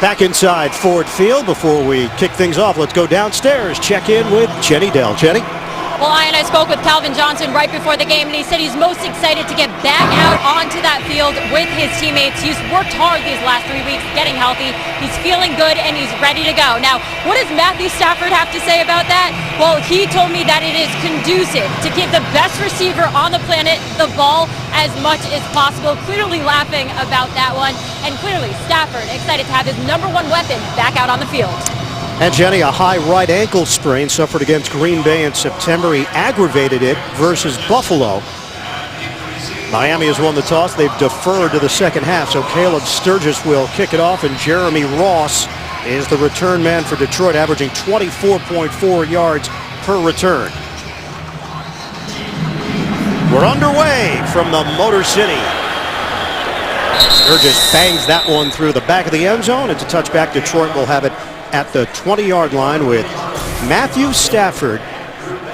Back inside Ford Field. Before we kick things off, let's go downstairs. Check in with Jenny Dell. Jenny? Well, Ian, I spoke with Calvin Johnson right before the game, and he said he's most excited to get back out onto that field with his teammates. He's worked hard these last 3 weeks, getting healthy. He's feeling good, and he's ready to go. Now, what does Matthew Stafford have to say about that? Well, he told me that it is conducive to give the best receiver on the planet the ball as much as possible. Clearly laughing about that one, and clearly Stafford excited to have his #1 weapon back out on the field. And Jenny, a high right ankle sprain suffered against Green Bay in September. He aggravated it versus Buffalo. Miami has won the toss. They've deferred to the second half, so Caleb Sturgis will kick it off, and Jeremy Ross is the return man for Detroit, averaging 24.4 yards per return. We're underway from the Motor City. Sturgis bangs that one through the back of the end zone. It's a touchback. Detroit will have it at the 20-yard line with Matthew Stafford,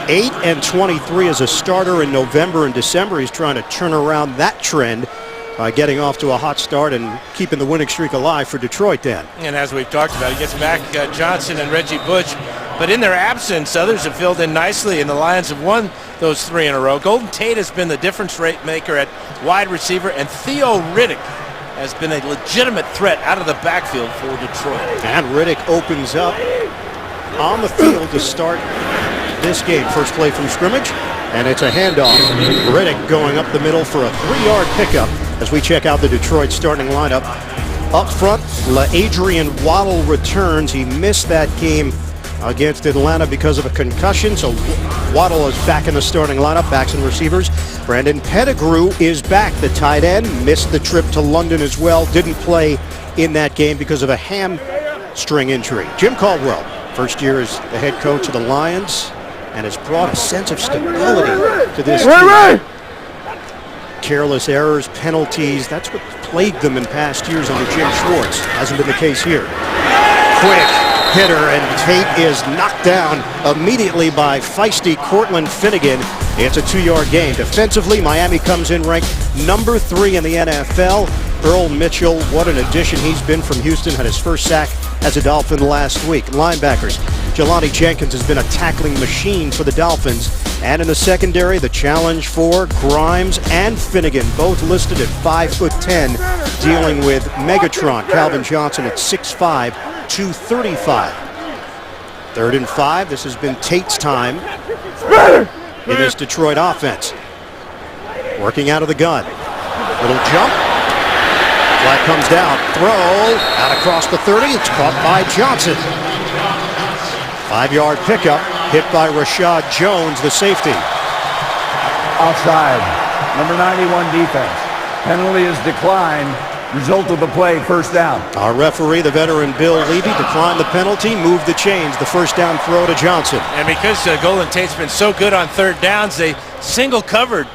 8-23 as a starter in November and December. He's trying to turn around that trend by getting off to a hot start and keeping the winning streak alive for Detroit then. And as we've talked about, he gets back Johnson and Reggie Bush, but in their absence, others have filled in nicely, and the Lions have won those 3 in a row. Golden Tate has been the difference rate maker at wide receiver, and Theo Riddick has been a legitimate threat out of the backfield for Detroit. And Riddick opens up on the field to start this game. First play from scrimmage, and it's a handoff. Riddick going up the middle for a 3-yard pickup as we check out the Detroit starting lineup. Up front, Adrian Waddle returns. He missed that game against Atlanta because of a concussion, so Waddle is back in the starting lineup. Backs and receivers. Brandon Pettigrew is back. The tight end missed the trip to London as well. Didn't play in that game because of a hamstring injury. Jim Caldwell, first year as the head coach of the Lions, and has brought a sense of stability to this team. Careless errors, penalties, that's what plagued them in past years under Jim Schwartz. Hasn't been the case here. Quick hitter, and Tate is knocked down immediately by feisty Cortland Finnegan. It's a 2-yard gain. Defensively, Miami comes in ranked number 3 in the NFL. Earl Mitchell, what an addition he's been from Houston, had his first sack as a Dolphin last week. Linebackers, Jelani Jenkins has been a tackling machine for the Dolphins. And in the secondary, the challenge for Grimes and Finnegan, both listed at 5'10", dealing with Megatron. Calvin Johnson at 6'5", 235. 3rd and 5. This has been Tate's time in this Detroit offense. Working out of the gun. Little jump. Flag comes down. Throw out across the 30. It's caught by Johnson. 5-yard pickup. Hit by Rashad Jones, the safety. Offside. Number 91 defense. Penalty is declined. Result of the play, first down. Our referee, the veteran Bill Levy, declined the penalty, moved the chains. The first down throw to Johnson. And because Golden Tate's been so good on 3rd downs, they single covered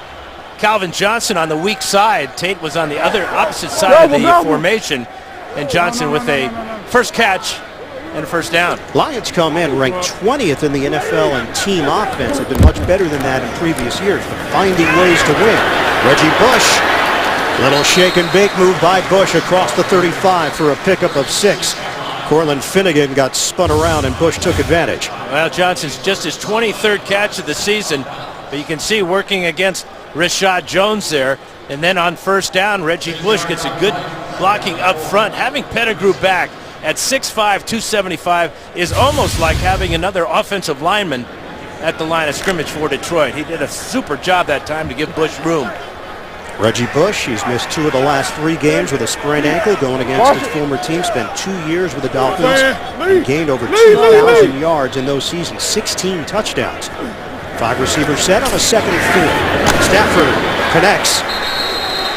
Calvin Johnson on the weak side. Tate was on the other opposite side of the formation, and Johnson with a first catch and a first down. Lions come in ranked 20th in the NFL in team offense. Have been much better than that in previous years, but finding ways to win. Reggie Bush. Little shake and bake move by Bush across the 35 for a pickup of 6. Cortland Finnegan got spun around and Bush took advantage. Well, Johnson's just his 23rd catch of the season, but you can see working against Rashad Jones there. And then on first down, Reggie Bush gets a good blocking up front. Having Pettigrew back at 6'5", 275 is almost like having another offensive lineman at the line of scrimmage for Detroit. He did a super job that time to give Bush room. Reggie Bush, he's missed 2 of the last 3 games with a sprained ankle, going against his former team. Spent 2 years with the Dolphins and gained over 2,000 yards in those seasons, 16 touchdowns. 5 receivers set on a 2nd and 4. Stafford connects.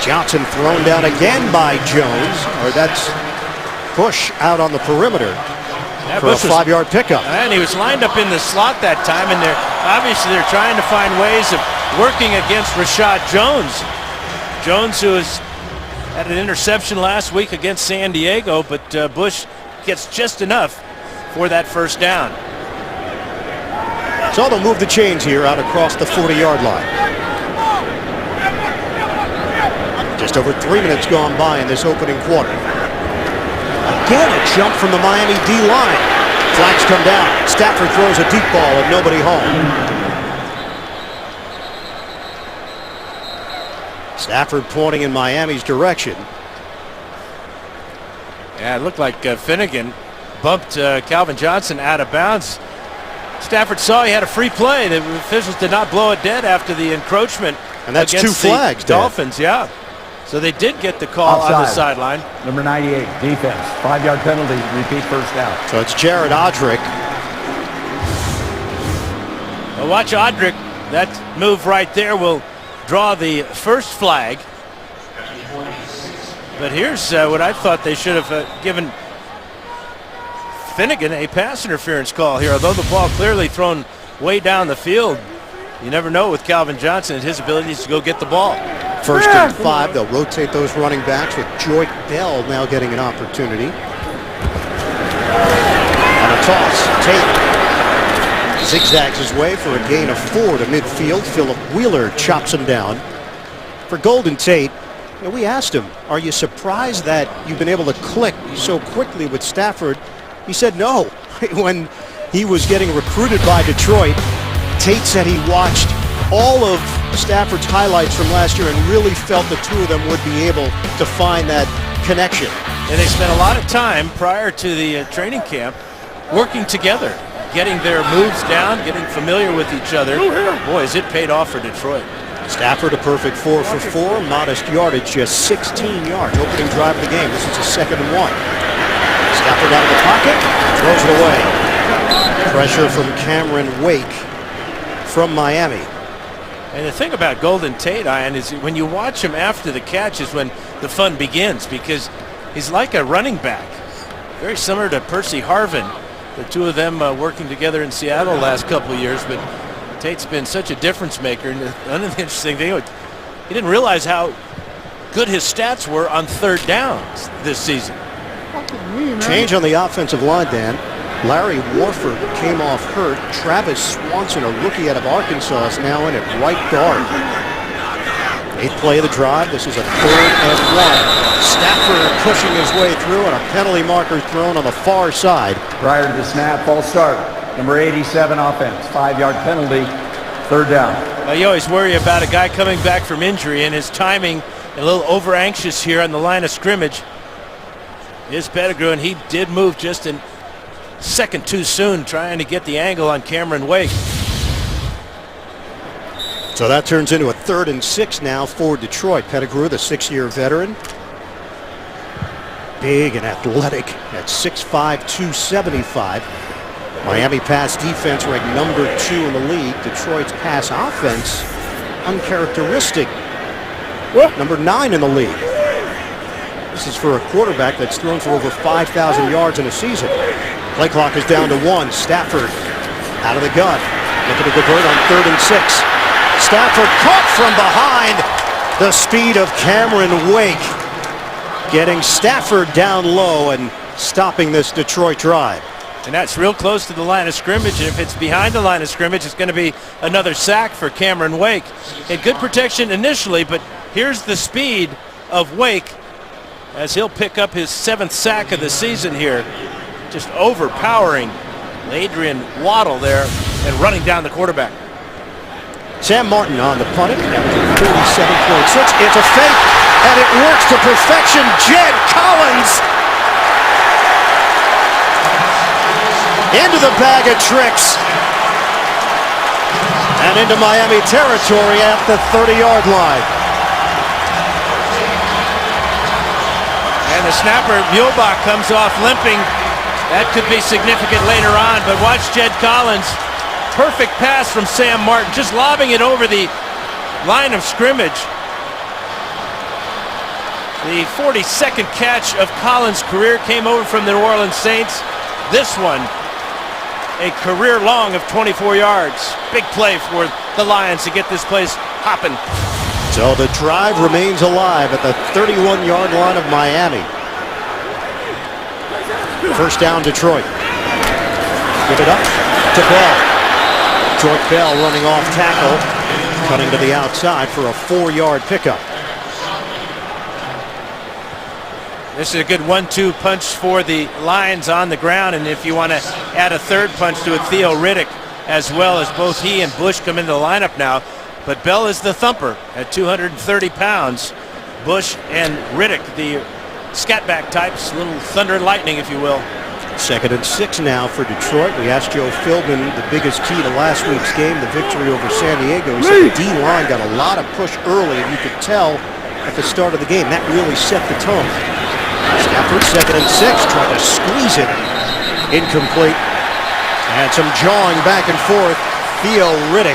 Johnson thrown down again by Jones, or that's Bush out on the perimeter for a 5-yard pickup. And he was lined up in the slot that time, and they're trying to find ways of working against Rashad Jones. Jones, who had an interception last week against San Diego, but Bush gets just enough for that first down. So they'll move the chains here out across the 40-yard line. Just over 3 minutes gone by in this opening quarter. Again, a jump from the Miami D-line. Flags come down. Stafford throws a deep ball and nobody home. Stafford pointing in Miami's direction. Yeah, it looked like Finnegan bumped Calvin Johnson out of bounds. Stafford saw he had a free play. The officials did not blow it dead after the encroachment. And that's against 2 flags, the Dolphins, yeah. So they did get the call Offside. on the sideline. Number 98, defense. 5-yard penalty, repeat first down. So it's Jared Odrick. Well, watch Odrick. That move right there will draw the first flag. But here's what I thought they should have given Finnegan a pass interference call here. Although the ball clearly thrown way down the field, you never know with Calvin Johnson and his abilities to go get the ball. 1st and 5. They'll rotate those running backs with Joyce Bell now getting an opportunity. On a toss, Tate zigzags his way for a gain of 4 to midfield. Philip Wheeler chops him down. For Golden Tate, we asked him, are you surprised that you've been able to click so quickly with Stafford? He said no. When he was getting recruited by Detroit, Tate said he watched all of Stafford's highlights from last year and really felt the two of them would be able to find that connection. And they spent a lot of time prior to the training camp working together, getting their moves down, getting familiar with each other. Boy, has it paid off for Detroit. Stafford a perfect 4 for 4, modest yardage, just 16 yards. Opening drive of the game. This is a 2nd and 1. Stafford out of the pocket, throws it away. Pressure from Cameron Wake from Miami. And the thing about Golden Tate, Ian, is when you watch him after the catch is when the fun begins, because he's like a running back. Very similar to Percy Harvin. The two of them working together in Seattle the last couple of years, but Tate's been such a difference maker. And another interesting thing, he didn't realize how good his stats were on 3rd downs this season. Change on the offensive line, Dan. Larry Warford came off hurt. Travis Swanson, a rookie out of Arkansas, is now in at right guard. 8th play of the drive. This is a 3rd and 1. Stafford pushing his way through, and a penalty marker thrown on the far side. Prior to the snap, false start. Number 87 offense, 5-yard penalty, 3rd down. You always worry about a guy coming back from injury, and his timing a little over anxious here on the line of scrimmage. His Pettigrew, and he did move just a second too soon, trying to get the angle on Cameron Wake. So that turns into a 3rd and 6 now for Detroit. Pettigrew, the 6-year veteran. Big and athletic at 6'5", 275. Miami pass defense ranked number 2 in the league. Detroit's pass offense uncharacteristic. Number 9 in the league. This is for a quarterback that's thrown for over 5,000 yards in a season. Play clock is down to 1. Stafford out of the gun. Looking to convert on 3rd and 6. Stafford caught from behind. The speed of Cameron Wake getting Stafford down low and stopping this Detroit drive. And that's real close to the line of scrimmage, and if it's behind the line of scrimmage, it's going to be another sack for Cameron Wake. And good protection initially, but here's the speed of Wake as he'll pick up his 7th sack of the season here. Just overpowering Adrian Waddle there and running down the quarterback. Sam Martin on the punt, averaging 47.6. It's a fake, and it works to perfection. Jed Collins into the bag of tricks and into Miami territory at the 30-yard line. And the snapper, Muehlbach, comes off limping. That could be significant later on, but watch Jed Collins. Perfect pass from Sam Martin, just lobbing it over the line of scrimmage. The 42nd catch of Collins' career came over from the New Orleans Saints. This one, a career long of 24 yards. Big play for the Lions to get this place hopping. So the drive remains alive at the 31-yard line of Miami. 1st down, Detroit. Give it up to Bell. Joyce Bell running off tackle, cutting to the outside for a 4-yard pickup. This is a good 1-2 punch for the Lions on the ground, and if you want to add a third punch to it, Theo Riddick, as well as both he and Bush come into the lineup now. But Bell is the thumper at 230 pounds. Bush and Riddick, the scatback types, little thunder and lightning, if you will. 2nd and 6 now for Detroit. We asked Joe Philbin the biggest key to last week's game, the victory over San Diego. He said the D-line got a lot of push early, and you could tell at the start of the game. That really set the tone. Stafford, 2nd and 6, trying to squeeze it. Incomplete. And some jawing back and forth. Theo Riddick.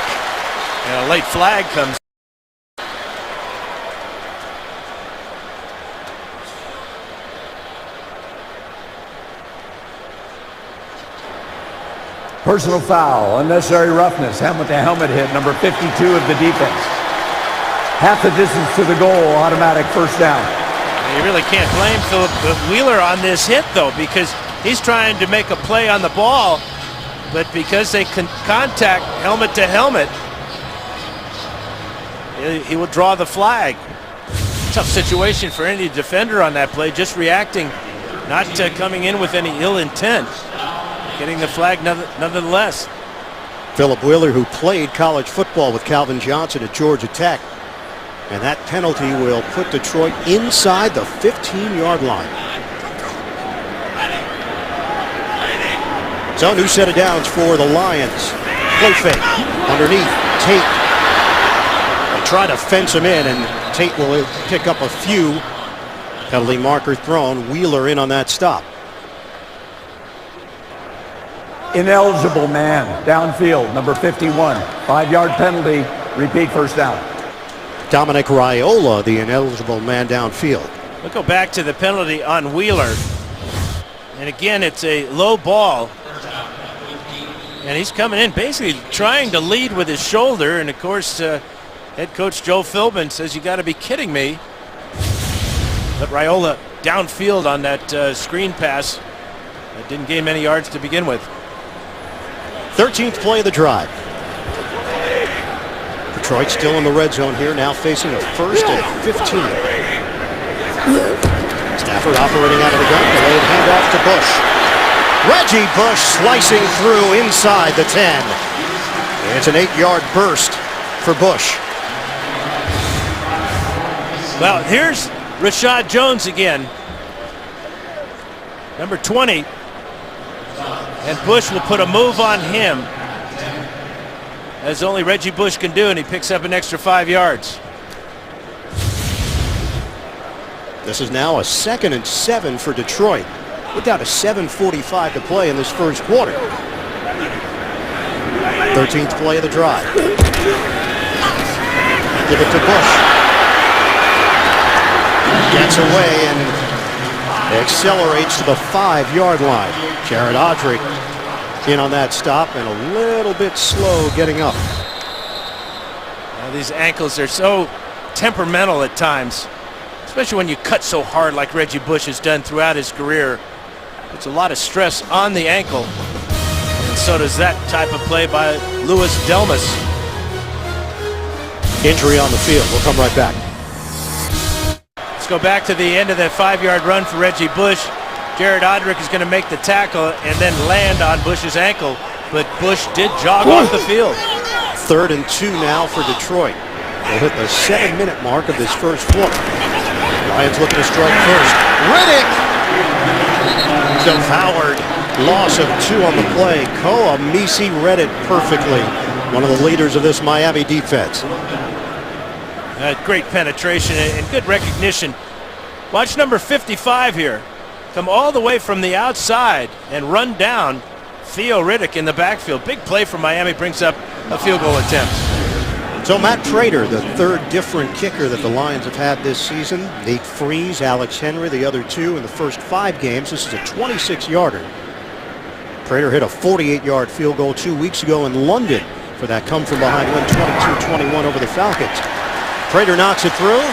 And a late flag comes. Personal foul, unnecessary roughness, helmet-to-helmet hit, number 52 of the defense. Half the distance to the goal, automatic first down. You really can't blame Philip Wheeler on this hit, though, because he's trying to make a play on the ball, but because they can contact helmet to helmet, he will draw the flag. Tough situation for any defender on that play, just reacting, not coming in with any ill intent, getting the flag nonetheless. Philip Wheeler, who played college football with Calvin Johnson at Georgia Tech. And that penalty will put Detroit inside the 15-yard line. So new set of downs for the Lions. Play fake underneath Tate. They try to fence him in, and Tate will pick up a few. Penalty marker thrown. Wheeler in on that stop. Ineligible man, downfield, number 51. 5-yard penalty, repeat first down. Dominic Raiola, the ineligible man downfield. We'll go back to the penalty on Wheeler. And again, it's a low ball. And he's coming in basically trying to lead with his shoulder. And of course, head coach Joe Philbin says, you got to be kidding me. But Raiola downfield on that screen pass. That didn't gain many yards to begin with. 13th play of the drive. Detroit still in the red zone here, now facing a 1st and 15. Stafford operating out of the gun, delayed handoff to Bush. Reggie Bush slicing through inside the 10. It's an 8-yard burst for Bush. Well, here's Rashad Jones again. Number 20. And Bush will put a move on him, as only Reggie Bush can do, and he picks up an extra 5 yards. This is now a 2nd and 7 for Detroit. We're down to 7:45 to play in this first quarter. 13th play of the drive. Give it to Bush. Gets away and accelerates to the 5-yard line. Jared Audric in on that stop and a little bit slow getting up. These ankles are so temperamental at times, especially when you cut so hard like Reggie Bush has done throughout his career. It's a lot of stress on the ankle, and so does that type of play by Louis Delmas. Injury on the field. We'll come right back. Let's go back to the end of that 5-yard run for Reggie Bush. Jared Audric is going to make the tackle and then land on Bush's ankle, but Bush did jog off the field. 3rd and 2 now for Detroit. They'll hit the 7-minute mark of this first quarter. Lions looking to strike first. Riddick! Devoured. Loss of 2 on the play. Koa Misi read it perfectly. One of the leaders of this Miami defense. Great penetration and good recognition. Watch number 55 here. Come all the way from the outside and run down Theo Riddick in the backfield. Big play for Miami, brings up a field goal attempt. So Matt Prater, the 3rd different kicker that the Lions have had this season. Nate Freese, Alex Henry, the other 2 in the first 5 games. This is a 26-yarder. Prater hit a 48-yard field goal 2 weeks ago in London for that come-from-behind win 22-21 over the Falcons. Prater knocks it through.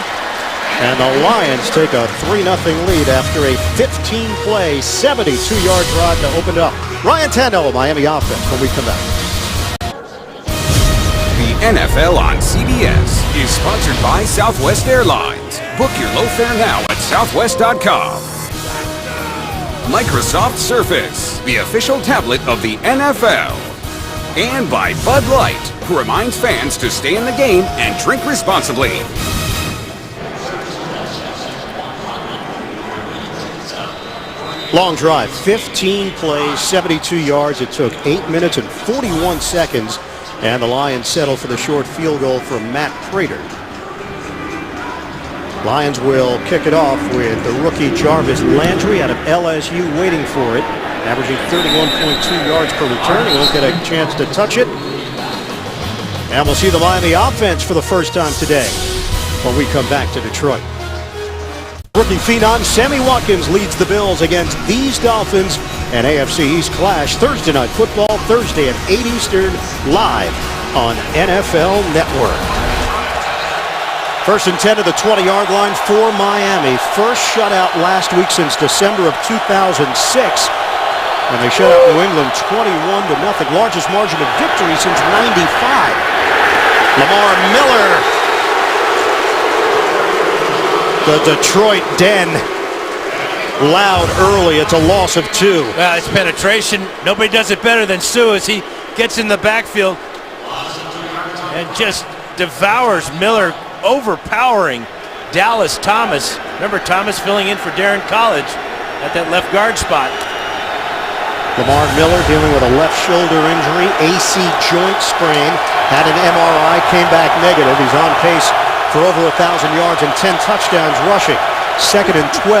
And the Lions take a 3-0 lead after a 15-play, 72-yard drive to open it up. Ryan Tannehill, Miami offense, when we come back. The NFL on CBS is sponsored by Southwest Airlines. Book your low fare now at southwest.com. Microsoft Surface, the official tablet of the NFL. And by Bud Light, who reminds fans to stay in the game and drink responsibly. Long drive, 15 plays, 72 yards. It took 8 minutes and 41 seconds. And the Lions settle for the short field goal from Matt Prater. Lions will kick it off with the rookie Jarvis Landry out of LSU waiting for it. Averaging 31.2 yards per return. He won't get a chance to touch it. And we'll see the Miami offense for the first time today when we come back to Detroit. Rookie phenom Sammy Watkins leads the Bills against these Dolphins. An AFC East clash Thursday Night Football, Thursday at 8 Eastern, live on NFL Network. First and 10 to the 20-yard line for Miami. First shutout last week since December of 2006. And they shut out New England 21-0. Largest margin of victory since '95. Lamar Miller. The Detroit Den loud early. It's a loss of 2. Well, it's penetration. Nobody does it better than Sue as he gets in the backfield and just devours Miller, overpowering Dallas Thomas. Remember Thomas filling in for Darren College at that left guard spot. Lamar Miller dealing with a left shoulder injury, AC joint sprain, had an MRI, came back negative. He's on pace for over 1,000 yards and 10 touchdowns rushing. Second and 12.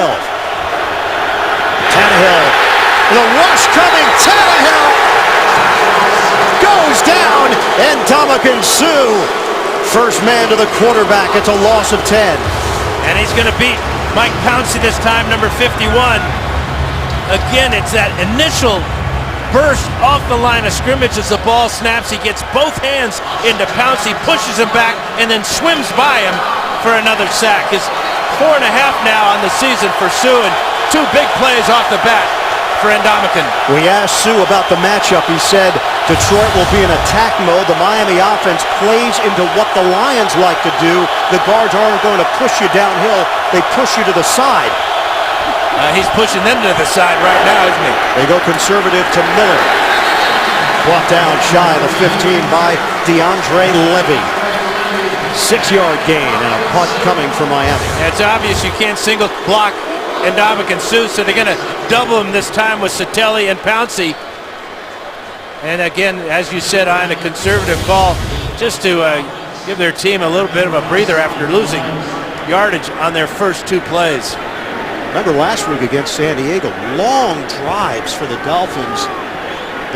Tannehill, the rush coming. Tannehill goes down, and Ndamukong Suh, first man to the quarterback. It's a loss of 10. And he's going to beat Mike Pouncey this time, number 51. Again, it's that initial burst off the line of scrimmage as the ball snaps. He gets both hands into Pouncey, pushes him back, and then swims by him for another sack. His 4.5 now on the season for Suh, and 2 big plays off the bat for Ndamukong. We asked Suh about the matchup. He said Detroit will be in attack mode. The Miami offense plays into what the Lions like to do. The guards aren't going to push you downhill. They push you to the side. He's pushing them to the side right now, isn't he? They go conservative to Miller. Brought down shy of the 15 by DeAndre Levy. 6-yard gain and a punt coming for Miami. It's obvious you can't single block Ndamukong Suh, so they're going to double him this time with Satelli and Pouncey. And again, as you said, on a conservative call, just to give their team a little bit of a breather after losing yardage on their first 2 plays. Remember last week against San Diego, long drives for the Dolphins.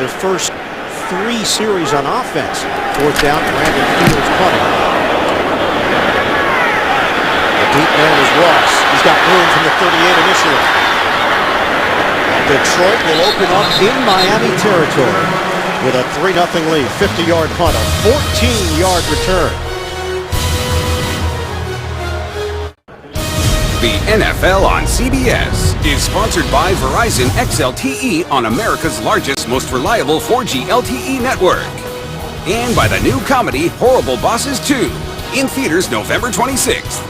Their first 3 series on offense. Fourth down, Brandon Fields punting. The deep man is Ross. He's got room from the 38 initially. Detroit will open up in Miami territory with a 3-0 lead. 50-yard punt, a 14-yard return. The NFL on CBS is sponsored by Verizon XLTE on America's largest, most reliable 4G LTE network. And by the new comedy Horrible Bosses 2, in theaters November 26th.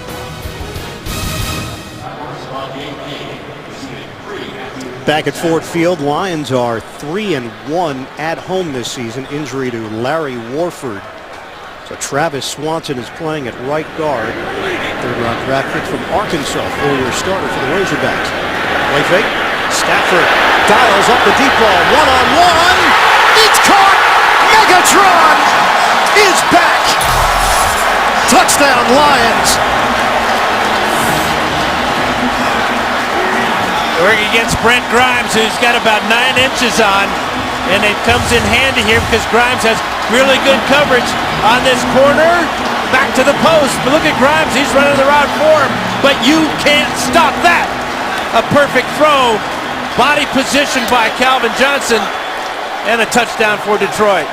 Back at Ford Field, Lions are 3-1 at home this season. Injury to Larry Warford. So Travis Swanson is playing at right guard. Third-round draft pick from Arkansas, 4-year starter for the Razorbacks. Play fake. Stafford dials up the deep ball. One-on-one. It's caught. Megatron is back. Touchdown, Lions. Working against Brent Grimes, who's got about 9 inches on. And it comes in handy here because Grimes has really good coverage on this corner. Back to the post. But look at Grimes. He's running the route for him. But you can't stop that. A perfect throw. Body position by Calvin Johnson. And a touchdown for Detroit.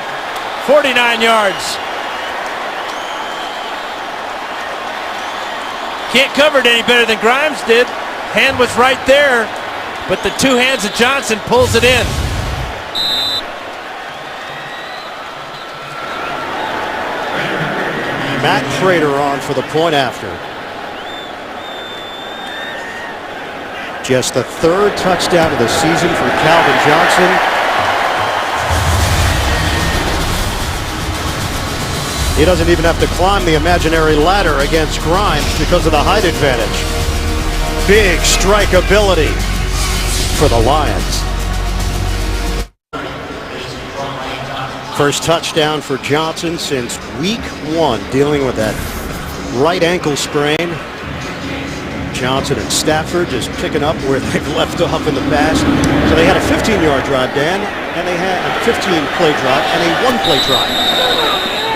49 yards. Can't cover it any better than Grimes did. Hand was right there. But the 2 hands of Johnson pulls it in. Matt Prater on for the point after. Just the third touchdown of the season for Calvin Johnson. He doesn't even have to climb the imaginary ladder against Grimes because of the height advantage. Big strike ability for the Lions. First touchdown for Johnson since week 1, dealing with that right ankle sprain. Johnson and Stafford just picking up where they've left off in the past. So they had a 15-yard drive, Dan, and they had a 15-play drive and a 1-play drive.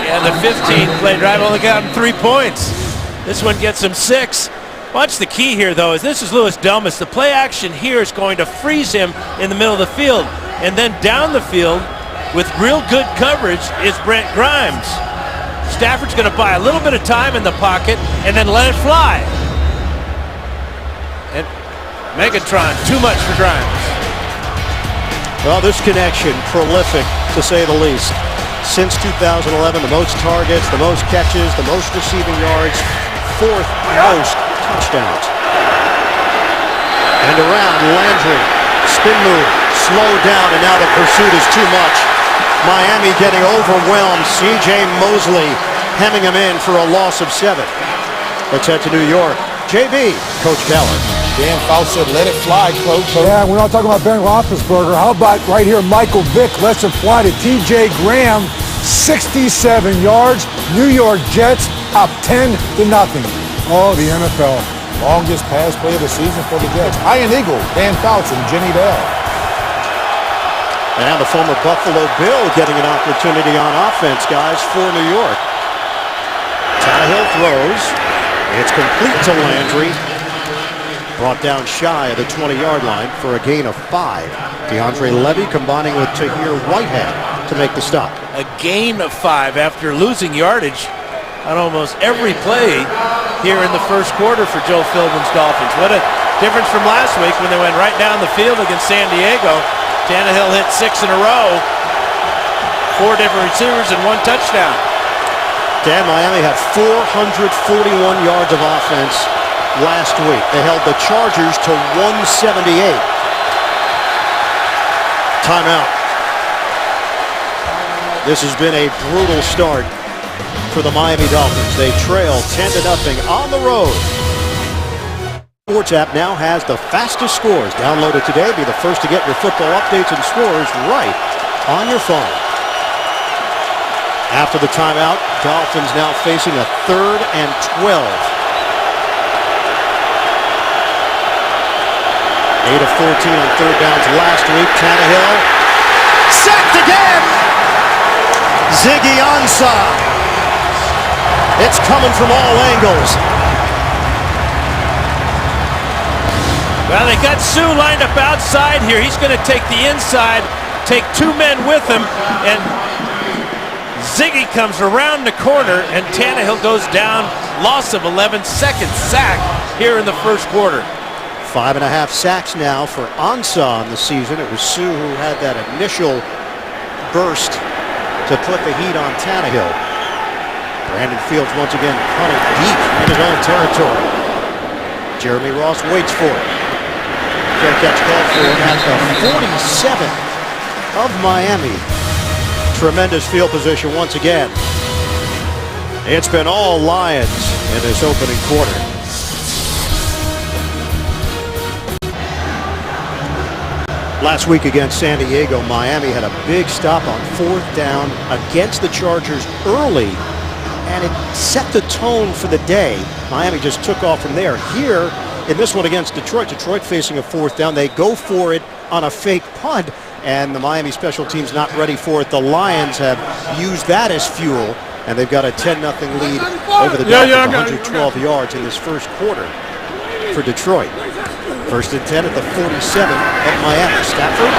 Yeah, the 15-play drive only got him 3 points. This one gets him 6. Watch the key here, though, is this is Louis Delmas. The play action here is going to freeze him in the middle of the field. And then down the field, with real good coverage, is Brent Grimes. Stafford's going to buy a little bit of time in the pocket and then let it fly. And Megatron, too much for Grimes. Well, this connection, prolific to say the least. Since 2011, the most targets, the most catches, the most receiving yards, 4th most touchdowns. And around Landry, spin move, slow down, and now the pursuit is too much. Miami getting overwhelmed. C.J. Mosley hemming him in for a loss of 7. Let's head to New York. JB, Coach Keller. Dan Fouts said, let it fly, Coach. Yeah, we're not talking about Ben Roethlisberger. How about right here, Michael Vick lets it fly to T.J. Graham, 67 yards. New York Jets up 10-0. Oh, the NFL. Longest pass play of the season for the Jets. Iron Eagle, Dan Fouts and Jenny Dell. And the former Buffalo Bill getting an opportunity on offense, guys, for New York. Tannehill throws. It's complete to Landry. Brought down shy of the 20-yard line for a gain of 5. DeAndre Levy combining with Tahir Whitehead to make the stop. A gain of 5 after losing yardage on almost every play here in the first quarter for Joe Philbin's Dolphins. What a difference from last week when they went right down the field against San Diego. Tannehill hit 6 in a row, 4 different receivers and 1 touchdown. Dan, Miami had 441 yards of offense last week. They held the Chargers to 178. Timeout. This has been a brutal start for the Miami Dolphins. They trail 10-0 on the road. Sports app now has the fastest scores. Download it today. Be the first to get your football updates and scores right on your phone. After the timeout, Dolphins now facing a 3rd and 12. 8 of 14 on 3rd downs last week. Tannehill sacked again. Ziggy Ansah. It's coming from all angles. Well, they got Sue lined up outside here. He's going to take the inside, take 2 men with him, and Ziggy comes around the corner, and Tannehill goes down. Loss of 11 seconds. Sack here in the first quarter. 5.5 sacks now for Ansah in the season. It was Sue who had that initial burst to put the heat on Tannehill. Brandon Fields once again punting deep in his own territory. Jeremy Ross waits for it. Fair catch called for at the 47 of Miami. Tremendous field position once again. It's been all Lions in this opening quarter. Last week against San Diego, Miami had a big stop on 4th down against the Chargers early, and it set the tone for the day. Miami just took off from there. Here, in this one against Detroit, Detroit facing a 4th down, they go for it on a fake punt, and the Miami special teams not ready for it. The Lions have used that as fuel, and they've got a 10-0 lead over the Dolphins, 112 yards in this first quarter for Detroit. 1st and 10 at the 47 of Miami. Stafford,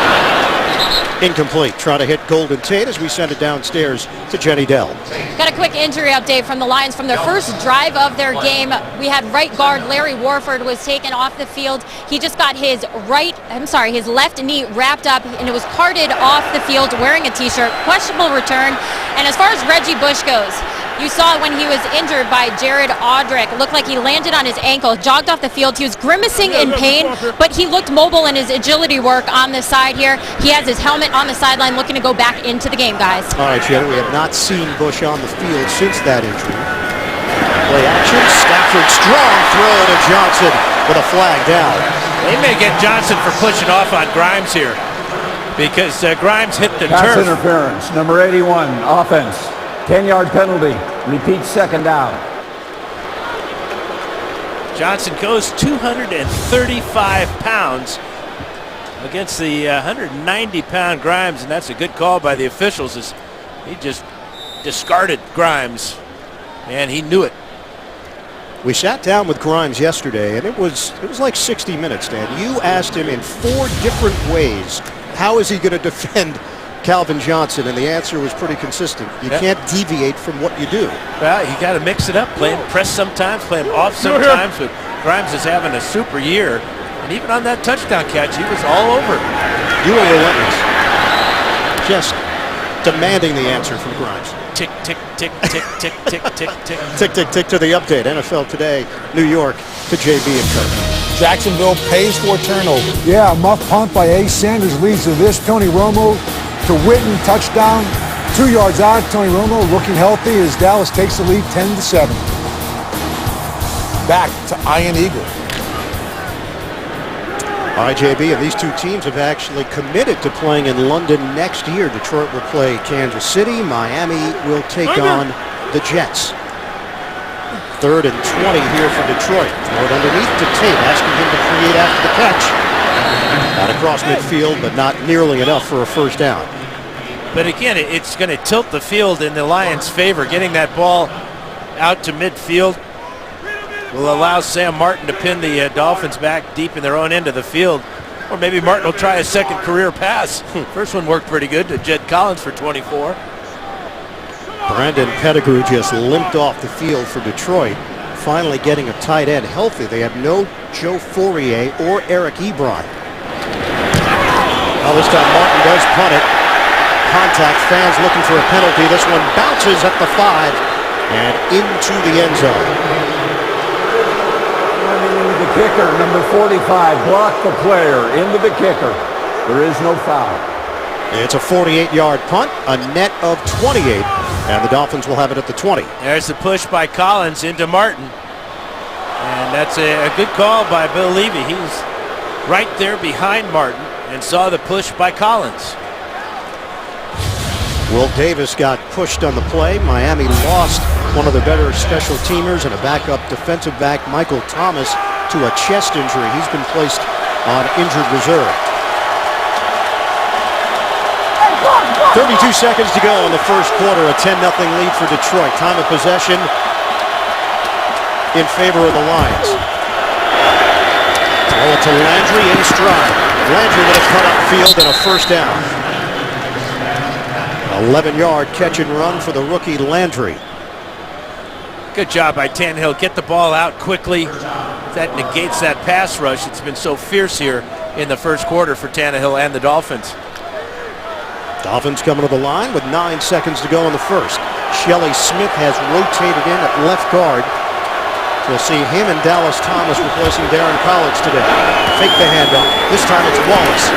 incomplete. Try to hit Golden Tate as we send it downstairs to Jenny Dell. Got a quick injury update from the Lions from their first drive of their game. We had right guard Larry Warford was taken off the field. He just got his left knee wrapped up, and it was carted off the field wearing a t-shirt. Questionable return. And as far as Reggie Bush goes, You saw when he was injured by Jared Audrick. Looked like he landed on his ankle, jogged off the field. He was grimacing in pain, but he looked mobile in his agility work on the side here. He has his helmet on the sideline looking to go back into the game, guys. All right, Jenna, we have not seen Bush on the field since that injury. Play action, Stafford, strong throw to Johnson with a flag down. They may get Johnson for pushing off on Grimes here because Grimes hit the Pass turf. interference, number 81, offense. 10-yard penalty. Repeat second down. Johnson goes 235 pounds against the 190-pound Grimes, and that's a good call by the officials as he just discarded Grimes, and he knew it. We sat down with Grimes yesterday, and it was like 60 minutes, Dan. You asked him in 4 different ways, how is he going to defend Calvin Johnson, and the answer was pretty consistent. You can't deviate from what you do. Well, you got to mix it up. Play him press sometimes, play him off sometimes. But Grimes is having a super year, and even on that touchdown catch, he was all over. You were relentless, just demanding the answer from Grimes. Tick, tick, tick, tick, tick, tick, tick, tick. Tick, tick, tick to the update. NFL Today, New York to JB and Co. Jacksonville pays for a turnover. Yeah, a muff punt by Ace Sanders leads to this. Tony Romo to Witten, touchdown. 2 yards out. Tony Romo looking healthy as Dallas takes the lead 10-7. Back to Iron Eagle. All right, JB, and these two teams have actually committed to playing in London next year. Detroit will play Kansas City. Miami will take on the Jets. 3rd and 20 here for Detroit. Throw it underneath to Tate, asking him to create after the catch. Got across midfield, but not nearly enough for a first down. But again, it's going to tilt the field in the Lions' favor. Getting that ball out to midfield will allow Sam Martin to pin the Dolphins back deep in their own end of the field. Or maybe Martin will try a second career pass. First one worked pretty good to Jed Collins for 24. Brandon Pettigrew just limped off the field for Detroit. Finally getting a tight end healthy. They have no Joe Fourier or Eric Ebron. Well, this time Martin does punt it. Contact, fans looking for a penalty. This one bounces at the 5 and into the end zone. The kicker, number 45, blocked the player into the kicker. There is no foul. It's a 48-yard punt, a net of 28, and the Dolphins will have it at the 20. There's the push by Collins into Martin. And that's a good call by Bill Levy. He's right there behind Martin and saw the push by Collins. Will Davis got pushed on the play. Miami lost one of their better special teamers and a backup defensive back, Michael Thomas, to a chest injury. He's been placed on injured reserve. 32 seconds to go in the first quarter, a 10-0 lead for Detroit. Time of possession in favor of the Lions. Throw it to Landry in stride. Landry with a cut upfield and a first down. 11-yard catch and run for the rookie Landry. Good job by Tannehill. Get the ball out quickly. That negates that pass rush. It's been so fierce here in the first quarter for Tannehill and the Dolphins. Dolphins coming to the line with 9 seconds to go in the first. Shelley Smith has rotated in at left guard. We'll see him and Dallas Thomas replacing Darren Collins today. Fake the handoff. This time it's Wallace.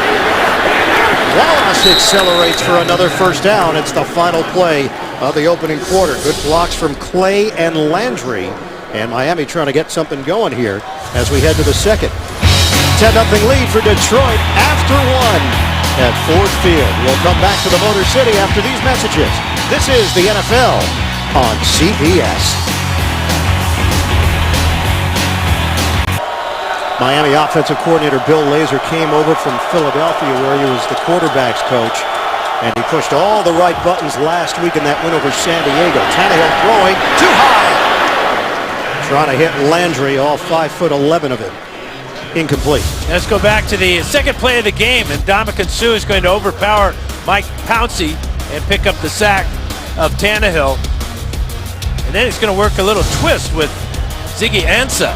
Wallace accelerates for another first down. It's the final play of the opening quarter. Good blocks from Clay and Landry. And Miami trying to get something going here as we head to the second. 10-0 lead for Detroit after 1 at Ford Field. We'll come back to the Motor City after these messages. This is the NFL on CBS. Miami offensive coordinator Bill Lazor came over from Philadelphia where he was the quarterback's coach. And he pushed all the right buttons last week in that win over San Diego. Tannehill throwing too high. Trying to hit Landry, all 5'11" of him. Incomplete. Let's go back to the second play of the game, and Ndamukong Suh is going to overpower Mike Pouncey and pick up the sack of Tannehill. And then he's going to work a little twist with Ziggy Ansah.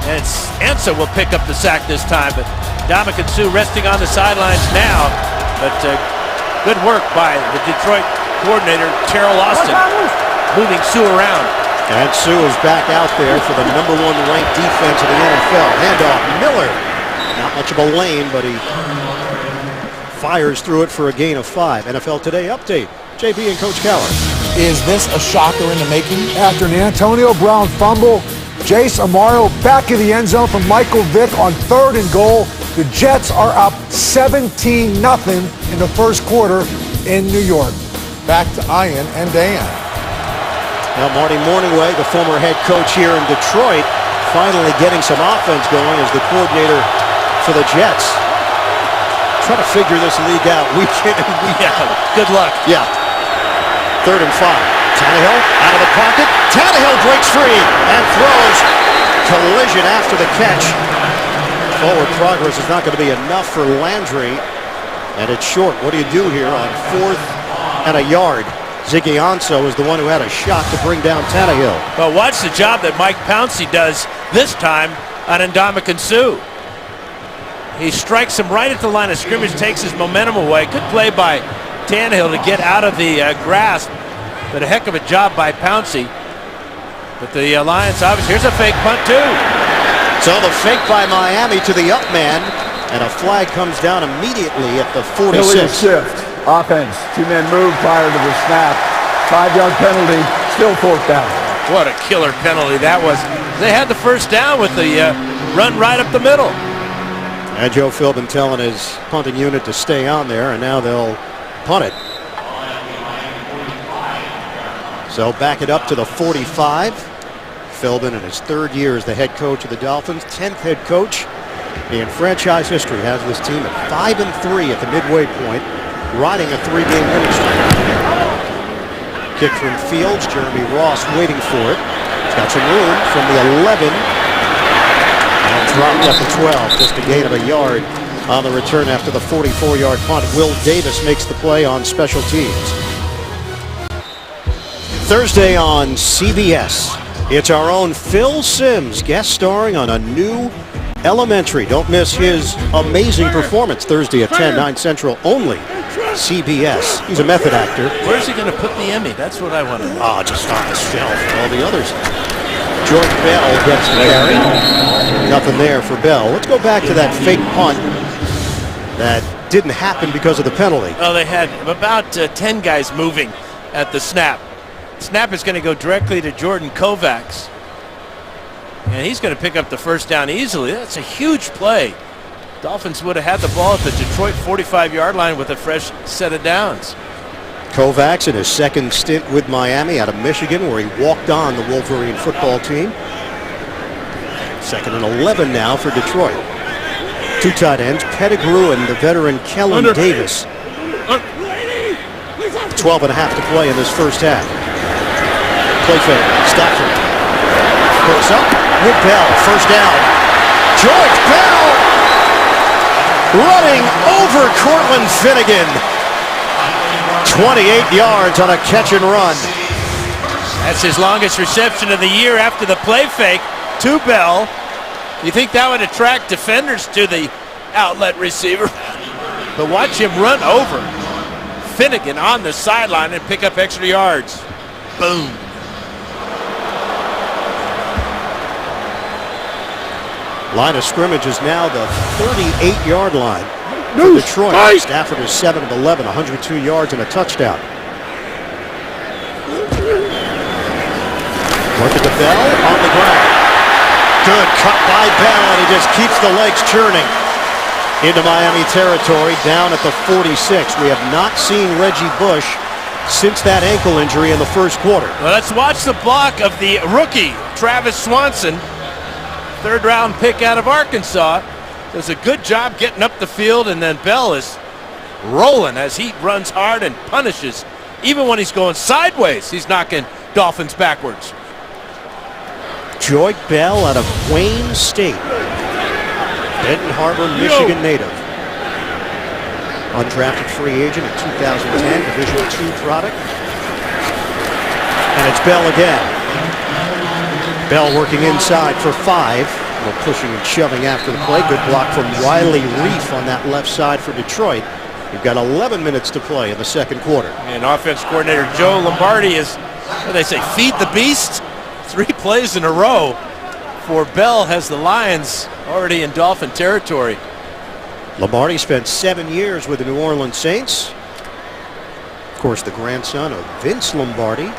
And Ansah will pick up the sack this time, but Ndamukong Suh resting on the sidelines now. But good work by the Detroit coordinator, Terrell Austin. moving Sue around. And Sue is back out there for the #1 ranked defense in the NFL. Handoff, Miller. Not much of a lane, but he fires through it for a gain of 5. NFL Today update. JB and Coach Keller. Is this a shocker in the making? After an Antonio Brown fumble, Jace Amaro back in the end zone from Michael Vick on 3rd and goal. The Jets are up 17-0 in the first quarter in New York. Back to Ian and Dan. Now Marty Morningway, the former head coach here in Detroit, finally getting some offense going as the coordinator for the Jets. Trying to figure this league out week in and week out. Yeah, good luck. Yeah. 3rd and 5. Tannehill out of the pocket. Tannehill breaks free and throws. Collision after the catch. Forward progress is not going to be enough for Landry. And it's short. What do you do here on 4th and a yard? Ziggy Ansah is the one who had a shot to bring down Tannehill. Well, watch the job that Mike Pouncey does this time on Ndamukong Suh. He strikes him right at the line of scrimmage, takes his momentum away. Good play by Tannehill to get out of the grasp, but a heck of a job by Pouncey. But the Lions, obviously, here's a fake punt too. So the fake by Miami to the up man, and a flag comes down immediately at the 46. Illegal shift. Offense. 2 men move prior to the snap. 5-yard penalty. Still 4th down. What a killer penalty that was. They had the first down with the run right up the middle. And Joe Philbin telling his punting unit to stay on there, and now they'll punt it. So back it up to the 45. Philbin in his 3rd year as the head coach of the Dolphins, 10th head coach in franchise history, has this team at 5-3 at the midway point, riding a 3-game winning streak. Kick from Fields, Jeremy Ross waiting for it. He's got some room from the 11. And dropped at the 12, just a gain of a yard on the return after the 44-yard punt. Will Davis makes the play on special teams. Thursday on CBS, it's our own Phil Simms guest starring on a new Elementary. Don't miss his amazing performance Thursday at 10, 9 Central only. CBS. He's a method actor. Where's he going to put the Emmy? That's what I want to know. Just on the shelf. All the others. George Bell gets the carry. Nothing there for Bell. Let's go back to that fake punt that didn't happen because of the penalty. Oh, they had about 10 guys moving at the snap. Snap is going to go directly to Jordan Kovacs. And he's going to pick up the first down easily. That's a huge play. Dolphins would have had the ball at the Detroit 45-yard line with a fresh set of downs. Kovacs in his second stint with Miami out of Michigan, where he walked on the Wolverine football team. 2nd and 11 now for Detroit. 2 tight ends, Pettigrew and the veteran Kellen Davis. 12 and a half to play in this first half. Play fake, Stafford. Hooks up with Bell, first down. George Bell running over Cortland Finnegan. 28 yards on a catch and run. That's his longest reception of the year after the play fake to Bell. You think that would attract defenders to the outlet receiver? But watch him run over Finnegan on the sideline and pick up extra yards. Boom. Line of scrimmage is now the 38-yard line for Detroit. Stafford is 7 of 11, 102 yards and a touchdown. Working to Bell on the ground. Good cut by Bell, and he just keeps the legs churning into Miami territory down at the 46. We have not seen Reggie Bush since that ankle injury in the first quarter. Well, let's watch the block of the rookie, Travis Swanson. 3rd round pick out of Arkansas. Does a good job getting up the field, and then Bell is rolling as he runs hard and punishes. Even when he's going sideways, he's knocking Dolphins backwards. Joy Bell out of Wayne State. Benton Harbor, Michigan native. Undrafted free agent in 2010, Division II product. And it's Bell again. Bell working inside for 5. A little pushing and shoving after the play. Good block from Riley Reif on that left side for Detroit. We've got 11 minutes to play in the second quarter. And offense coordinator Joe Lombardi is what they say, feed the beast. 3 plays in a row for Bell has the Lions already in Dolphin territory. Lombardi spent 7 years with the New Orleans Saints. Of course, the grandson of Vince Lombardi.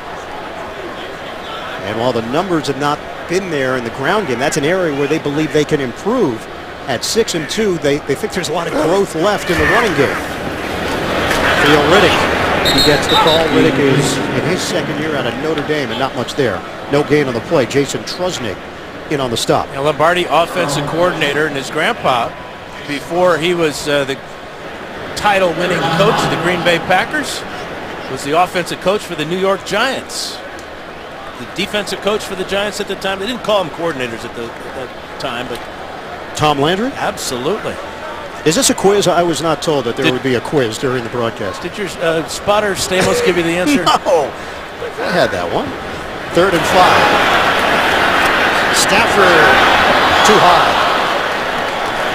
And while the numbers have not been there in the ground game, that's an area where they believe they can improve. At 6-2, they think there's a lot of growth left in the running game. Theo Riddick, he gets the call. Riddick is in his second year out of Notre Dame and not much there. No gain on the play. Jason Trusnick in on the stop. And Lombardi, offensive coordinator, and his grandpa, before he was the title-winning coach of the Green Bay Packers, was the offensive coach for the New York Giants. The defensive coach for the Giants at the time. They didn't call them coordinators at that time, but Tom Landry? Absolutely. Is this a quiz? I was not told that there would be a quiz during the broadcast. Did your spotter Stamos give you the answer? No. I had that one. 3rd and 5. Stafford too high.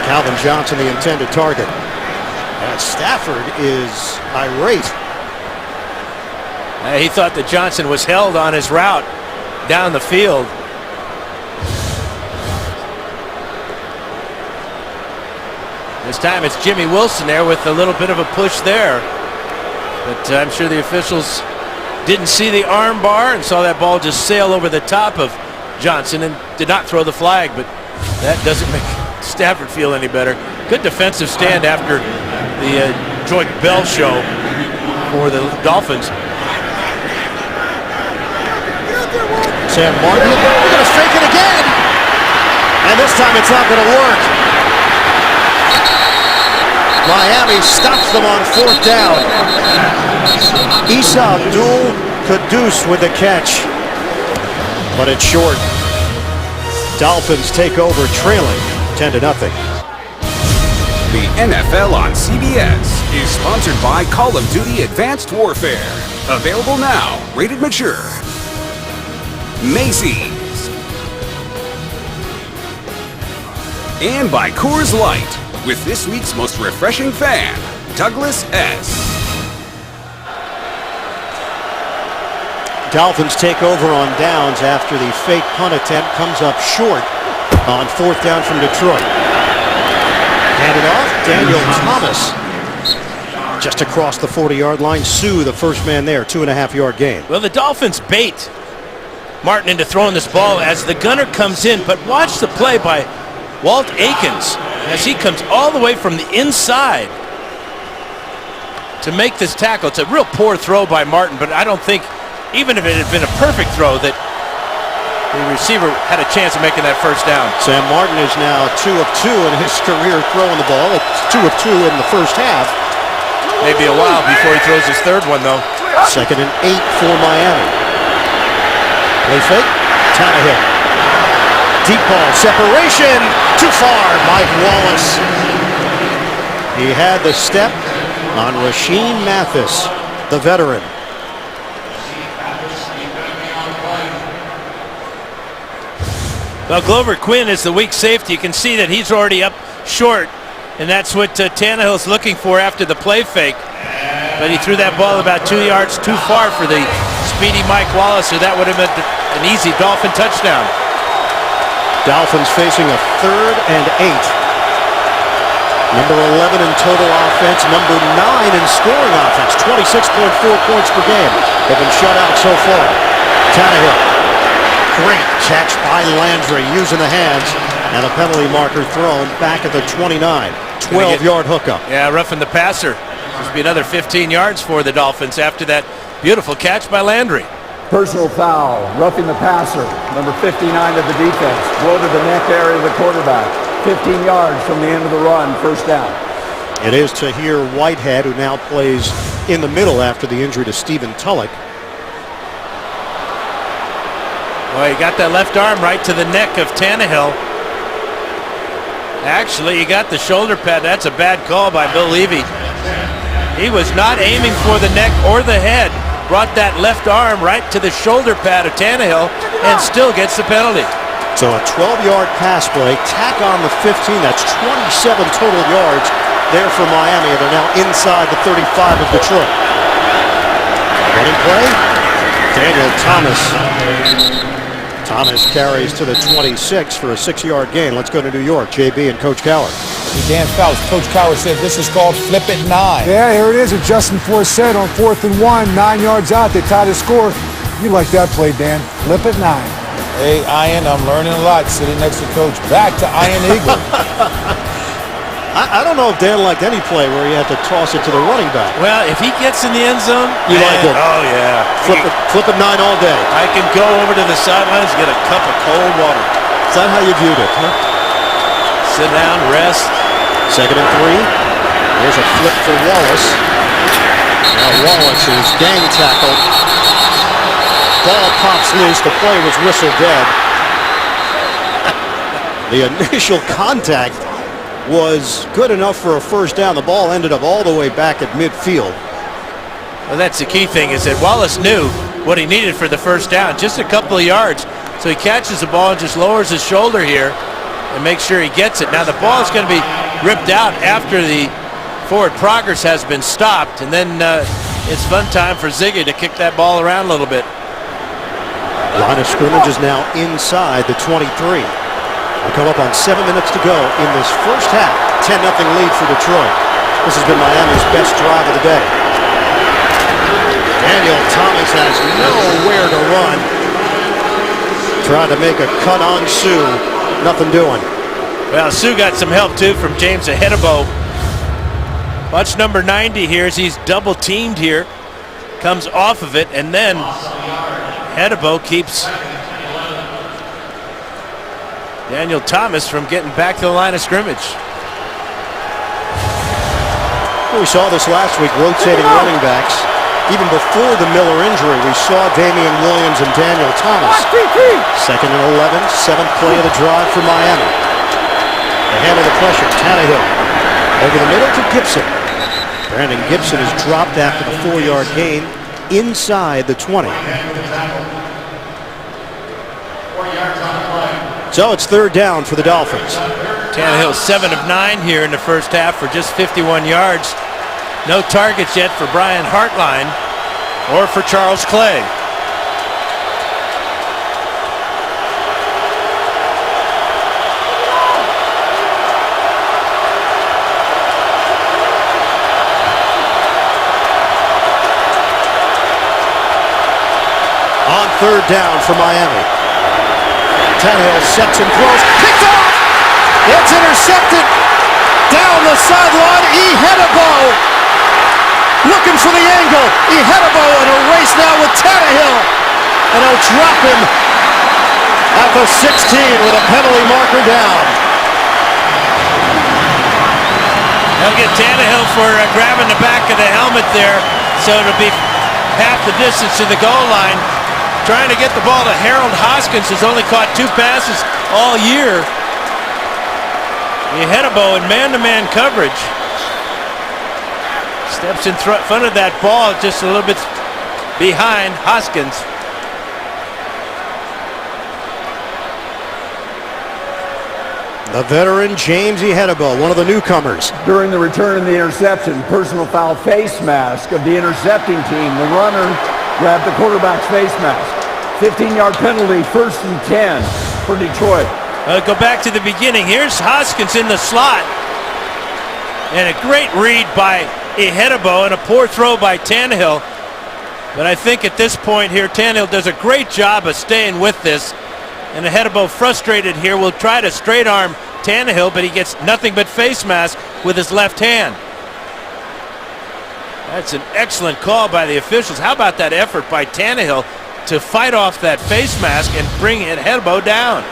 Calvin Johnson the intended target. And Stafford is irate. He thought that Johnson was held on his route down the field. This time it's Jimmy Wilson there with a little bit of a push there. But I'm sure the officials didn't see the arm bar and saw that ball just sail over the top of Johnson and did not throw the flag. But that doesn't make Stafford feel any better. Good defensive stand after the Joint Bell show for the Dolphins. Sam Martin, they're going to fake it again. And this time it's not going to work. Miami stops them on 4th down. Issa Abdul Kudus with the catch. But it's short. Dolphins take over trailing 10-0. The NFL on CBS is sponsored by Call of Duty Advanced Warfare. Available now, rated mature. Macy's. And by Coors Light, with this week's most refreshing fan, Douglas S. Dolphins take over on downs after the fake punt attempt comes up short on 4th down from Detroit. Handed off, Daniel Thomas just across the 40-yard line. Sue, the first man there, 2.5-yard gain. Well, the Dolphins bait Martin into throwing this ball as the gunner comes in, but watch the play by Walt Aikens as he comes all the way from the inside to make this tackle. It's a real poor throw by Martin, but I don't think, even if it had been a perfect throw, that the receiver had a chance of making that first down. Sam Martin is now 2 of 2 in his career throwing the ball. It's 2 of 2 in the first half. Maybe a while before he throws his 3rd one, though. 2nd and 8 for Miami. Play fake, Tannehill. Deep ball, separation, too far, Mike Wallace. He had the step on Rasheem Mathis, the veteran. Well, Glover Quinn is the weak safety. You can see that he's already up short, and that's what Tannehill's looking for after the play fake. But he threw that ball about 2 yards too far for the speedy Mike Wallace, or that would have been an easy Dolphin touchdown. Dolphins facing a 3rd and 8. Number 11 in total offense, number 9 in scoring offense, 26.4 points per game. They've been shut out so far. Tannehill, great catch by Landry using the hands, and a penalty marker thrown back at the 29. 12-yard hookup. Yeah, roughing the passer. There's be another 15 yards for the Dolphins after that beautiful catch by Landry. Personal foul, roughing the passer, number 59 of the defense. Blow to the neck area of the quarterback. 15 yards from the end of the run, 1st down. It is Tahir Whitehead, who now plays in the middle after the injury to Stephen Tulloch. Well, he got that left arm right to the neck of Tannehill. Actually, he got the shoulder pad. That's a bad call by Bill Levy. He was not aiming for the neck or the head. Brought that left arm right to the shoulder pad of Tannehill and still gets the penalty. So a 12-yard pass play, tack on the 15. That's 27 total yards there for Miami. They're now inside the 35 of Detroit. Running play, Daniel Thomas carries to the 26 for a 6-yard gain. Let's go to New York. JB and Coach Cowher. Dan Fouts, Coach Cowher said this is called flip it 9. Yeah, here it is. And Justin Forsett on 4th and 1, 9 yards out. They tied the score. You like that play, Dan. Flip it 9. Hey, Ian, I'm learning a lot sitting next to Coach. Back to Ian Eagle. I don't know if Dan liked any play where he had to toss it to the running back. Well, if he gets in the end zone, You like it? Oh, yeah. Flip it 9 all day. I can go over to the sidelines and get a cup of cold water. Is that how you viewed it? Huh? Sit down, rest. 2nd and 3. Here's a flip for Wallace. Now Wallace is gang tackled. Ball pops loose. The play was whistled dead. The initial contact was good enough for a first down. The ball ended up all the way back at midfield. Well, that's the key thing, is that Wallace knew what he needed for the first down, just a couple of yards. So he catches the ball and just lowers his shoulder here and makes sure he gets it. Now the ball is going to be ripped out after the forward progress has been stopped, and then it's fun time for Ziggy to kick that ball around a little bit. Line of scrimmage is now inside the 23. We come up on 7 minutes to go in this first half. 10-0 lead for Detroit. This has been Miami's best drive of the day. Daniel Thomas has nowhere to run. Trying to make a cut on Sue. Nothing doing. Well, Sue got some help too from James Ahedebo. Watch number 90 here as he's double teamed here. Comes off of it, and then Ahedebo keeps Daniel Thomas from getting back to the line of scrimmage. We saw this last week, rotating running backs. Even before the Miller injury, we saw Damian Williams and Daniel Thomas. 2nd and 11, 7th play of the drive for Miami. They handle the pressure. Tannehill over the middle to Gibson. Brandon Gibson is dropped after the 4-yard gain inside the 20. So it's 3rd down for the Dolphins. Tannehill 7 of 9 here in the first half for just 51 yards. No targets yet for Brian Hartline or for Charles Clay. On 3rd down for Miami. Tannehill sets and throws. Picked off! It's intercepted. Down the sideline, Ahedebo. Looking for the angle. Ahedebo in a race now with Tannehill. And he'll drop him at the 16 with a penalty marker down. They'll get Tannehill for grabbing the back of the helmet there. So it'll be half the distance to the goal line. Trying to get the ball to Harold Hoskins, who's only caught 2 passes all year. Ahedebo in man-to-man coverage. Steps in front of that ball, just a little bit behind Hoskins. The veteran James Ahedebo, one of the newcomers. During the return of the interception, personal foul face mask of the intercepting team. The runner grabbed the quarterback's face mask. 15-yard penalty, 1st and 10 for Detroit. Go back to the beginning. Here's Hoskins in the slot. And a great read by Ahedebo and a poor throw by Tannehill. But I think at this point here, Tannehill does a great job of staying with this. And Ahedebo, frustrated here, will try to straight arm Tannehill, but he gets nothing but face mask with his left hand. That's an excellent call by the officials. How about that effort by Tannehill to fight off that face mask and bring Ahedebo down?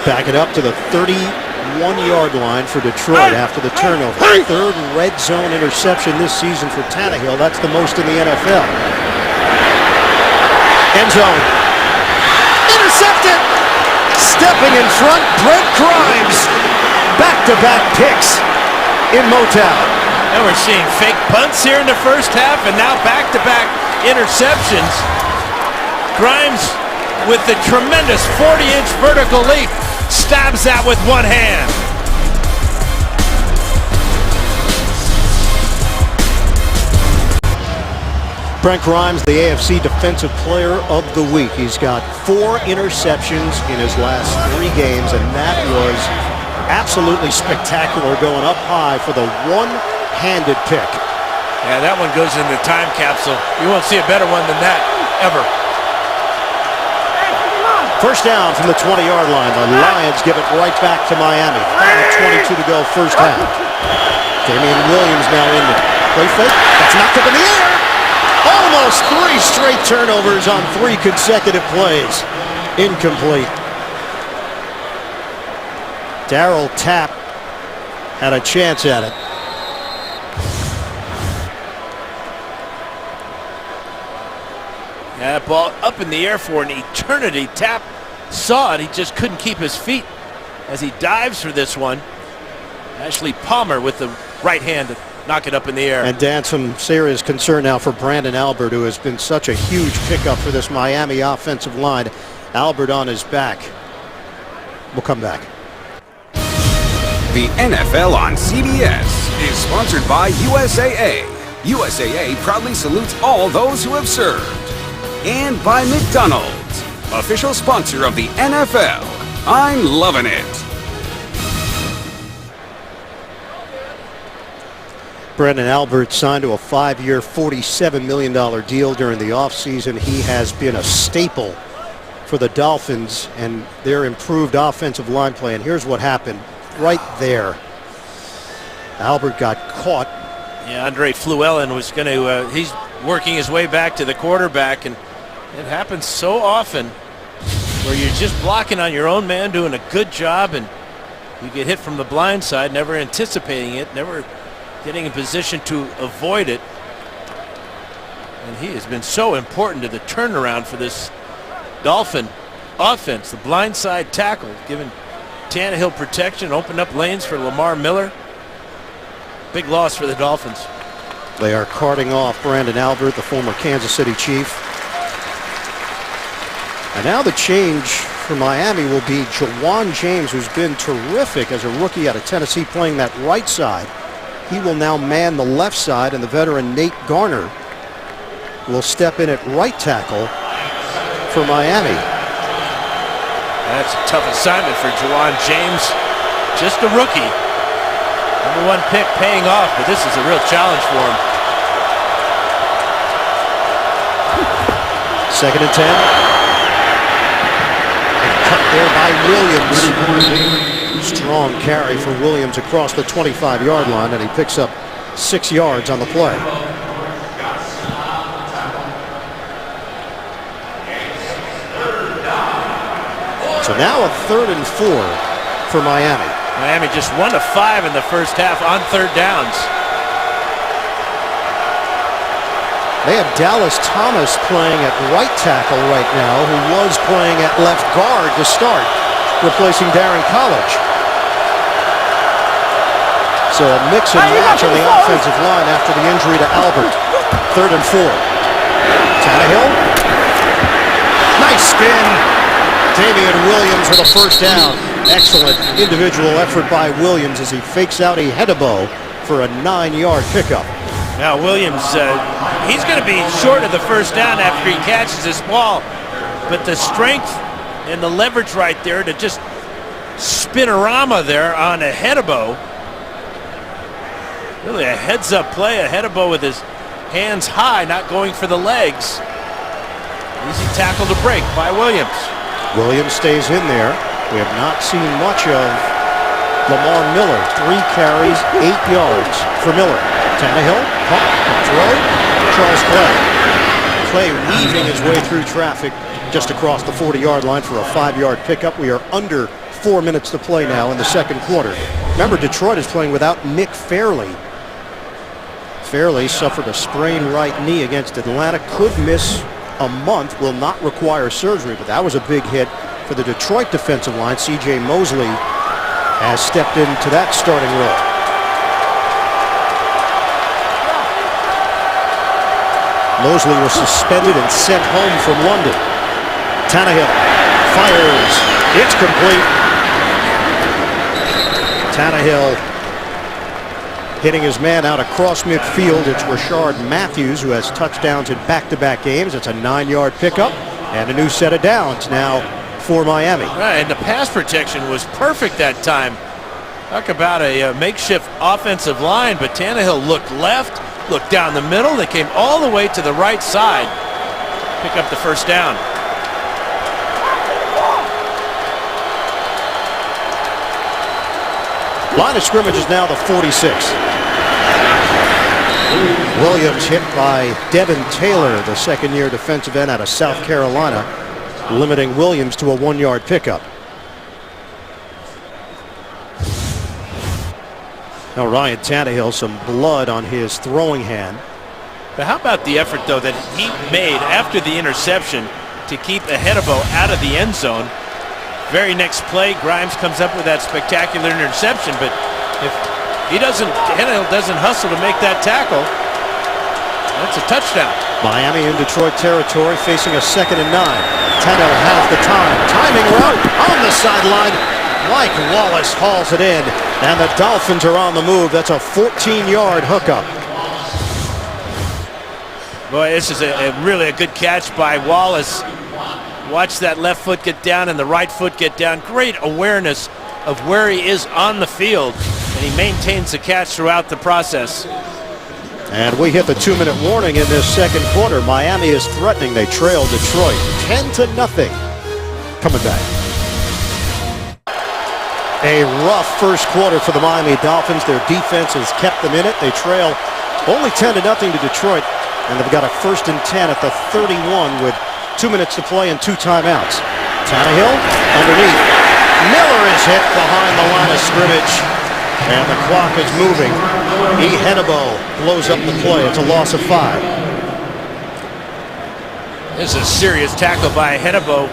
Back it up to the 31-yard line for Detroit after the turnover. 3rd red zone interception this season for Tannehill. That's the most in the NFL. End zone. Intercepted! Stepping in front, Brent Grimes. Back-to-back picks in Motown. And we're seeing fake punts here in the first half, and now back-to-back interceptions. Grimes with the tremendous 40-inch vertical leap stabs that with one hand. Brent Grimes, the AFC Defensive Player of the Week. He's got 4 interceptions in his last 3 games, and that was absolutely spectacular, going up high for the one-handed pick. Yeah, that one goes in the time capsule. You won't see a better one than that, ever. First down from the 20-yard line. The Lions give it right back to Miami. 5:22 to go, first half. Damian Williams now in there. Play fake. That's knocked up in the air. Almost 3 straight turnovers on 3 consecutive plays. Incomplete. Darryl Tapp had a chance at it. Yeah, that ball up in the air for an eternity. Tapp saw it. He just couldn't keep his feet as he dives for this one. Ashley Palmer with the right hand to knock it up in the air. And Dan, some serious concern now for Brandon Albert, who has been such a huge pickup for this Miami offensive line. Albert on his back. We'll come back. The NFL on CBS is sponsored by USAA. USAA proudly salutes all those who have served. And by McDonald's, official sponsor of the NFL. I'm loving it. Brandon Albert signed to a 5-year, $47 million deal during the offseason. He has been a staple for the Dolphins and their improved offensive line play. And here's what happened right there. Albert got caught. Yeah, Andre Fluellen was going to, he's working his way back to the quarterback, and it happens so often where you're just blocking on your own man, doing a good job, and you get hit from the blind side, never anticipating it, never getting in position to avoid it. And he has been so important to the turnaround for this Dolphin offense. The blindside tackle, giving Tannehill protection, opened up lanes for Lamar Miller. Big loss for the Dolphins. They are carting off Brandon Albert, the former Kansas City Chief. And now the change for Miami will be Jawan James, who's been terrific as a rookie out of Tennessee, playing that right side. He will now man the left side, and the veteran Nate Garner will step in at right tackle for Miami. That's a tough assignment for Jawan James. Just a rookie. #1 pick paying off, but this is a real challenge for him. 2nd and 10. And cut there by Williams. Strong carry for Williams across the 25-yard line, and he picks up 6 yards on the play. So now a 3rd and 4 for Miami. Miami just 1 of 5 in the first half on 3rd downs. They have Dallas Thomas playing at right tackle right now, who was playing at left guard to start, replacing Darren College. So a mix and match on the offensive line after the injury to Albert. 3rd and 4. Tannehill. Nice spin. Damian Williams with a first down. Excellent individual effort by Williams as he fakes out a Hedebo for a 9-yard pickup. Now Williams, he's going to be short of the first down after he catches this ball. But the strength and the leverage right there to just spin-a-rama there on a Hedebo. Really a heads-up play. A Hedebo with his hands high, not going for the legs. Easy tackle to break by Williams. Williams stays in there. We have not seen much of Lamar Miller. 3 carries, 8 yards for Miller. Tannehill, pump, throw, Charles Clay. Clay weaving his way through traffic just across the 40-yard line for a 5-yard pickup. We are under 4 minutes to play now in the second quarter. Remember, Detroit is playing without Nick Fairley. Fairley suffered a sprained right knee against Atlanta, could miss a month, will not require surgery, but that was a big hit for the Detroit defensive line. C.J. Mosley has stepped into that starting role. Mosley was suspended and sent home from London. Tannehill fires. It's complete. Tannehill Hitting his man out across midfield, it's Rashard Matthews, who has touchdowns in back-to-back games. It's a 9-yard pickup and a new set of downs now for Miami. Right, and the pass protection was perfect that time. Talk about a makeshift offensive line, but Tannehill looked left, looked down the middle. They came all the way to the right side. Pick up the first down. Line of scrimmage is now the 46. Williams hit by Devin Taylor, the second-year defensive end out of South Carolina, limiting Williams to a 1-yard pickup. Now Ryan Tannehill, some blood on his throwing hand. But how about the effort, though, that he made after the interception to keep Ahedebo out of the end zone? Very next play, Grimes comes up with that spectacular interception, but if Tannehill doesn't hustle to make that tackle, that's a touchdown. Miami in Detroit territory, facing a 2nd and 9. Tannehill has the time. Timing route on the sideline. Mike Wallace hauls it in, and the Dolphins are on the move. That's a 14-yard hookup. Boy, this is really a good catch by Wallace. Watch that left foot get down and the right foot get down. Great awareness of where he is on the field, and he maintains the catch throughout the process. And we hit the 2-minute warning in this second quarter. Miami is threatening. They trail Detroit 10-0. Coming back. A rough first quarter for the Miami Dolphins. Their defense has kept them in it. They trail only 10-0 to Detroit, and they've got a 1st and 10 at the 31 with 2 minutes to play and 2 timeouts. Tannehill underneath. Miller is hit behind the line of scrimmage, and the clock is moving. Ahedebo blows up the play. It's a loss of 5. This is a serious tackle by Ahedebo.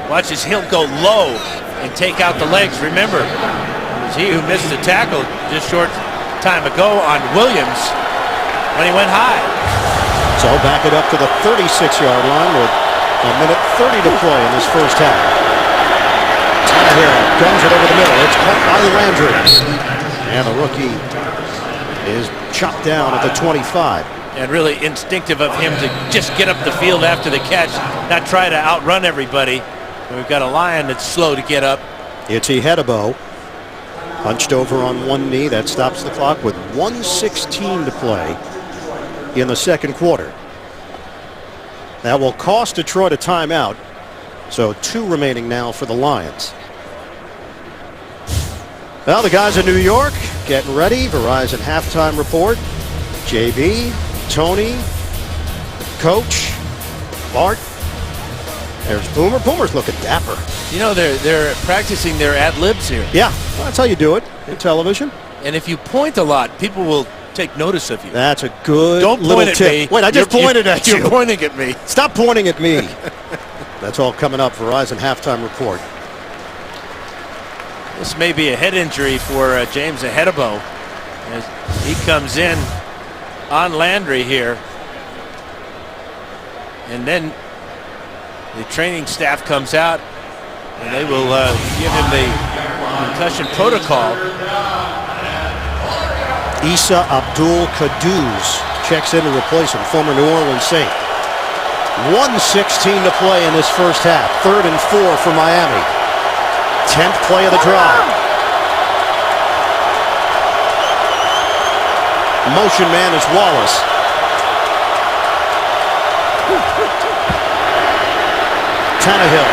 Watch his heel go low and take out the legs. Remember, it was he who missed the tackle just short time ago on Williams when he went high. So back it up to the 36-yard line with a minute 30 to play in this first half. Tannehill guns it over the middle. It's caught by Landry. And the rookie is chopped down at the 25. And really instinctive of him to just get up the field after the catch, not try to outrun everybody. And we've got a Lion that's slow to get up. It's Ahedebo. Hunched over on one knee. That stops the clock with 1:16 to play in the second quarter. That will cost Detroit a timeout. So 2 remaining now for the Lions. Well, the guys in New York getting ready. Verizon halftime report. JB, Tony, Coach, Bart. There's Boomer. Boomer's looking dapper. You know, they're practicing their ad-libs here. Yeah, well, that's how you do it in television. And if you point a lot, people will take notice of you. That's a good Don't little point at tip. me. Wait, I just pointed at you. You're pointing at me. Stop pointing at me. That's all coming up. Verizon halftime report. This may be a head injury for James Ahedebo as he comes in on Landry here. And then the training staff comes out and they will give him the concussion protocol. Issa Abdul Kaduz checks in to replace him, former New Orleans Saint. 1:16 to play in this first half. 3rd and 4 for Miami. 10th play of the drive. Motion man is Wallace. Tannehill.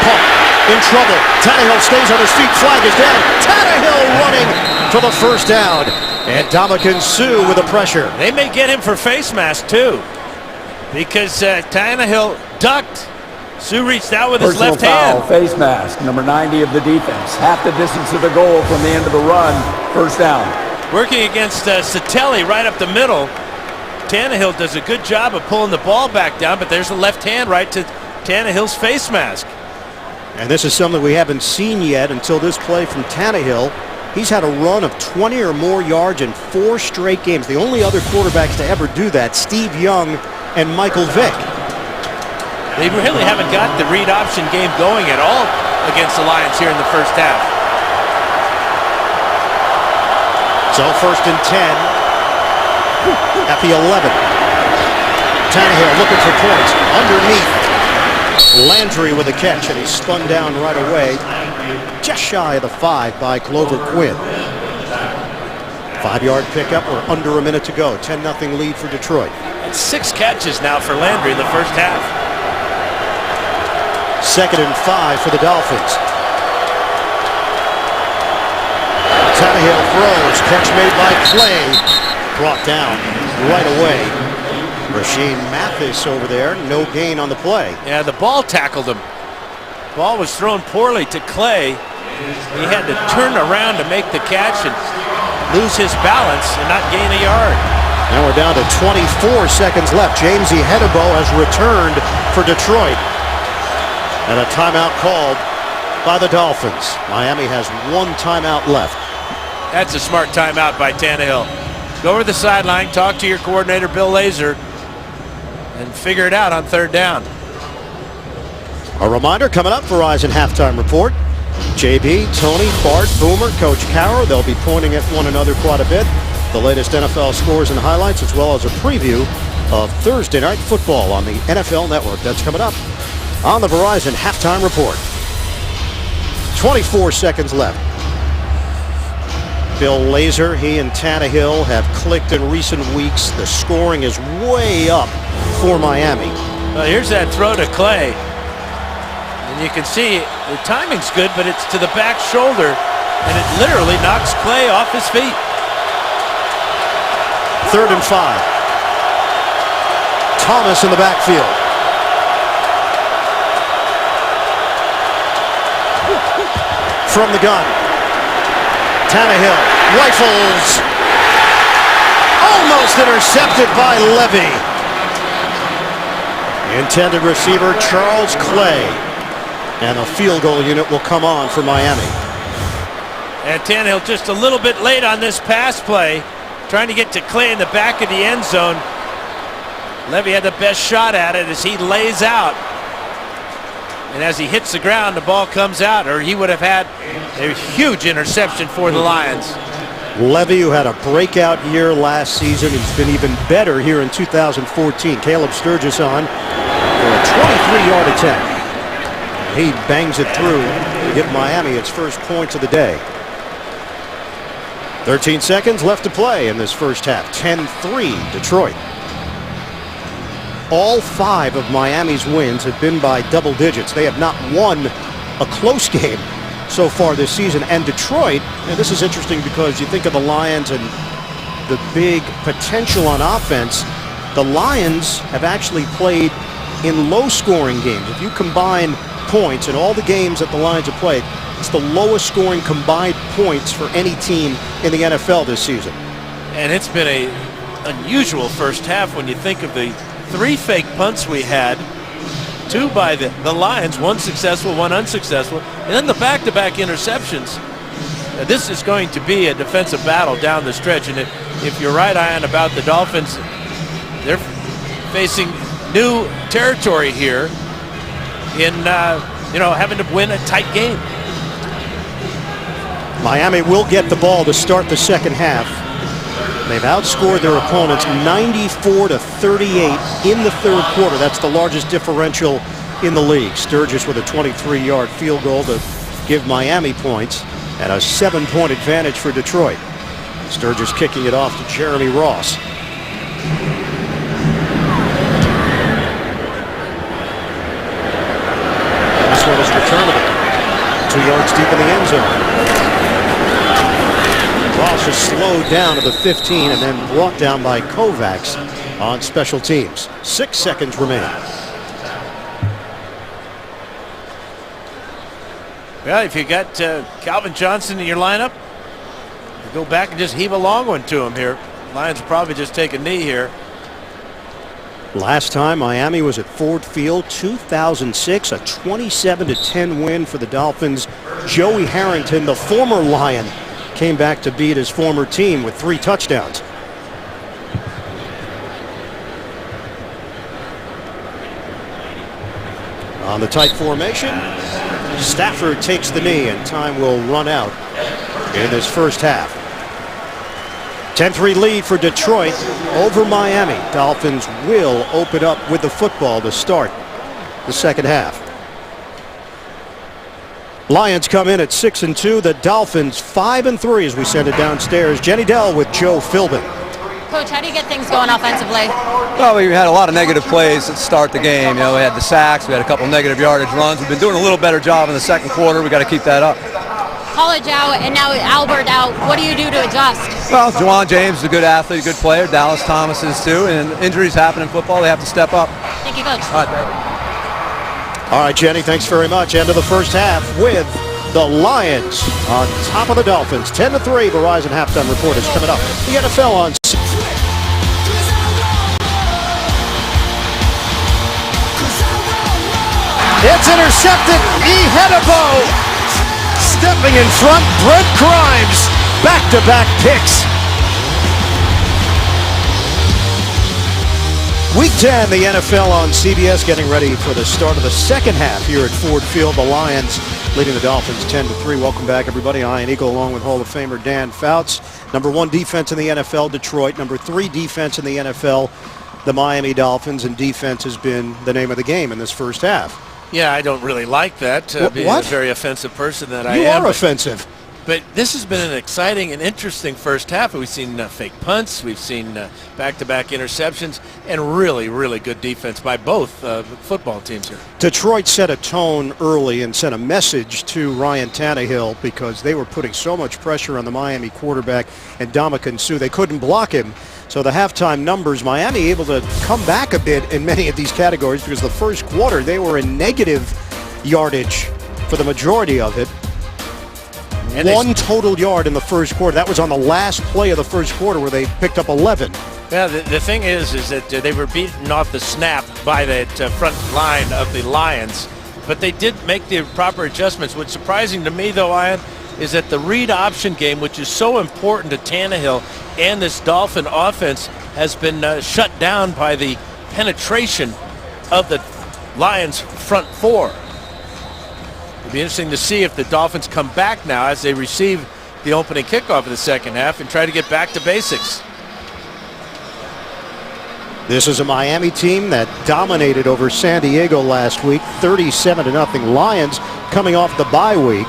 Pump. In trouble. Tannehill stays on his feet. Flag is down. Tannehill running for the first down. And Ndamukong Suh with the pressure. They may get him for face mask too, because Tannehill ducked. Suh reached out with his Personal left foul, hand. face mask, number 90 of the defense. Half the distance of the goal from the end of the run. First down. Working against Satelli right up the middle. Tannehill does a good job of pulling the ball back down, but there's a left hand right to Tannehill's face mask. And this is something we haven't seen yet until this play from Tannehill. He's had a run of 20 or more yards in 4 straight games. The only other quarterbacks to ever do that, Steve Young and Michael Vick. They really haven't got the read option game going at all against the Lions here in the first half. So first and 10 at the 11. Tannehill looking for points. Underneath. Landry with a catch, and he's spun down right away. Just shy of the 5 by Clover Quinn. 5-yard pickup. We're under a minute to go. 10-0 lead for Detroit. It's 6 catches now for Landry in the first half. 2nd and 5 for the Dolphins. Tannehill throws. Catch made by Clay. Brought down right away. Rasheed Mathis over there. No gain on the play. Yeah, the ball tackled him. Ball was thrown poorly to Clay. He had to turn around to make the catch and lose his balance and not gain a yard. Now we're down to 24 seconds left. Jamesy Hedebo has returned for Detroit. And a timeout called by the Dolphins. Miami has 1 timeout left. That's a smart timeout by Tannehill. Go over the sideline, talk to your coordinator, Bill Lazor, and figure it out on 3rd down. A reminder coming up, Verizon Halftime Report. JB, Tony, Bart, Boomer, Coach Cowher, they'll be pointing at one another quite a bit. The latest NFL scores and highlights, as well as a preview of Thursday Night Football on the NFL Network. That's coming up on the Verizon Halftime Report. 24 seconds left. Bill Lazor, he and Tannehill have clicked in recent weeks. The scoring is way up for Miami. Well, here's that throw to Clay. And you can see the timing's good, but it's to the back shoulder, and it literally knocks Clay off his feet. 3rd and 5. Thomas in the backfield. From the gun. Tannehill rifles. Almost intercepted by Levy. Intended receiver Charles Clay. And a field goal unit will come on for Miami. And Tannehill just a little bit late on this pass play, trying to get to Clay in the back of the end zone. Levy had the best shot at it as he lays out. And as he hits the ground, the ball comes out, or he would have had a huge interception for the Lions. Levy, who had a breakout year last season, he's been even better here in 2014. Caleb Sturgis on for a 23-yard attempt. He bangs it through to give Miami its first points of the day. 13 seconds left to play in this first half. 10-3 Detroit. All 5 of Miami's wins have been by double digits. They have not won a close game so far this season. And Detroit, and this is interesting because you think of the Lions and the big potential on offense, the Lions have actually played in low-scoring games. If you combine points in all the games that the Lions have played, it's the lowest scoring combined points for any team in the NFL this season. And it's been a unusual first half when you think of the 3 fake punts we had, 2 by the Lions, 1 successful, 1 unsuccessful, and then the back-to-back interceptions. This is going to be a defensive battle down the stretch, and if you're right, Ian, about the Dolphins, they're facing new territory here in having to win a tight game. Miami will get the ball to start the second half. They've outscored their opponents 94-38 in the third quarter. That's the largest differential in the league. Sturgis with a 23-yard field goal to give Miami points and a 7-point advantage for Detroit. Sturgis kicking it off to Jeremy Ross. This one is returnable. 2 yards deep in the end zone. Ross is slowed down to the 15 and then brought down by Kovacs on special teams. 6 seconds remain. Well, if you got Calvin Johnson in your lineup, you go back and just heave a long one to him here. Lions will probably just take a knee here. Last time Miami was at Ford Field, 2006, a 27-10 win for the Dolphins. Joey Harrington, the former Lion, came back to beat his former team with 3 touchdowns. On the tight formation, Stafford takes the knee, and time will run out in this first half. 10-3 lead for Detroit over Miami. Dolphins will open up with the football to start the second half. Lions come in at 6-2. The Dolphins 5-3 as we send it downstairs. Jenny Dell with Joe Philbin. Coach, how do you get things going offensively? Well, we had a lot of negative plays to start the game. You know, we had the sacks, we had a couple negative yardage runs. We've been doing a little better job in the second quarter. We got to keep that up. College out and now Albert out. What do you do to adjust? Well, Juwan James is a good athlete, a good player. Dallas Thomas is too. And injuries happen in football. They have to step up. Thank you, Coach. All right, thank you. All right, Jenny, thanks very much. End of the first half with the Lions on top of the Dolphins. 10-3, Verizon halftime report is coming up. The NFL on. It's intercepted. Ehedebo stepping in front. Brent Grimes, back-to-back picks. Week 10, the NFL on CBS, getting ready for the start of the second half here at Ford Field. The Lions leading the Dolphins 10-3. Welcome back, everybody. Ian Eagle along with Hall of Famer Dan Fouts. Number 1 defense in the NFL, Detroit. Number 3 defense in the NFL, the Miami Dolphins. And defense has been the name of the game in this first half. Yeah, I don't really like that. Being a very offensive person that I am. You are offensive. But this has been an exciting and interesting first half. We've seen fake punts, we've seen back-to-back interceptions, and really, really good defense by both football teams here. Detroit set a tone early and sent a message to Ryan Tannehill because they were putting so much pressure on the Miami quarterback and Ndamukong Suh. They couldn't block him. So the halftime numbers, Miami able to come back a bit in many of these categories because the first quarter they were in negative yardage for the majority of it. And 1 total yard in the first quarter. That was on the last play of the first quarter where they picked up 11. Yeah, the thing is that they were beaten off the snap by that front line of the Lions, but they did make the proper adjustments. What's surprising to me, though, Ian, is that the read option game, which is so important to Tannehill and this Dolphin offense, has been shut down by the penetration of the Lions' front four. It'll be interesting to see if the Dolphins come back now as they receive the opening kickoff of the second half and try to get back to basics. This is a Miami team that dominated over San Diego last week, 37-0. Lions coming off the bye week.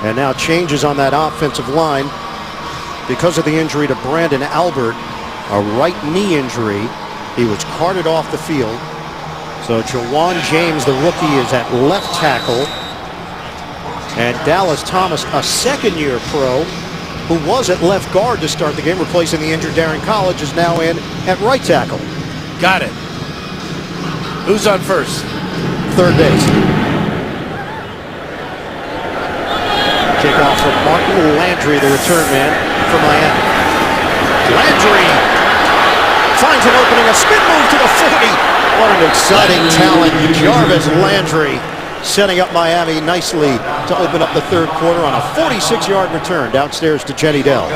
And now changes on that offensive line because of the injury to Brandon Albert, a right knee injury. He was carted off the field. So Juwan James, the rookie, is at left tackle. And Dallas Thomas, a second-year pro, who was at left guard to start the game, replacing the injured Darren College, is now in at right tackle. Got it. Who's on first? Third base. Kickoff from Martin Landry, the return man for Miami. Landry finds an opening, a spin move to the 40. What an exciting talent, Jarvis Landry, setting up Miami nicely to open up the third quarter on a 46-yard return. Downstairs to Jenny Dell.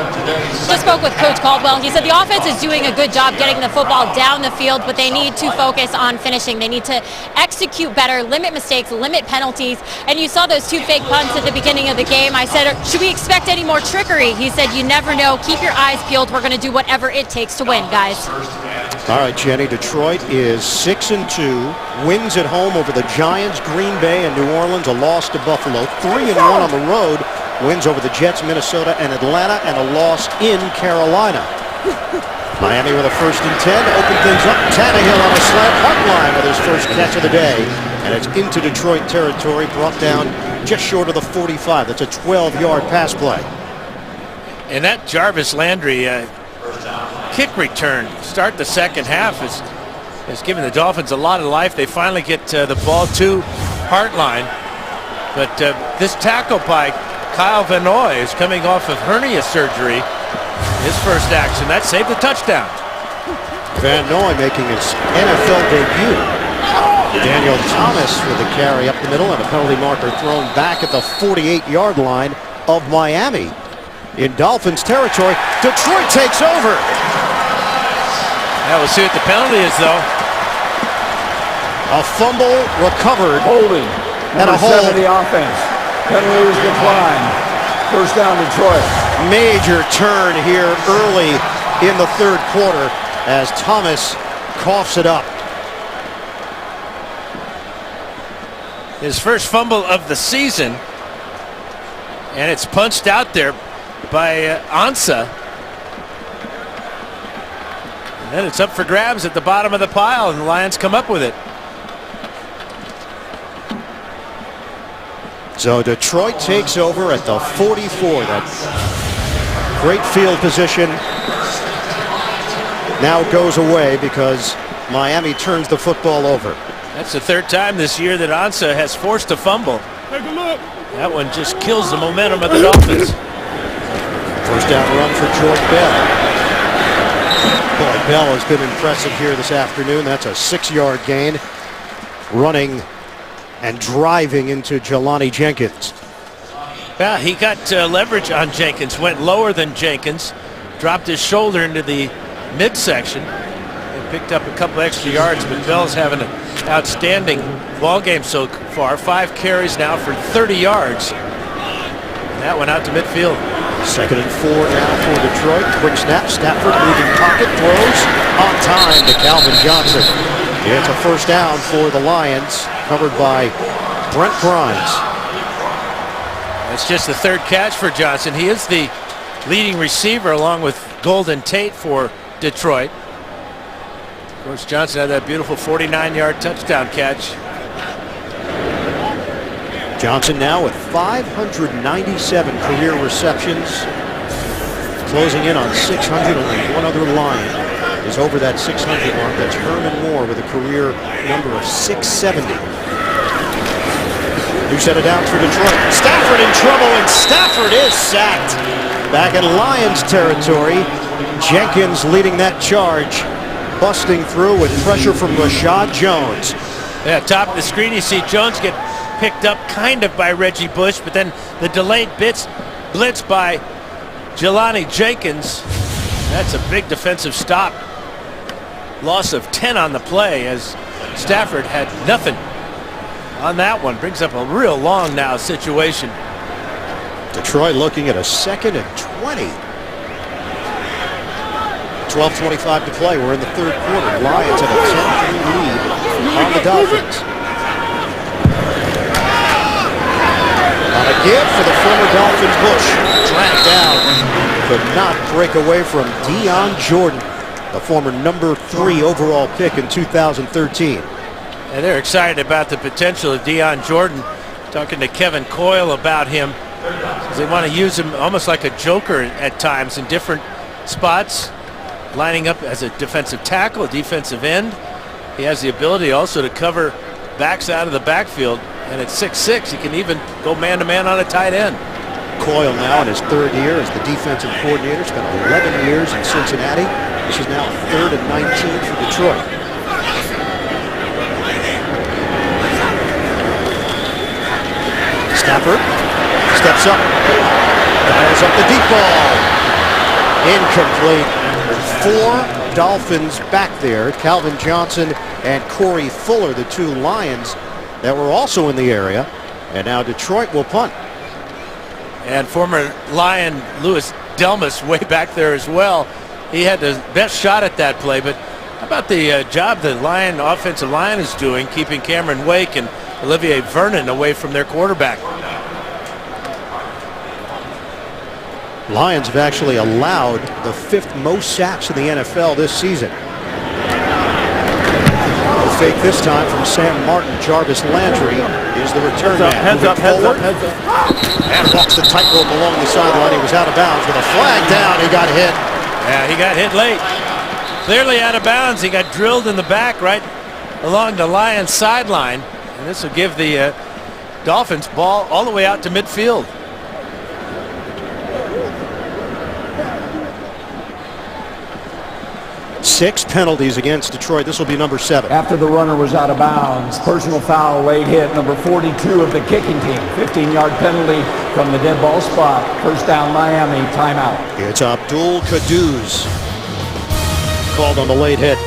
Just spoke with Coach Caldwell. He said the offense is doing a good job getting the football down the field, but they need to focus on finishing. They need to execute better, limit mistakes, limit penalties. And you saw those 2 fake punts at the beginning of the game. I said, should we expect any more trickery? He said, you never know. Keep your eyes peeled. We're going to do whatever it takes to win, guys. All right, Jenny, Detroit is 6-2. Wins at home over the Giants, Green Bay, and New Orleans. A loss to Buffalo. 3-1 on the road. Wins over the Jets, Minnesota, and Atlanta, and a loss in Carolina. Miami with a 1st and 10 to open things up. Tannehill on a slant hardline with his first catch of the day. And it's into Detroit territory, brought down just short of the 45. That's a 12-yard pass play. And that Jarvis Landry kick return start the second half has given the Dolphins a lot of life. They finally get the ball to Hartline. But this tackle by Kyle Van Noy is coming off of hernia surgery. His first action, that saved the touchdown. Van Noy making his NFL debut. Daniel Thomas with a carry up the middle and a penalty marker thrown back at the 48-yard line of Miami. In Dolphins territory, Detroit takes over. Yeah, we'll see what the penalty is, though. A fumble recovered. Holding. And a Number hold. 70 offense. Penalty is declined. First down, Detroit. Major turn here early in the third quarter as Thomas coughs it up. His first fumble of the season, and it's punched out there by Ansah. And then it's up for grabs at the bottom of the pile, and the Lions come up with it. So Detroit takes over at the 44. That great field position now goes away because Miami turns the football over. That's the third time this year that Ansah has forced a fumble. Take a look. That one just kills the momentum of the Dolphins. First down run for George Bell. Boy, Bell has been impressive here this afternoon. That's a 6-yard gain. Running and driving into Jelani Jenkins. Yeah, he got leverage on Jenkins, went lower than Jenkins, dropped his shoulder into the midsection, and picked up a couple extra yards, but Bell's having an outstanding ball game so far. 5 carries now for 30 yards. And that went out to midfield. 2nd and 4 now for Detroit. Quick snap. Stafford moving pocket. Throws on time to Calvin Johnson. It's a first down for the Lions, covered by Brent Grimes. That's just the 3rd catch for Johnson. He is the leading receiver along with Golden Tate for Detroit. Of course, Johnson had that beautiful 49-yard touchdown catch. Johnson now with 597 career receptions, closing in on 600. Only one other Lion is over that 600 mark. That's Herman Moore with a career number of 670. New set of downs for Detroit. Stafford in trouble, and Stafford is sacked. Back in Lions territory, Jenkins leading that charge, busting through with pressure from Rashad Jones. Yeah, top of the screen, you see Jones get picked up kind of by Reggie Bush, but then the delayed blitz by Jelani Jenkins. That's a big defensive stop. Loss of 10 on the play as Stafford had nothing on that one. Brings up a real long now situation. Detroit looking at a 2nd and 20. 12:25 to play. We're in the third quarter. Lions have a 10-3 lead on the Dolphins. On a give for the former Dolphins, Bush. Dragged down. Could not break away from Deion Jordan, the former number 3 overall pick in 2013. And they're excited about the potential of Deion Jordan. Talking to Kevin Coyle about him. They want to use him almost like a joker at times in different spots. Lining up as a defensive tackle, a defensive end. He has the ability also to cover backs out of the backfield. And at 6'6", he can even go man-to-man on a tight end. Coyle now in his 3rd year as the defensive coordinator. Spent 11 years in Cincinnati. This is now 3rd and 19 for Detroit. Stafford steps up. Dials up the deep ball. Incomplete. 4 Dolphins back there. Calvin Johnson and Corey Fuller, the 2 Lions that were also in the area. And now Detroit will punt. And former Lion Louis Delmas way back there as well. He had the best shot at that play. But how about the job the Lion offensive line is doing, keeping Cameron Wake and Olivier Vernon away from their quarterback? Lions have actually allowed the 5th most sacks in the NFL this season. No fake this time from Sam Martin. Jarvis Landry is the return man. Heads up. And walks the tightrope along the sideline. He was out of bounds with a flag down. He got hit. Yeah, he got hit late. Clearly out of bounds. He got drilled in the back right along the Lions sideline. And this will give the Dolphins ball all the way out to midfield. 6 penalties against Detroit. This will be number 7. After the runner was out of bounds, personal foul, late hit, number 42 of the kicking team. 15-yard penalty from the dead ball spot. First down, Miami, timeout. It's Abdul Caduce called on the late hit.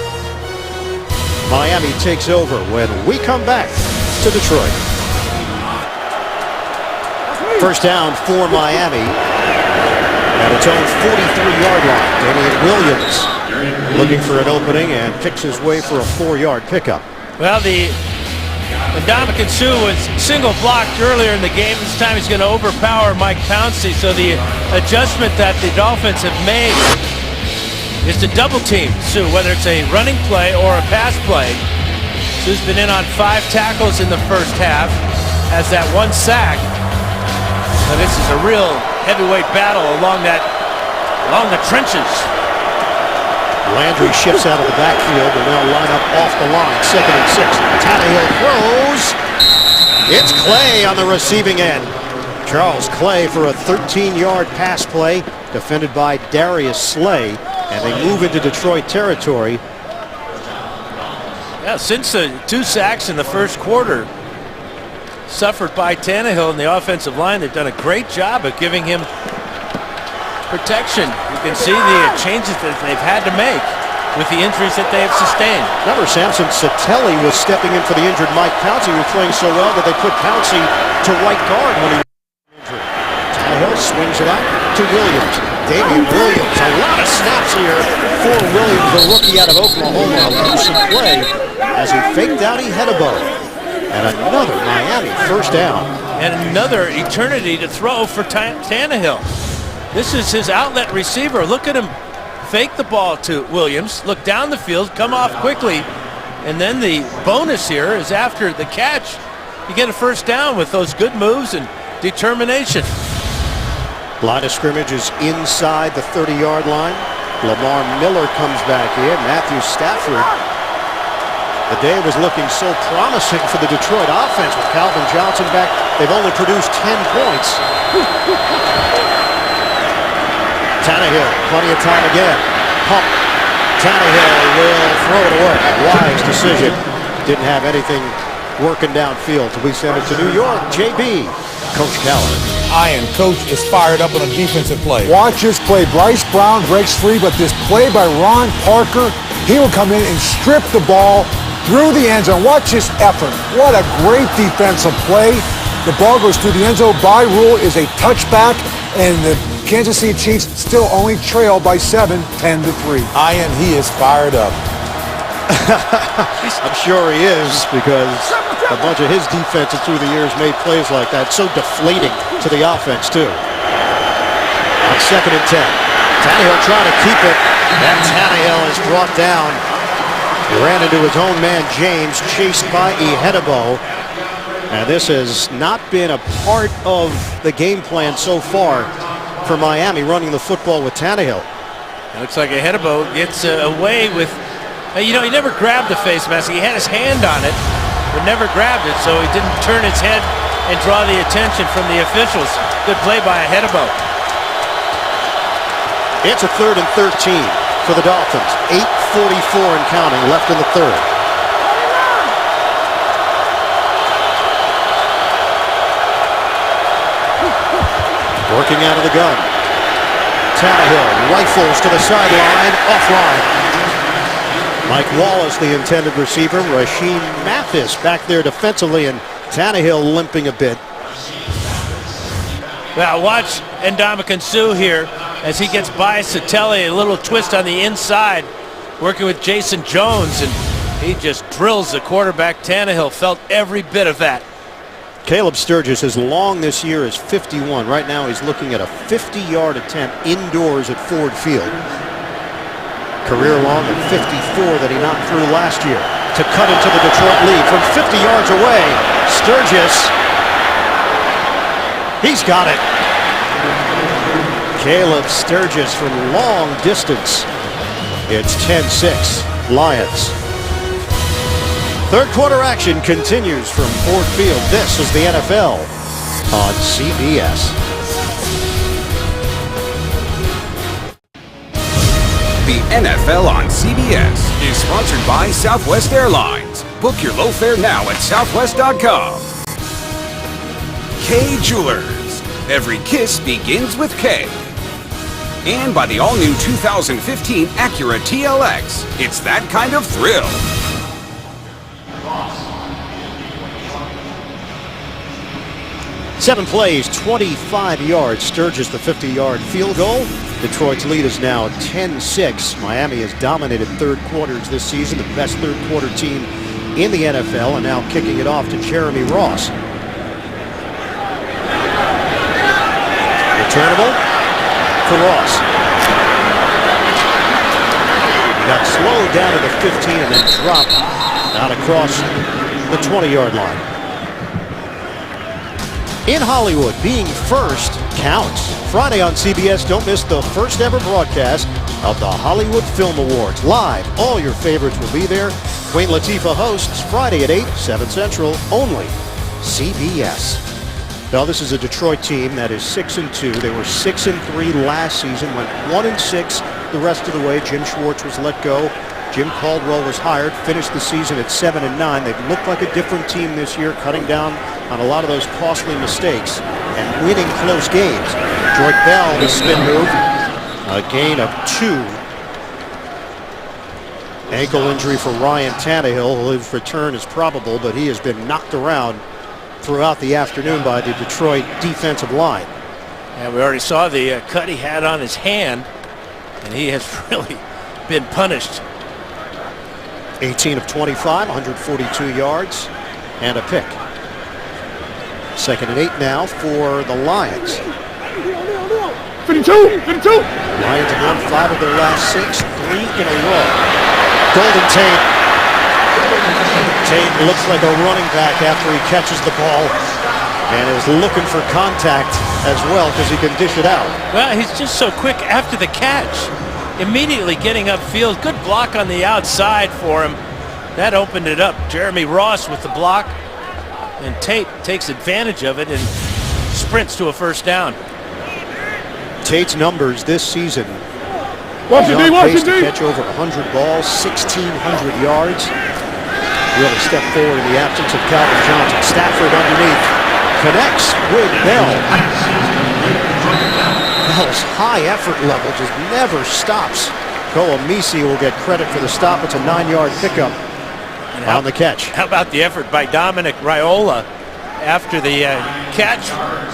Miami takes over when we come back to Detroit. First down for Miami. And its own 43-yard line. Damian Williams looking for an opening and picks his way for a 4-yard pickup. Well, the Ndamukong Suh was single blocked earlier in the game. This time he's going to overpower Mike Pouncey. So the adjustment that the Dolphins have made is to double team Suh, whether it's a running play or a pass play. Suh's been in on 5 tackles in the first half, has that 1 sack. So this is a real heavyweight battle along the trenches. Landry shifts out of the backfield and now line up off the line. 2nd and 6. Tannehill throws. It's Clay on the receiving end. Charles Clay for a 13-yard pass play, defended by Darius Slay, and they move into Detroit territory. Yeah, since the 2 sacks in the first quarter suffered by Tannehill and the offensive line, they've done a great job of giving him protection. You can see the changes that they've had to make with the injuries that they have sustained. Remember, Samson Satelli was stepping in for the injured Mike Pouncey, who was playing so well that they put Pouncey to right guard when he was injured. Tannehill swings it out to Williams. Damian Williams, a lot of snaps here for Williams, the rookie out of Oklahoma. A some play as he faked out Ihedebo. And another Miami first down. And another eternity to throw for Tannehill. This is his outlet receiver. Look at him fake the ball to Williams, look down the field, come off quickly, and then the bonus here is after the catch, you get a first down with those good moves and determination. Line of scrimmage is inside the 30-yard line. Lamar Miller comes back in. Matthew Stafford. The day was looking so promising for the Detroit offense with Calvin Johnson back. They've only produced 10 points. Tannehill, plenty of time again. Pump. Tannehill will throw it away. Wise decision. Didn't have anything working downfield. So we send it to New York. JB, Coach Callahan. Ian, coach is fired up on a defensive play. Watch this play. Bryce Brown breaks free, but this play by Ron Parker, he will come in and strip the ball through the end zone. Watch this effort. What a great defensive play. The ball goes through the end zone. By rule is a touchback, and the Kansas City Chiefs still only trail by 7, 10-3. Ian, he is fired up. I'm sure he is, because a bunch of his defenses through the years made plays like that. So deflating to the offense, too. On 2nd and 10. Tannehill trying to keep it. And Tannehill is brought down. He ran into his own man, James, chased by Ihedebo. And this has not been a part of the game plan so far for Miami, running the football with Tannehill. It looks like Ihedebo gets away with, he never grabbed the face mask. He had his hand on it, but never grabbed it, so he didn't turn his head and draw the attention from the officials. Good play by Ihedebo. It's a 3rd and 13 for the Dolphins. 8:44 and counting left in the 3rd. Working out of the gun. Tannehill rifles to the sideline, offline. Mike Wallace, the intended receiver. Rasheem Mathis back there defensively, and Tannehill limping a bit. Well, watch Ndamukong Suh here as he gets by Satelli, a little twist on the inside, working with Jason Jones, and he just drills the quarterback. Tannehill felt every bit of that. Caleb Sturgis, as long this year as 51. Right now he's looking at a 50-yard attempt indoors at Ford Field. Career long of 54 that he knocked through last year to cut into the Detroit lead from 50 yards away. Sturgis, he's got it. Caleb Sturgis from long distance. It's 10-6 Lions. 3rd quarter action continues from Ford Field. This is the NFL on CBS. The NFL on CBS is sponsored by Southwest Airlines. Book your low fare now at southwest.com. K Jewelers. Every kiss begins with K. And by the all-new 2015 Acura TLX. It's that kind of thrill. Seven plays, 25 yards. Sturgis the 50-yard field goal. Detroit's lead is now 10-6. Miami has dominated third quarters this season, the best third quarter team in the NFL, and now kicking it off to Jeremy Ross. Returnable for Ross. He got slowed down to the 15 and then dropped out across the 20-yard line. In Hollywood, being first counts. Friday on CBS, don't miss the first ever broadcast of the Hollywood Film Awards. Live, all your favorites will be there. Queen Latifah hosts Friday at 8, 7 Central, only CBS. Now, this is a Detroit team that is 6-2. They were 6-3 last season, went 1-6 the rest of the way. Jim Schwartz was let go. Jim Caldwell was hired, finished the season at 7-9. They've looked like a different team this year, cutting down on a lot of those costly mistakes and winning close games. Detroit Bell, the spin move, a gain of 2. Ankle injury for Ryan Tannehill. His return is probable, but he has been knocked around throughout the afternoon by the Detroit defensive line. And we already saw the cut he had on his hand, and he has really been punished. 18 of 25, 142 yards, and a pick. 2nd and 8 now for the Lions. 52! Lions have won 5 of their last 6, 3 in a row. Golden Tate. Tate looks like a running back after he catches the ball and is looking for contact as well because he can dish it out. Well, he's just so quick after the catch. Immediately getting upfield. Good block on the outside for him. That opened it up. Jeremy Ross with the block. And Tate takes advantage of it and sprints to a first down. Tate's numbers this season. Watch it, D, watch it, to D. catch over 100 balls, 1,600 yards. Really stepped forward in the absence of Calvin Johnson. Stafford underneath. Connects with Bell. Bell's high effort level just never stops. Koamisi will get credit for the stop. It's a 9-yard pickup on the catch. How about the effort by Dominic Raiola after the catch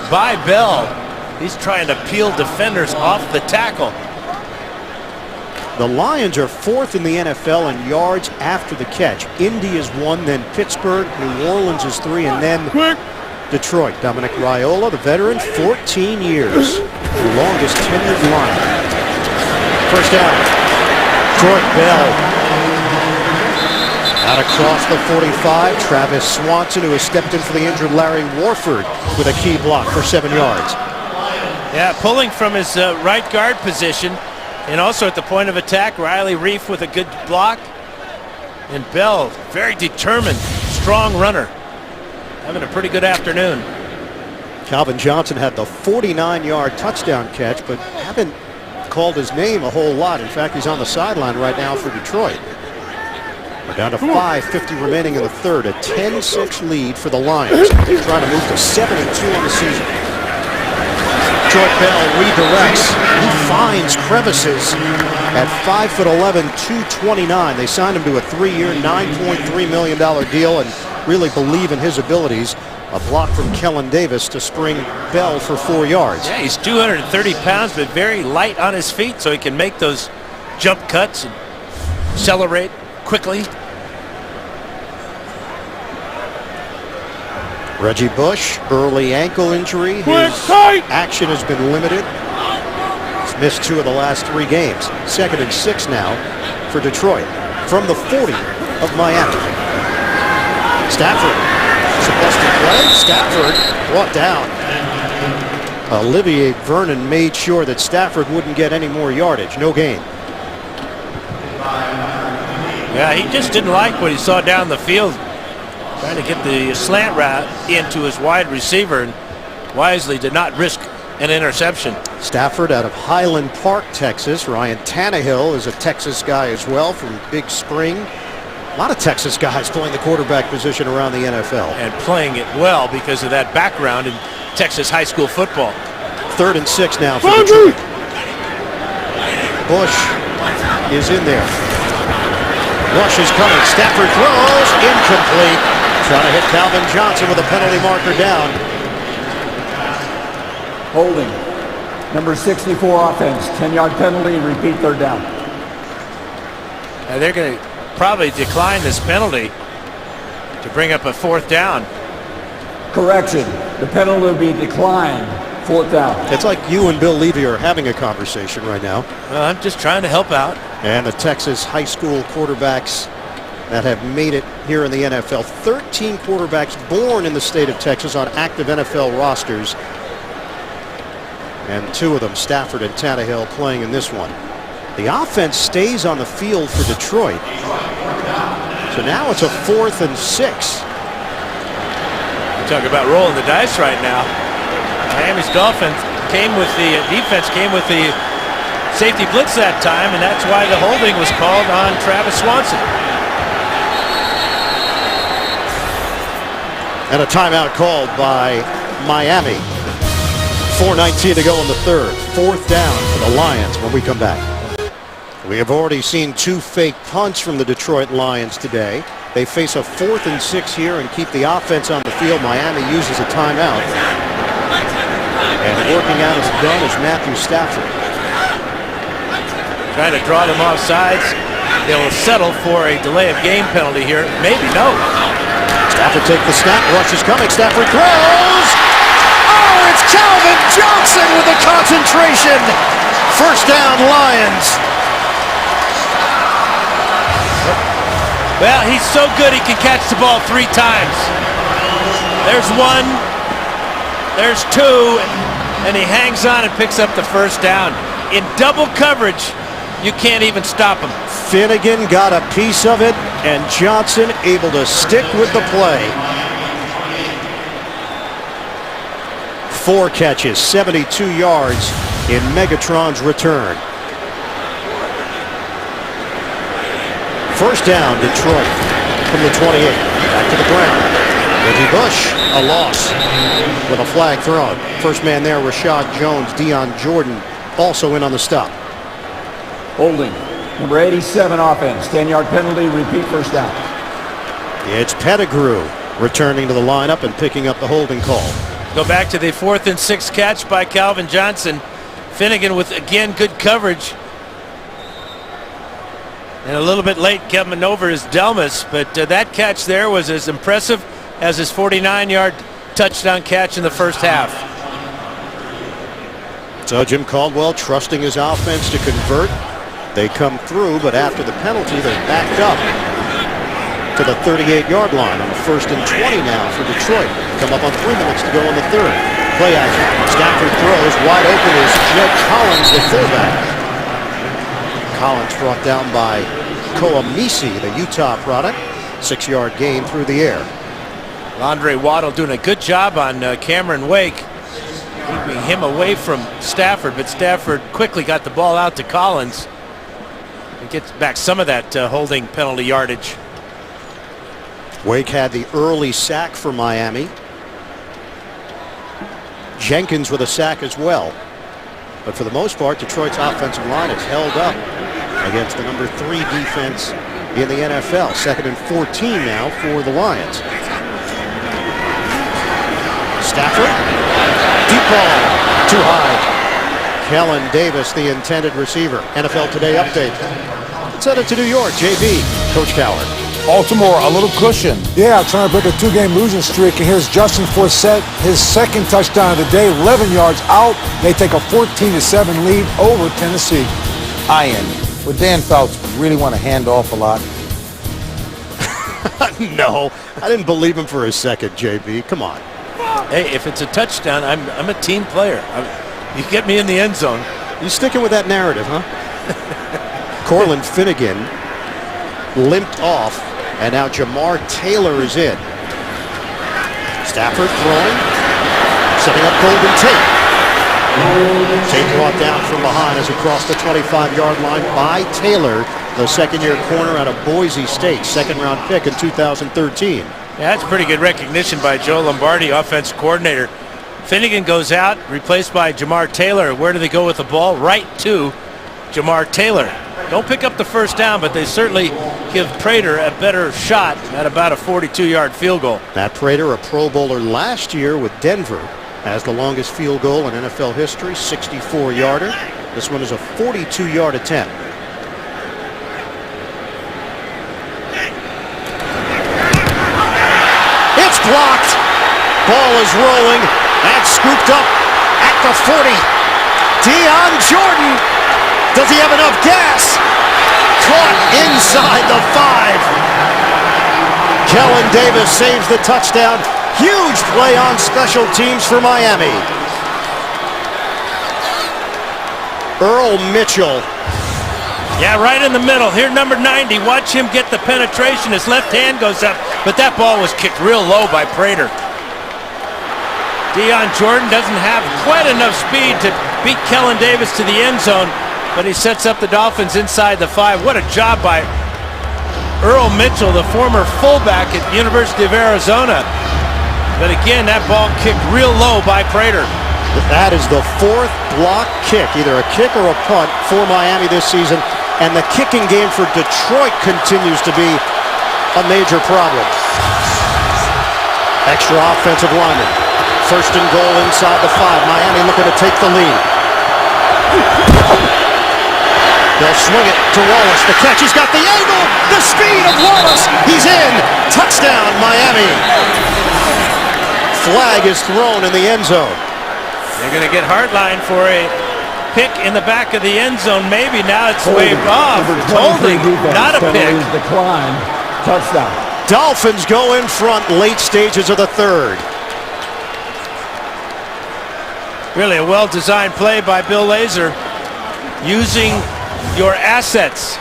by Bell? He's trying to peel defenders off the tackle. The Lions are 4th in the NFL in yards after the catch. Indy is 1, then Pittsburgh, New Orleans is 3, and then Detroit. Dominic Raiola, the veteran, 14 years, the longest tenured Lion. First down, Detroit Bell. Out across the 45, Travis Swanson, who has stepped in for the injured Larry Warford with a key block for 7 yards. Yeah, pulling from his right guard position. And also at the point of attack, Riley Reif with a good block. And Bell, very determined, strong runner. Having a pretty good afternoon. Calvin Johnson had the 49-yard touchdown catch, but haven't called his name a whole lot. In fact, he's on the sideline right now for Detroit. We're down to 5:50 remaining in the third. A 10-6 lead for the Lions. They're trying to move to 7-2 on the season. Detroit Bell redirects. He finds crevices at 5'11", 229. They signed him to a 3-year, $9.3 million deal and really believe in his abilities. A block from Kellen Davis to spring Bell for 4 yards. Yeah, he's 230 pounds, but very light on his feet, so he can make those jump cuts and accelerate quickly. Reggie Bush, early ankle injury. His action has been limited. He's missed 2 of the last 3 games. 2nd and 6 now for Detroit. From the 40 of Miami. Stafford. Supposed to play. Stafford brought down. Olivier Vernon made sure that Stafford wouldn't get any more yardage. No gain. Yeah, he just didn't like what he saw down the field. Trying to get the slant route into his wide receiver and wisely did not risk an interception. Stafford out of Highland Park, Texas. Ryan Tannehill is a Texas guy as well from Big Spring. A lot of Texas guys playing the quarterback position around the NFL. And playing it well because of that background in Texas high school football. 3rd and 6 now for Detroit. Bush is in there. Rush is coming. Stafford throws. Incomplete. Trying to hit Calvin Johnson with a penalty marker down. Holding. Number 64 offense, 10-yard penalty, repeat third down. They're going to probably decline this penalty to bring up a fourth down. Correction, the penalty will be declined, fourth down. It's like you and Bill Levy are having a conversation right now. Well, I'm just trying to help out. And the Texas high school quarterbacks that have made it here in the NFL. 13 quarterbacks born in the state of Texas on active NFL rosters. And 2 of them, Stafford and Tannehill, playing in this one. The offense stays on the field for Detroit. So now it's a 4th and 6. Talk about rolling the dice right now. Miami's Dolphins defense came with the safety blitz that time, and that's why the holding was called on Travis Swanson. And a timeout called by Miami. 4:19 to go in the third. 4th down for the Lions when we come back. We have already seen 2 fake punts from the Detroit Lions today. They face a 4th and 6 here and keep the offense on the field. Miami uses a timeout. And working out his gun is Matthew Stafford. Trying to draw them off sides. They'll settle for a delay of game penalty here. Maybe no. Stafford takes the snap. Rush is coming. Stafford throws. Oh, it's Calvin Johnson with the concentration. First down, Lions. Well, he's so good he can catch the ball 3 times. There's 1, there's 2, and he hangs on and picks up the first down. In double coverage, you can't even stop him. Finnegan got a piece of it, and Johnson able to stick with the play. 4 catches, 72 yards in Megatron's return. First down, Detroit from the 28. Back to the ground. Reggie Bush, a loss with a flag thrown. First man there, Rashad Jones. Deion Jordan also in on the stop. Holding. Number 87 offense, 10-yard penalty, repeat first down. It's Pettigrew returning to the lineup and picking up the holding call. Go back to the 4th and 6 catch by Calvin Johnson. Finnegan with, again, good coverage. And a little bit late coming over is Delmas, but that catch there was as impressive as his 49-yard touchdown catch in the first half. So Jim Caldwell trusting his offense to convert. They come through, but after the penalty, they're backed up to the 38-yard line on the 1st and 20 now for Detroit. Come up on 3 minutes to go in the third. Play action. Stafford throws. Wide open is Jed Collins, the fullback. Collins brought down by Koamisi, the Utah product. 6-yard gain through the air. Andre Waddle doing a good job on Cameron Wake, keeping him away from Stafford, but Stafford quickly got the ball out to Collins and gets back some of that holding penalty yardage. Wake had the early sack for Miami. Jenkins with a sack as well. But for the most part, Detroit's offensive line has held up against the number 3 defense in the NFL. 2nd and 14 now for the Lions. Stafford, deep ball, too high. Kellen Davis, the intended receiver. NFL Today update. Let's head to New York. JB, Coach Coward. Baltimore, a little cushion. Yeah, trying to break a 2-game losing streak. And here's Justin Forsett, his 2nd touchdown of the day, 11 yards out. They take a 14-7 lead over Tennessee. Iron. Would Dan Fouts really want to hand off a lot? No, I didn't believe him for a second, JB. Come on. Hey, if it's a touchdown, I'm a team player. You get me in the end zone. You sticking with that narrative, huh? Cortland Finnegan limped off, and now Jamar Taylor is in. Stafford throwing, setting up Golden Tate. Tate brought down from behind as he crossed the 25-yard line by Taylor, the 2nd-year corner out of Boise State, 2nd-round pick in 2013. Yeah, that's pretty good recognition by Joe Lombardi, offensive coordinator. Finnegan goes out, replaced by Jamar Taylor. Where do they go with the ball? Right to Jamar Taylor. Don't pick up the first down, but they certainly give Prater a better shot at about a 42-yard field goal. Matt Prater, a Pro Bowler last year with Denver. has the longest field goal in NFL history, 64-yarder. This one is a 42-yard attempt. It's blocked. Ball is rolling and scooped up at the 40. Dion Jordan. Does he have enough gas? Caught inside the 5. Kellen Davis saves the touchdown. Huge play on special teams for Miami. Earl Mitchell. Yeah, right in the middle. Here, number 90. Watch him get the penetration. His left hand goes up, but that ball was kicked real low by Prater. Dion Jordan doesn't have quite enough speed to beat Kellen Davis to the end zone, but he sets up the Dolphins inside the 5. What a job by Earl Mitchell, the former fullback at the University of Arizona. But again, that ball kicked real low by Prater. That is the 4th block kick, either a kick or a punt for Miami this season. And the kicking game for Detroit continues to be a major problem. Extra offensive lineman. First and goal inside the 5. Miami looking to take the lead. They'll swing it to Wallace. The catch. He's got the angle. The speed of Wallace. He's in. Touchdown, Miami. Flag is thrown in the end zone. They're going to get hardline for a pick in the back of the end zone. Maybe now it's waved off. It's holding, not a pick. Decline. Touchdown. Dolphins go in front late stages of the 3rd. Really a well-designed play by Bill Lazor, using your assets.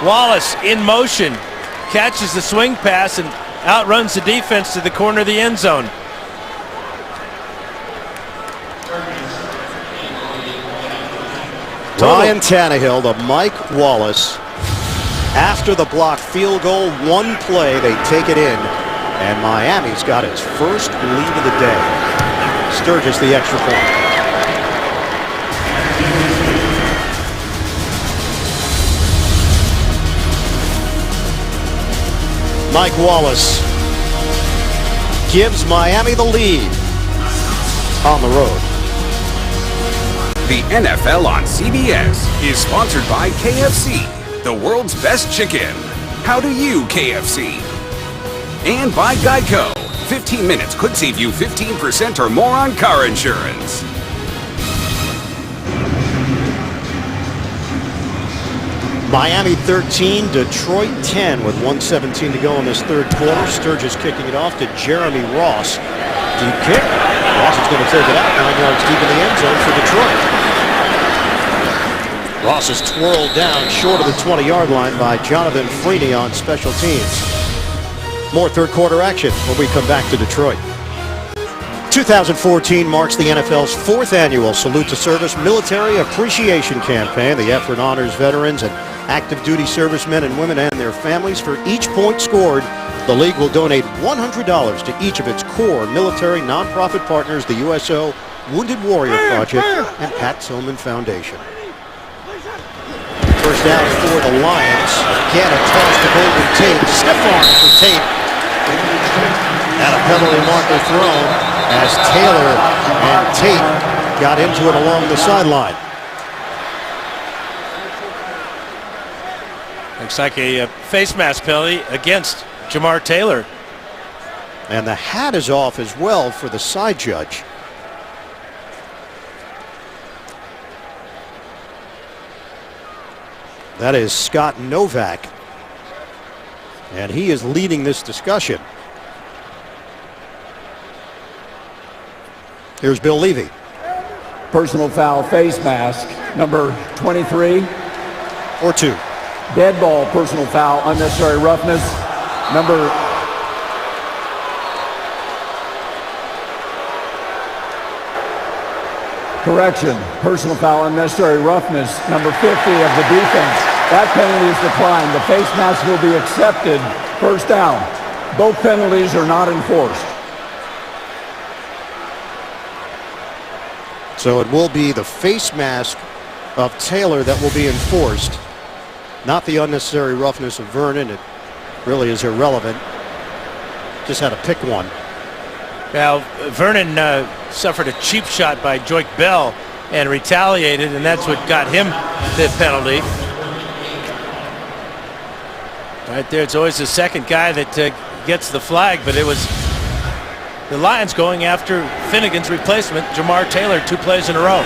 Wallace in motion, catches the swing pass and outruns the defense to the corner of the end zone. Ryan Tannehill to Mike Wallace. After the blocked field goal, one play, they take it in, and Miami's got its first lead of the day. Sturgis the extra point. Mike Wallace gives Miami the lead on the road. The NFL on CBS is sponsored by KFC, the world's best chicken. How do you, KFC? And by Geico. 15 minutes could save you 15% or more on car insurance. Miami 13, Detroit 10 with 1:17 to go in this 3rd quarter. Sturgis kicking it off to Jeremy Ross. Deep kick. Ross is going to take it out 9 yards deep in the end zone for Detroit. Ross is twirled down short of the 20-yard line by Jonathan Freeney on special teams. More 3rd quarter action when we come back to Detroit. 2014 marks the NFL's 4th annual Salute to Service Military Appreciation Campaign. The effort honors veterans and active duty servicemen and women and their families. For each point scored, the league will donate $100 to each of its core military nonprofit partners, the USO Wounded Warrior Project and Pat Tillman Foundation. First down for the Lions. Again, a toss to Golden Tate. Stiff arm for Tate. And a penalty marker thrown as Taylor and Tate got into it along the sideline. Looks like a face mask penalty against Jamar Taylor. And the hat is off as well for the side judge. That is Scott Novak. And he is leading this discussion. Here's Bill Levy. Personal foul, face mask, number 23. Or 2. Dead ball, personal foul, unnecessary roughness, number... Correction, personal foul, unnecessary roughness, number 50 of the defense. That penalty is declined. The face mask will be accepted. First down. Both penalties are not enforced. So it will be the face mask of Taylor that will be enforced, not the unnecessary roughness of Vernon. It really is irrelevant. Just had to pick one. Now, Vernon suffered a cheap shot by Joik Bell and retaliated, and that's what got him the penalty. Right there, it's always the second guy that gets the flag, but it was the Lions going after Finnegan's replacement, Jamar Taylor, 2 plays in a row.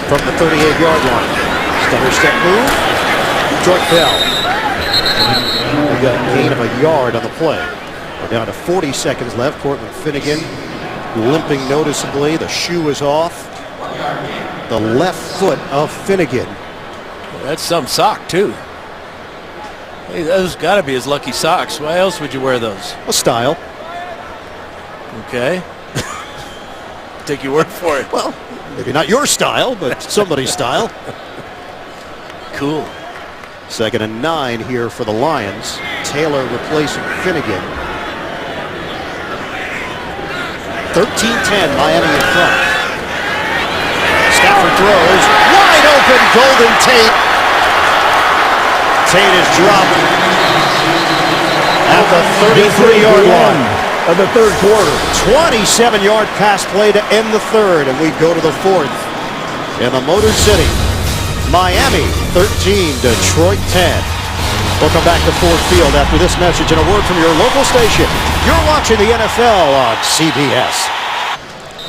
From the 38-yard line. Stutter step move. Joik Bell. We got a gain of a yard on the play. We're down to 40 seconds left. Cortland Finnegan limping noticeably. The shoe is off. The left foot of Finnegan. That's some sock, too. Hey, those got to be his lucky socks. Why else would you wear those? A style. Okay. Take your word for it. Well, maybe not your style, but somebody's style. Cool. 2nd and 9 here for the Lions. Taylor replacing Finnegan. 13-10, Miami in front. Stafford throws. Wide open, Golden Tate. Tate is dropped at the 33-yard line of the third quarter. 27-yard pass play to end the third, and we go to the fourth in the Motor City. Miami 13, Detroit 10. We'll come back to Ford Field after this message and a word from your local station. You're watching the NFL on CBS.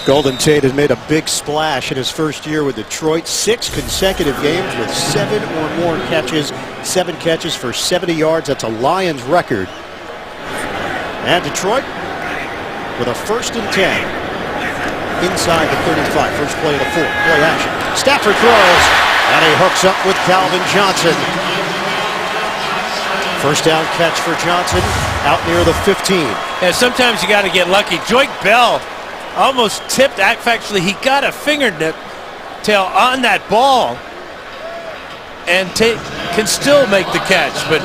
Golden Tate has made a big splash in his first year with Detroit. 6 consecutive games with 7 or more catches. 7 catches for 70 yards. That's a Lions record. And Detroit with a 1st and 10 inside the 35. First play of the fourth. Play action. Stafford throws, and he hooks up with Calvin Johnson. First down catch for Johnson out near the 15. Yeah, sometimes you got to get lucky. Joik Bell almost tipped. Actually, he got a fingertail on that ball and can still make the catch. But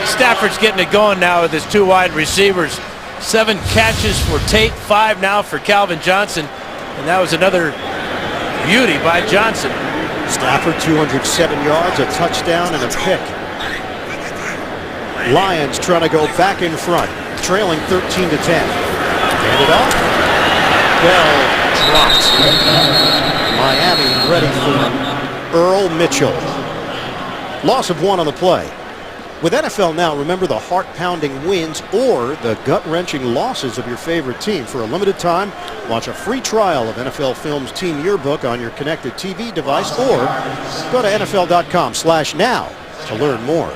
Stafford's getting it going now with his 2 wide receivers. 7 catches for Tate, 5 now for Calvin Johnson. And that was another beauty by Johnson. Stafford 207 yards, a touchdown, and a pick. Lions trying to go back in front, trailing 13-10. Hand it off. Bell dropped. Miami ready for Earl Mitchell. Loss of 1 on the play. With NFL Now, remember the heart-pounding wins or the gut-wrenching losses of your favorite team. For a limited time, watch a free trial of NFL Films Team Yearbook on your connected TV device or go to NFL.com/now to learn more.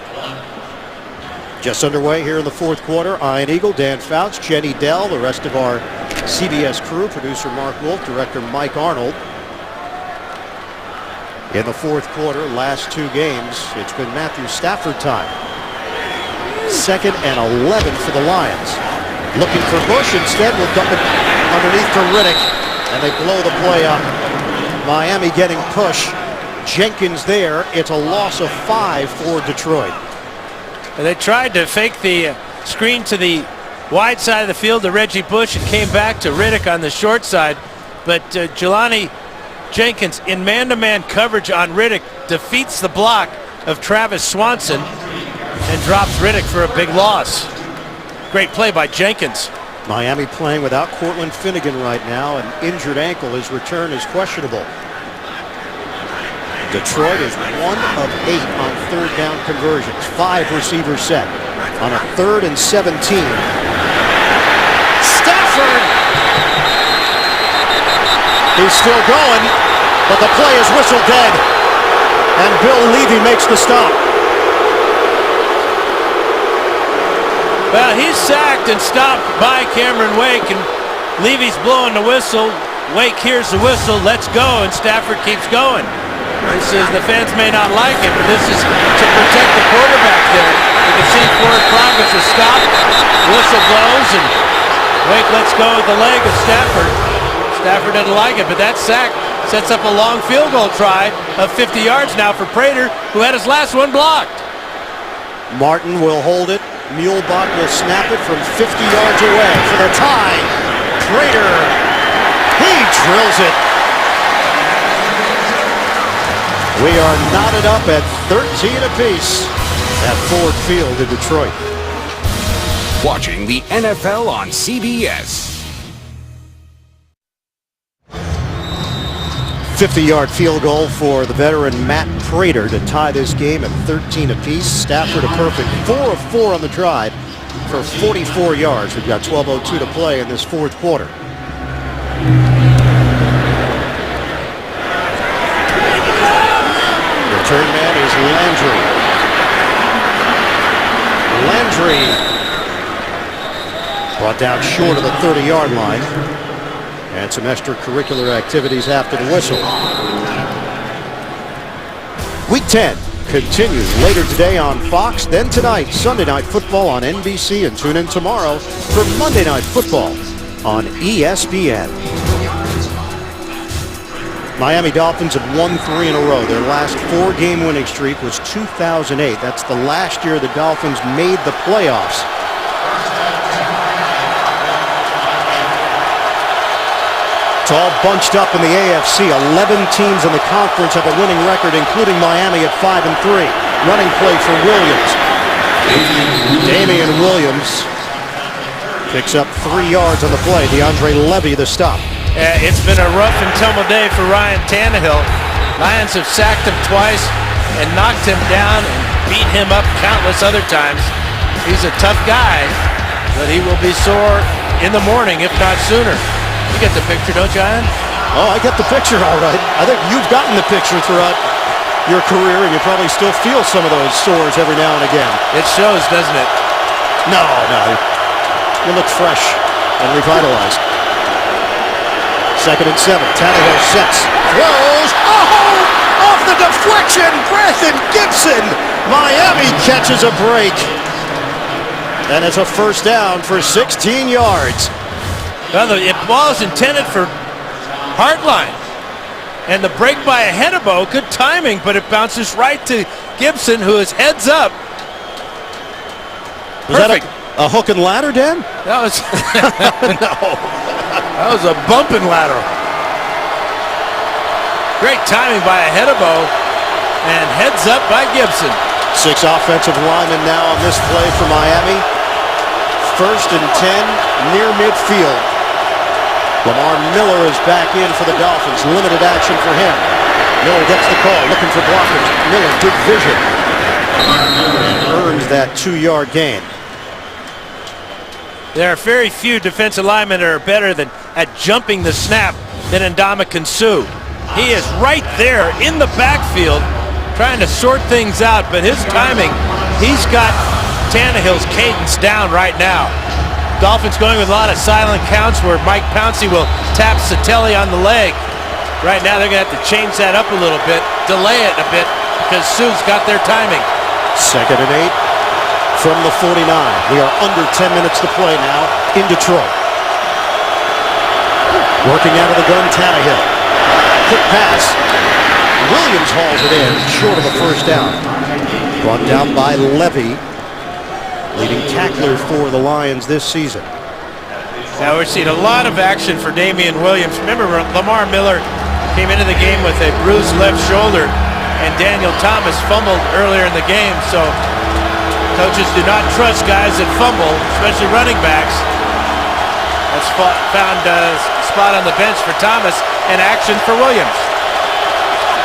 Just underway here in the fourth quarter. Ian Eagle, Dan Fouts, Jenny Dell, the rest of our CBS crew, producer Mark Wolf, director Mike Arnold. In the fourth quarter, last 2 games, it's been Matthew Stafford time. 2nd and 11 for the Lions. Looking for Bush, instead will dump it underneath to Riddick, and they blow the play up. Miami getting push. Jenkins there. It's a loss of 5 for Detroit. And they tried to fake the screen to the wide side of the field to Reggie Bush and came back to Riddick on the short side. But Jelani Jenkins in man-to-man coverage on Riddick defeats the block of Travis Swanson and drops Riddick for a big loss. Great play by Jenkins. Miami playing without Cortland Finnegan right now. An injured ankle. His return is questionable. Detroit is 1 of 8 on 3rd down conversions. 5 receivers set on a 3rd and 17. Stafford! He's still going, but the play is whistled dead. And Bill Levy makes the stop. Well, he's sacked and stopped by Cameron Wake, and Levy's blowing the whistle. Wake hears the whistle, let's go, and Stafford keeps going. He says the fans may not like it, but this is to protect the quarterback there. You can see forward progress is stopped, whistle blows, and Wake lets go with the leg of Stafford. Stafford doesn't like it, but that sack sets up a long field goal try of 50 yards now for Prater, who had his last one blocked. Martin will hold it. Mulebach will snap it from 50 yards away for the tie. Prater, he drills it. We are knotted up at 13 apiece at Ford Field in Detroit. Watching the NFL on CBS. 50-yard field goal for the veteran Matt Prater to tie this game at 13 apiece. Stafford a perfect 4 of 4 on the drive for 44 yards. We've got 12:02 to play in this fourth quarter. Return man is Landry. Landry brought down short of the 30-yard line. And some extracurricular activities after the whistle. Week 10 continues later today on Fox. Then tonight, Sunday Night Football on NBC. And tune in tomorrow for Monday Night Football on ESPN. Miami Dolphins have won 3 in a row. Their last 4-game winning streak was 2008. That's the last year the Dolphins made the playoffs. It's all bunched up in the AFC. 11 teams in the conference have a winning record, including Miami at 5-3. Running play for Williams. Damian Williams picks up 3 yards on the play. DeAndre Levy the stop. It's been a rough and tumble day for Ryan Tannehill. Lions have sacked him twice and knocked him down and beat him up countless other times. He's a tough guy, but he will be sore in the morning, if not sooner. You get the picture, don't you, Ian? Oh, I get the picture, all right. I think you've gotten the picture throughout your career, and you probably still feel some of those sores every now and again. It shows, doesn't it? No. You look fresh and revitalized. 2nd and 7. Tannehill sets. Throws. Oh! Off the deflection. Brandon Gibson. Miami catches a break. And it's a first down for 16 yards. Well, the ball is intended for Hartline. And the break by Ahedebo, good timing, but it bounces right to Gibson, who is heads up. Was that a hook and ladder, Dan? That was No. That was a bumping ladder. Great timing by Ahedebo, and heads up by Gibson. 6 offensive linemen now on this play for Miami. 1st and 10 near midfield. Lamar Miller is back in for the Dolphins. Limited action for him. Miller gets the call, looking for blockers. Miller, good vision. And earns that 2-yard gain. There are very few defensive linemen that are better at jumping the snap than Ndamukong Suh. He is right there in the backfield trying to sort things out, but his timing, he's got Tannehill's cadence down right now. Dolphins going with a lot of silent counts where Mike Pouncey will tap Satelli on the leg. Right now they're going to have to change that up a little bit, delay it a bit, because Suh's got their timing. 2nd and 8 from the 49. We are under 10 minutes to play now in Detroit. Working out of the gun, Tannehill. Quick pass. Williams hauls it in, short of a first down. Brought down by Levy, leading tackler for the Lions this season. Now we're seeing a lot of action for Damian Williams. Remember, Lamar Miller came into the game with a bruised left shoulder, and Daniel Thomas fumbled earlier in the game, so coaches do not trust guys that fumble, especially running backs. That's found a spot on the bench for Thomas, and action for Williams.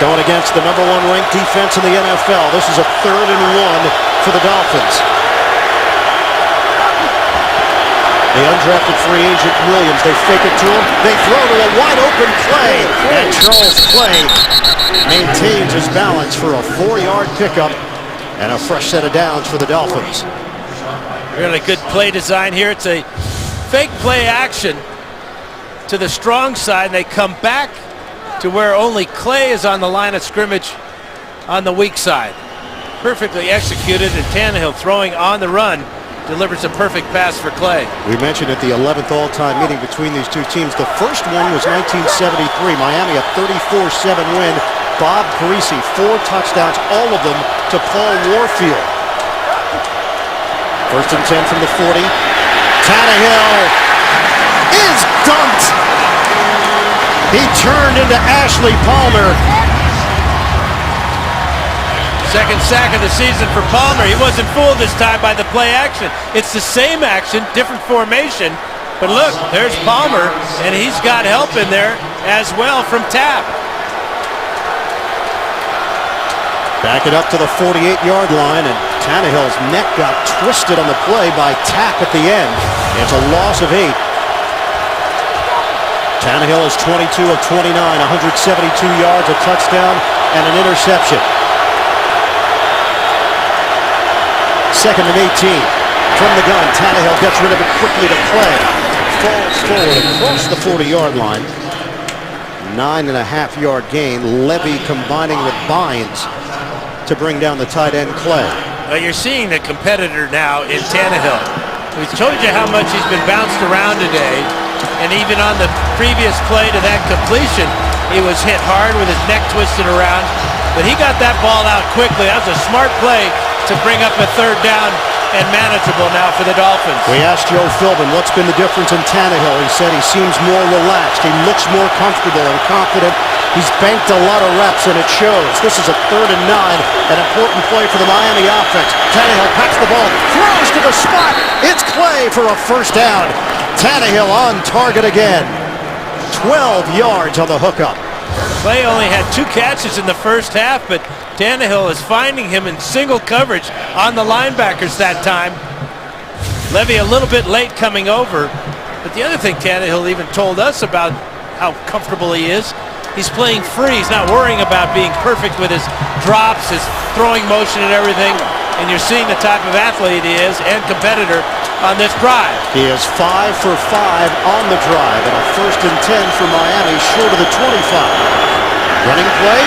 Going against the #1 ranked defense in the NFL. This is a 3rd and 1 for the Dolphins. The undrafted free agent Williams, they fake it to him. They throw to a wide open Clay. And Charles Clay maintains his balance for a 4-yard pickup and a fresh set of downs for the Dolphins. Really good play design here. It's a fake play action to the strong side. They come back to where only Clay is on the line of scrimmage on the weak side. Perfectly executed, and Tannehill throwing on the run delivers a perfect pass for Clay. We mentioned at the 11th all-time meeting between these two teams. The first one was 1973. Miami, a 34-7 win. Bob Parisi, 4 touchdowns, all of them to Paul Warfield. 1st and 10 from the 40. Tannehill is dunked. He turned into Ashley Palmer. Second sack of the season for Palmer. He wasn't fooled this time by the play action. It's the same action, different formation. But look, there's Palmer, and he's got help in there as well from Tapp. Back it up to the 48-yard line, and Tannehill's neck got twisted on the play by tap at the end. It's a loss of 8. Tannehill is 22 of 29, 172 yards, a touchdown, and an interception. 2nd and 18. From the gun, Tannehill gets rid of it quickly to Clay. Falls forward across the 40-yard line. 9.5-yard gain. Levy combining with Bynes to bring down the tight end Clay. Well, you're seeing the competitor now in Tannehill. We've told you how much he's been bounced around today, and even on the previous play to that completion, he was hit hard with his neck twisted around, but he got that ball out quickly. That was a smart play to bring up a 3rd down and manageable now for the Dolphins. We asked Joe Philbin what's been the difference in Tannehill. He said he seems more relaxed. He looks more comfortable and confident. He's banked a lot of reps, and it shows. This is a 3rd and 9, an important play for the Miami offense. Tannehill pats the ball, throws to the spot. It's Clay for a 1st down. Tannehill on target again. 12 yards on the hookup. Clay only had 2 catches in the first half, but Tannehill is finding him in single coverage on the linebackers that time. Levy a little bit late coming over, but the other thing Tannehill even told us about how comfortable he is, he's playing free. He's not worrying about being perfect with his drops, his throwing motion and everything, and you're seeing the type of athlete he is and competitor on this drive. He is 5 for 5 on the drive, and a 1st and 10 for Miami, short of the 25. Running play,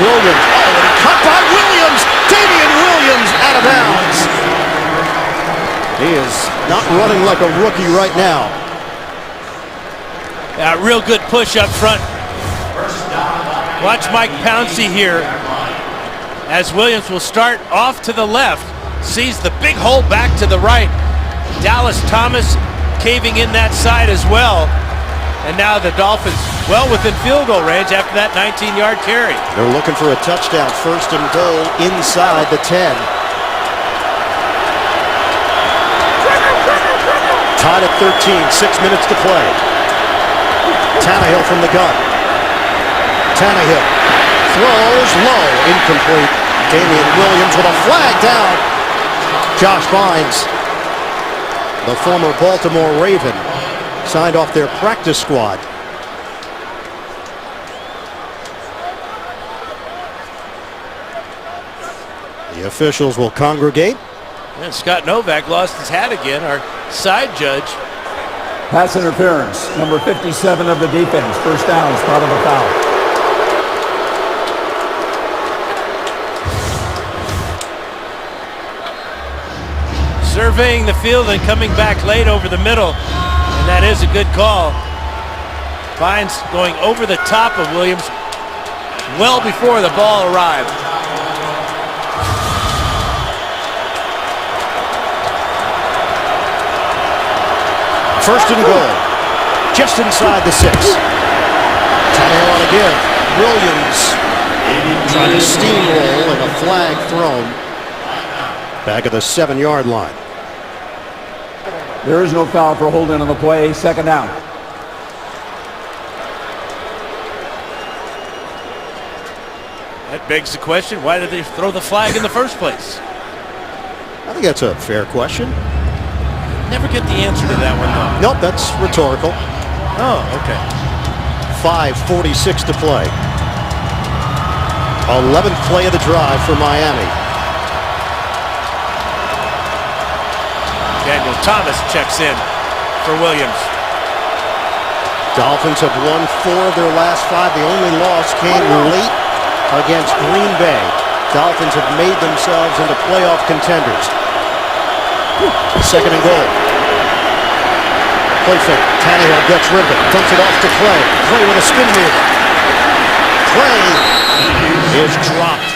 Williams. Oh, and cut by Williams. Damian Williams out of bounds. He is not running like a rookie right now. Real good push up front. Watch Mike Pouncey here as Williams will start off to the left, sees the big hole back to the right. Dallas Thomas caving in that side as well. And now the Dolphins well within field goal range after that 19-yard carry. They're looking for a touchdown, 1st and goal inside the 10. Tied at 13, 6 minutes to play. Tannehill from the gun. Tannehill throws low, incomplete. Damian Williams with a flag down. Josh Bynes, the former Baltimore Raven, signed off their practice squad. The officials will congregate. And Scott Novak lost his hat again, our side judge. Pass interference, number 57 of the defense. 1st down, spot of a foul. Surveying the field and coming back late over the middle, and that is a good call. Bynes going over the top of Williams well before the ball arrived. First and goal, just inside the 6. Tannehill on again. Williams trying to steamroll and a flag thrown back at the 7-yard line. There is no foul for holding on the play. 2nd down. That begs the question, why did they throw the flag in the first place? I think that's a fair question. Never get the answer to that one, though. Nope, that's rhetorical. Oh, okay. 5:46 to play. 11th play of the drive for Miami. Daniel Thomas checks in for Williams. Dolphins have won 4 of their last 5. The only loss came late against Green Bay. Dolphins have made themselves into playoff contenders. 2nd and goal. Play fake. Tannehill gets rid of it. Dumps it off to Clay. Clay with a spin move. Clay is dropped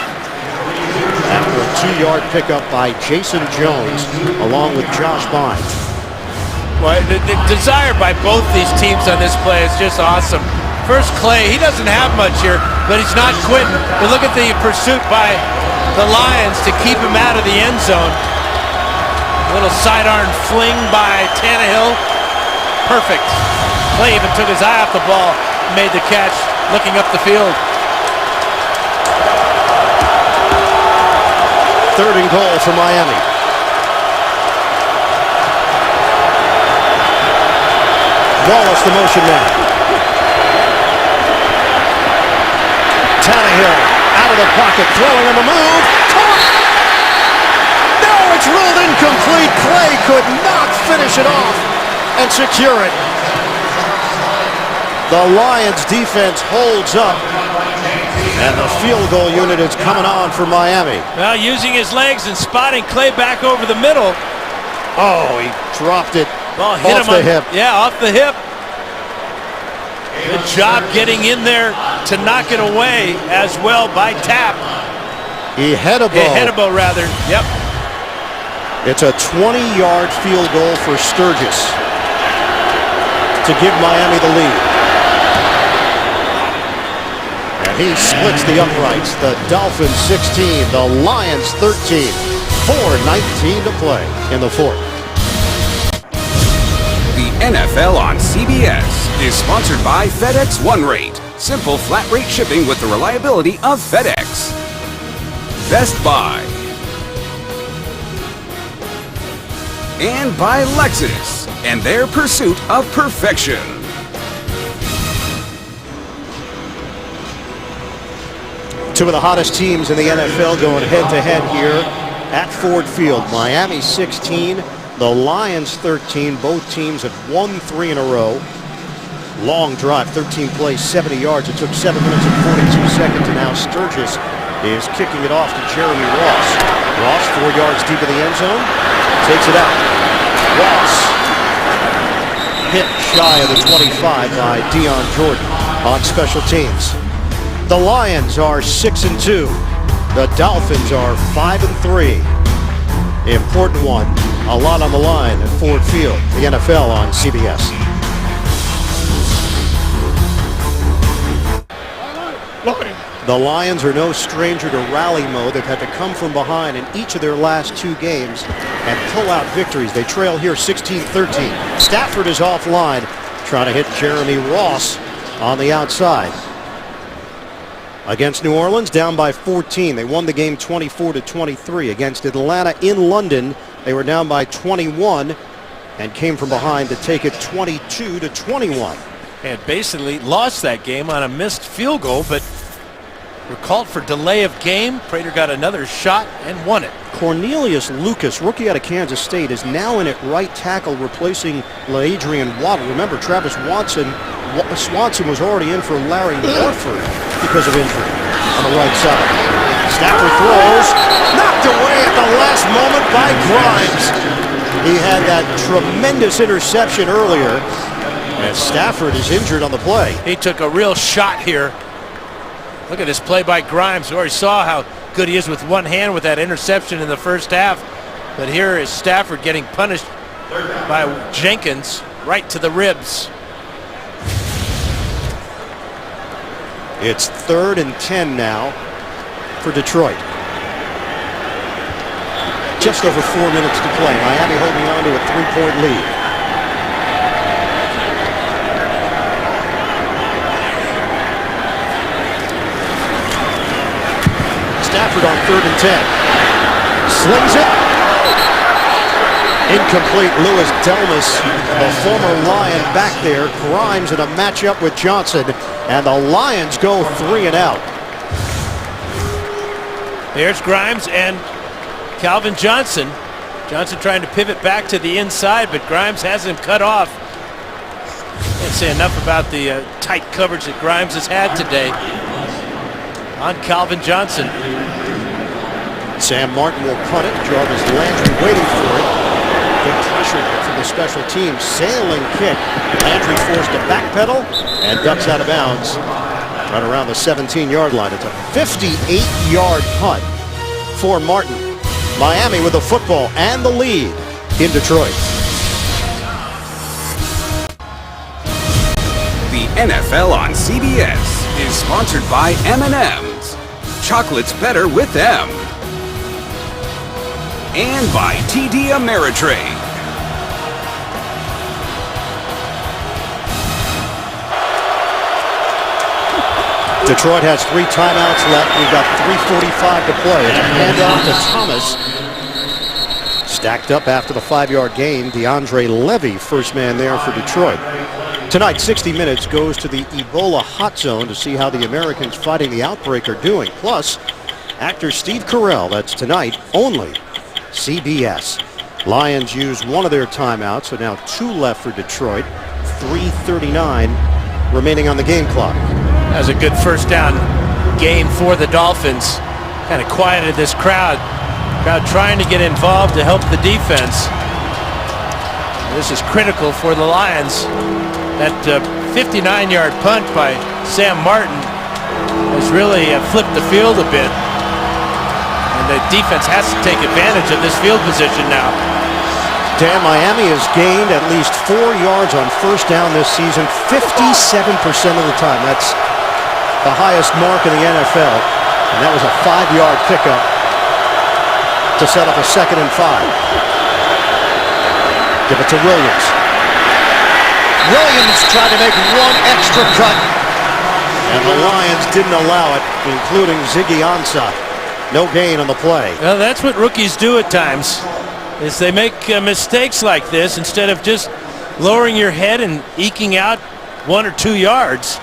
after a 2-yard pickup by Jason Jones along with Josh Bynes. Well, the desire by both these teams on this play is just awesome. First, Clay, he doesn't have much here, but he's not quitting. But look at the pursuit by the Lions to keep him out of the end zone. Little sidearm fling by Tannehill. Perfect. Clay even took his eye off the ball, made the catch, looking up the field. 3rd and goal for Miami. Wallace, the motion man. Tannehill out of the pocket, throwing on the move. No, it's ruled incomplete. Clay could not finish it off and secure it. The Lions defense holds up, and the field goal unit is coming on for Miami. Well, using his legs and spotting Clay back over the middle. Oh, he dropped it Ball hit off him the hip. Yeah, off the hip. Good job getting in there to knock it away as well by Tapp. Ihedebo, rather. Yep. It's a 20-yard field goal for Sturgis to give Miami the lead. And he splits the uprights. The Dolphins 16, the Lions 13. 4:19 to play in the 4th. The NFL on CBS is sponsored by FedEx One Rate. Simple flat rate shipping with the reliability of FedEx. Best Buy. And by Lexus and their pursuit of perfection. Two of the hottest teams in the NFL going head-to-head here at Ford Field. Miami 16, the Lions 13. Both teams have won 3 in a row. Long drive, 13 plays, 70 yards. It took 7 minutes and 42 seconds, and now Sturgis is kicking it off to Jeremy Ross. Ross 4 yards deep in the end zone, takes it out. Ross hit shy of the 25 by Dion Jordan on special teams. The Lions are 6-2. The Dolphins are 5-3. The important one, a lot on the line at Ford Field. The NFL on CBS. The Lions are no stranger to rally mode. They've had to come from behind in each of their last 2 games and pull out victories. They trail here 16-13. Stafford is offline, trying to hit Jeremy Ross on the outside. Against New Orleans, down by 14. They won the game 24-23. Against Atlanta in London, they were down by 21 and came from behind to take it 22-21. And basically lost that game on a missed field goal, but were called for delay of game. Prater got another shot and won it. Cornelius Lucas, rookie out of Kansas State, is now in at right tackle, replacing LaAdrian Waddle. Remember, Travis Swanson was already in for Larry Warford because of injury on the right side. Stafford throws, knocked away at the last moment by Grimes. He had that tremendous interception earlier, and Stafford is injured on the play. He took a real shot here. Look at this play by Grimes. We already saw how good he is with one hand with that interception in the first half. But here is Stafford getting punished by Jenkins right to the ribs. It's 3rd and 10 now for Detroit. Just over 4 minutes to play. Miami holding on to a 3-point lead. Stafford on 3rd and 10. Slings it. Incomplete. Louis Delmas, the former Lion, back there. Grimes in a matchup with Johnson. And the Lions go 3 and out. There's Grimes and Calvin Johnson. Johnson trying to pivot back to the inside, but Grimes has him cut off. Can't say enough about the tight coverage that Grimes has had today on Calvin Johnson. Sam Martin will punt it. Jarvis Landry waiting for it. Good pressure from the special teams. Sailing kick. Landry forced to backpedal and ducks out of bounds right around the 17-yard line. It's a 58-yard punt for Martin. Miami with the football and the lead in Detroit. The NFL on CBS is sponsored by M&M's. Chocolate's better with them. And by TD Ameritrade. Detroit has 3 timeouts left. We've got 3:45 to play. It's a handoff to Thomas. Stacked up after the 5-yard gain. DeAndre Levy, first man there for Detroit. Tonight, 60 Minutes goes to the Ebola hot zone to see how the Americans fighting the outbreak are doing. Plus, actor Steve Carell. That's tonight only. CBS. Lions use one of their timeouts, so now 2 left for Detroit. 3:39 remaining on the game clock. That was a good first down game for the Dolphins. Kind of quieted this crowd. Crowd trying to get involved to help the defense. This is critical for the Lions. That 59-yard punt by Sam Martin has really flipped the field a bit. And the defense has to take advantage of this field position now. Dan, Miami has gained at least 4 yards on first down this season, 57% of the time. That's the highest mark in the NFL. And that was a 5-yard pickup to set up a 2nd and 5. Give it to Williams. Williams tried to make one extra cut, and the Lions didn't allow it, including Ziggy Ansah. No gain on the play. Well, that's what rookies do at times, is they make mistakes like this. Instead of just lowering your head and eking out 1 or 2 yards.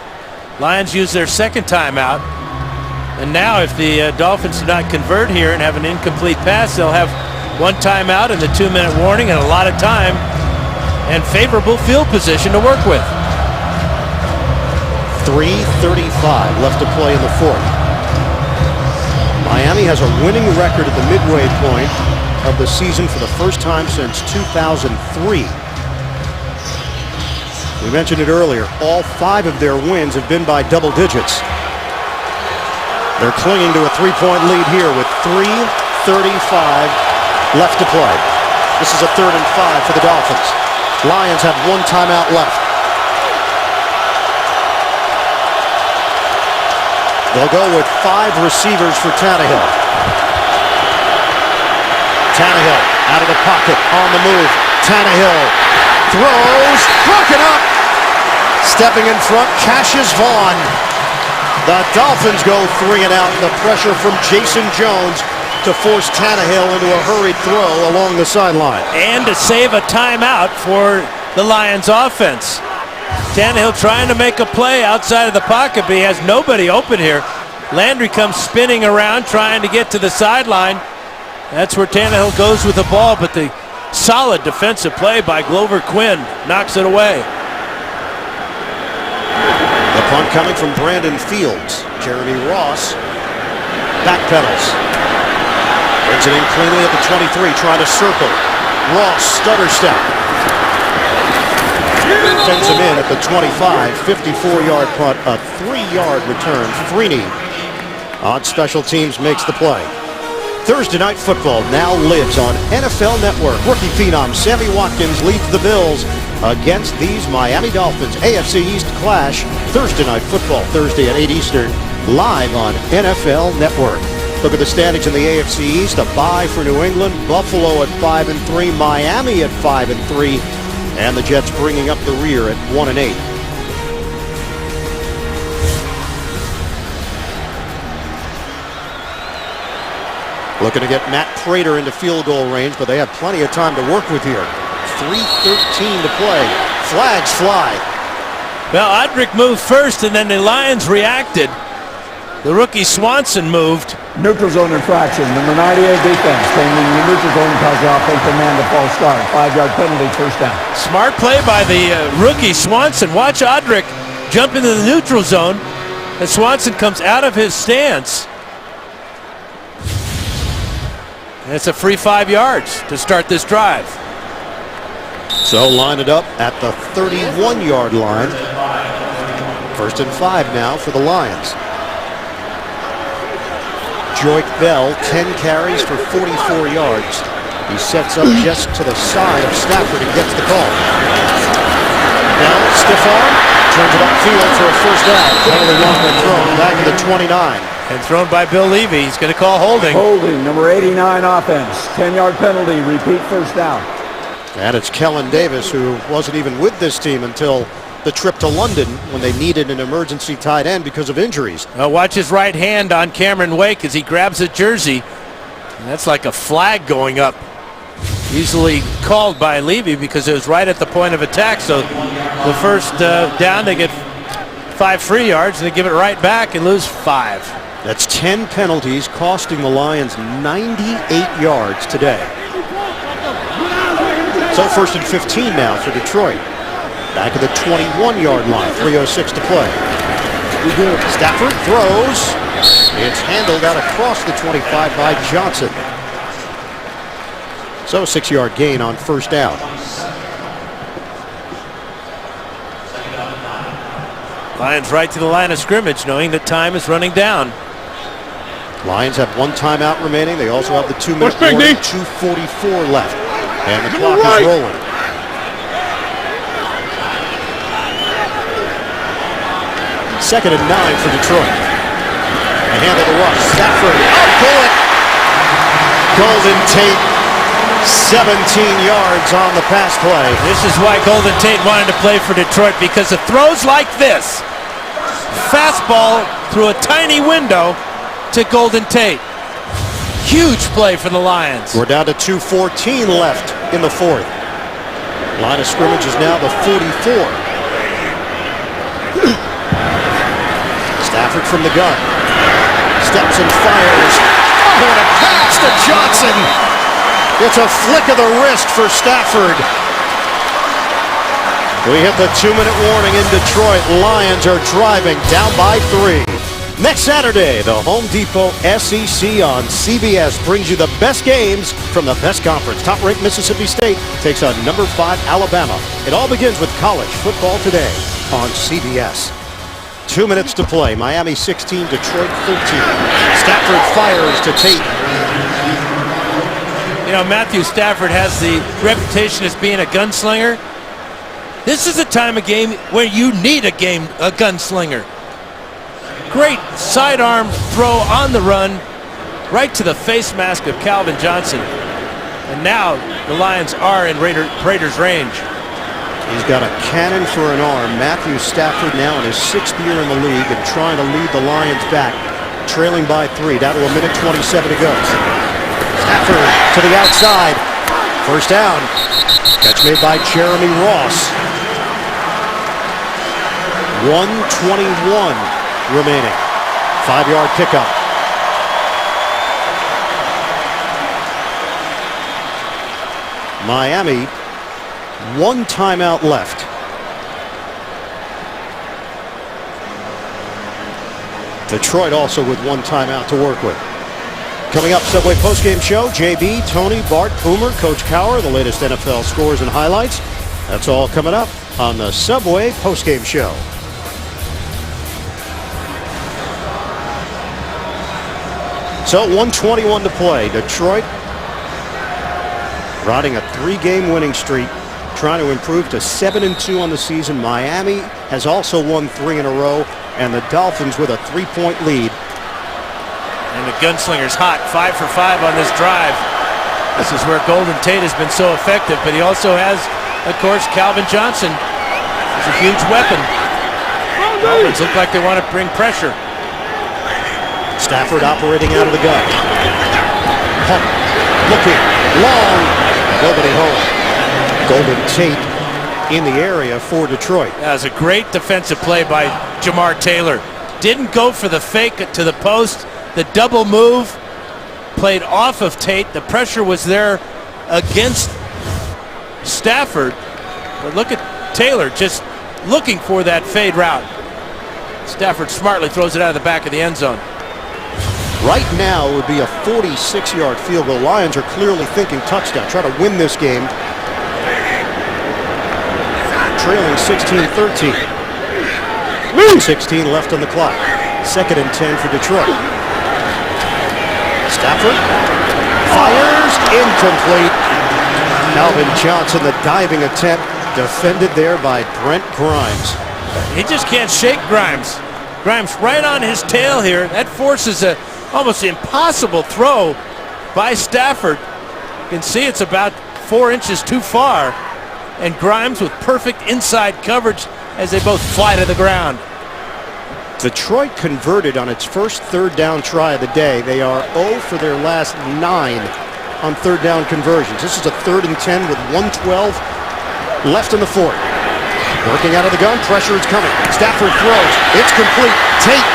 Lions use their 2nd timeout. And now if the Dolphins do not convert here and have an incomplete pass, they'll have 1 timeout and the 2-minute warning and a lot of time and favorable field position to work with. 3:35 left to play in the 4th. Miami has a winning record at the midway point of the season for the first time since 2003. We mentioned it earlier. All 5 of their wins have been by double digits. They're clinging to a 3-point lead here with 3:35 left to play. This is a 3rd and 5 for the Dolphins. Lions have 1 timeout left. They'll go with 5 receivers for Tannehill. Tannehill out of the pocket, on the move. Tannehill throws, broken up. Stepping in front, Cassius Vaughn. The Dolphins go 3 and out. The pressure from Jason Jones to force Tannehill into a hurried throw along the sideline. And to save a timeout for the Lions offense. Tannehill trying to make a play outside of the pocket, but he has nobody open here. Landry comes spinning around trying to get to the sideline. That's where Tannehill goes with the ball, but the solid defensive play by Glover Quinn knocks it away. The punt coming from Brandon Fields. Jeremy Ross backpedals. Brings it in cleanly at the 23, trying to circle. Ross, stutter step. Fends him in at the 25, 54-yard punt, a 3-yard return. Freeney on special teams makes the play. Thursday Night Football now lives on NFL Network. Rookie phenom Sammy Watkins leads the Bills against these Miami Dolphins. AFC East clash. Thursday Night Football, Thursday at 8 Eastern, live on NFL Network. Look at the standings in the AFC East. A bye for New England. Buffalo at 5-3. Miami at 5-3. And the Jets bringing up the rear at 1-8. Looking to get Matt Prater into field goal range, but they have plenty of time to work with here. 3:13 to play. Flags fly. Well, Odrick moved first, and then the Lions reacted. The rookie Swanson moved. Neutral zone infraction. Number 98 defense came in the neutral zone and caused the offensive man to false start. 5-yard penalty, first down. Smart play by the rookie Swanson. Watch Odrick jump into the neutral zone, and Swanson comes out of his stance. And it's a free 5 yards to start this drive. So line it up at the 31-yard line. 1st and 5 now for the Lions. Joyke Bell, 10 carries for 44 yards. He sets up just to the side of Stafford and gets the call. Bell, stiff arm, turns it upfield for a first down. Penalty long and thrown back to the 29. And thrown by Bill Levy. He's going to call holding. Holding, number 89 offense. 10-yard penalty, repeat first down. And it's Kellen Davis, who wasn't even with this team until the trip to London when they needed an emergency tight end because of injuries. Watch his right hand on Cameron Wake as he grabs a jersey. And that's like a flag going up. Easily called by Levy because it was right at the point of attack. So the first down, they get 5 free yards, and they give it right back and lose 5. That's 10 penalties, costing the Lions 98 yards today. So first and 15 now for Detroit. Back at the 21-yard line, 3:06 to play. Stafford throws. It's handled out across the 25 by Johnson. So 6-yard gain on first down. Lions right to the line of scrimmage, knowing that time is running down. Lions have 1 timeout remaining. They also have the 2-minute warning, 2:44 left. And the clock is rolling. Second and 9 for Detroit. A handle to rush. Stafford. Bullet. Golden Tate, 17 yards on the pass play. This is why Golden Tate wanted to play for Detroit, because of throws like this. Fastball through a tiny window to Golden Tate. Huge play for the Lions. We're down to 2:14 left in the fourth. Line of scrimmage is now the 44. Stafford from the gun. Steps and fires. Oh, and a pass to Johnson. It's a flick of the wrist for Stafford. We hit the 2-minute warning in Detroit. Lions are driving down by 3. Next Saturday, the Home Depot SEC on CBS brings you the best games from the best conference. Top-ranked Mississippi State takes on number 5 Alabama. It all begins with college football today on CBS. 2 minutes to play. Miami 16, Detroit 13. Stafford fires to Tate. You know, Matthew Stafford has the reputation as being a gunslinger. This is a time of game where you need a gunslinger. Great sidearm throw on the run, right to the face mask of Calvin Johnson. And now the Lions are in Raiders range. He's got a cannon for an arm. Matthew Stafford now in his 6th year in the league and trying to lead the Lions back, trailing by 3, down to 1:27 to go. Stafford to the outside. First down. Catch made by Jeremy Ross. 1:21 remaining. 5-yard pickup. Miami, 1 timeout left. Detroit also with 1 timeout to work with. Coming up, Subway postgame show. JB, Tony, Bart, Boomer, Coach Cowher, the latest NFL scores and highlights. That's all coming up on the Subway postgame show. So 1:21 to play. Detroit riding a 3-game winning streak, trying to improve to 7-2 on the season. Miami has also won 3 in a row, and the Dolphins with a 3-point lead. And the gunslinger's hot, 5 for 5 on this drive. This is where Golden Tate has been so effective, but he also has, of course, Calvin Johnson. He's a huge weapon. Dolphins look like they want to bring pressure. Stafford operating out of the gun. Pump, looking, long, nobody home. Golden Tate in the area for Detroit. That was a great defensive play by Jamar Taylor. Didn't go for the fake to the post. The double move played off of Tate. The pressure was there against Stafford. But look at Taylor just looking for that fade route. Stafford smartly throws it out of the back of the end zone. Right now it would be a 46-yard field goal. Lions are clearly thinking touchdown. Try to win this game. Trailing 16-13. 16 left on the clock. 2nd and 10 for Detroit. Stafford fires, incomplete. Calvin Johnson, the diving attempt, defended there by Brent Grimes. He just can't shake Grimes. Grimes right on his tail here. That forces a almost impossible throw by Stafford. You can see it's about 4 inches too far. And Grimes with perfect inside coverage as they both fly to the ground. Detroit converted on its first third down try of the day. They are 0 for their last 9 on third down conversions. This is a 3rd and 10 with 1:12 left in the fourth. Working out of the gun, pressure is coming. Stafford throws, it's complete. Tate,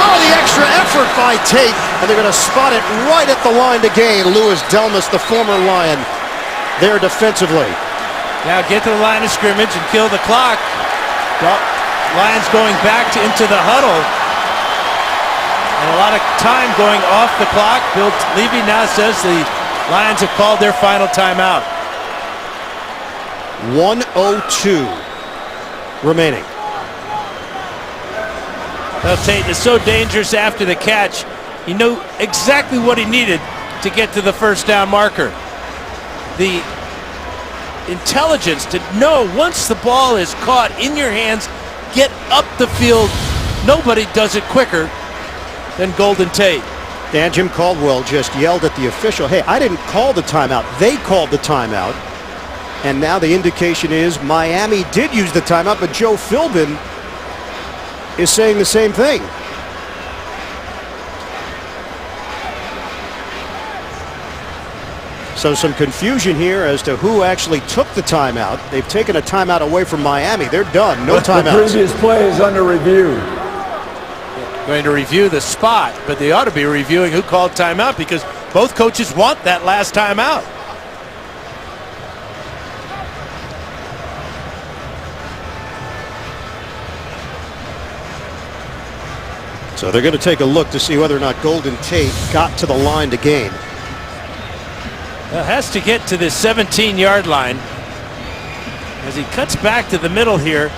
oh, the extra effort by Tate, and they're going to spot it right at the line to gain. Louis Delmas, the former Lion, there defensively. Now get to the line of scrimmage and kill the clock. Lions going back into the huddle. And a lot of time going off the clock. Bill Levy now says the Lions have called their final timeout. 1:02 remaining. Well, Tate is so dangerous after the catch. He knew exactly what he needed to get to the first down marker. The intelligence to know once the ball is caught in your hands, get up the field. Nobody does it quicker than Golden Tate. Dan, Jim Caldwell just yelled at the official, hey, I didn't call the timeout. They called the timeout. And now the indication is Miami did use the timeout, but Joe Philbin is saying the same thing. So some confusion here as to who actually took the timeout. They've taken a timeout away from Miami. They're done. No timeouts. The previous play is under review. Going to review the spot, but they ought to be reviewing who called timeout because both coaches want that last timeout. So they're going to take a look to see whether or not Golden Tate got to the line to gain. Well, has to get to the 17-yard line as he cuts back to the middle here.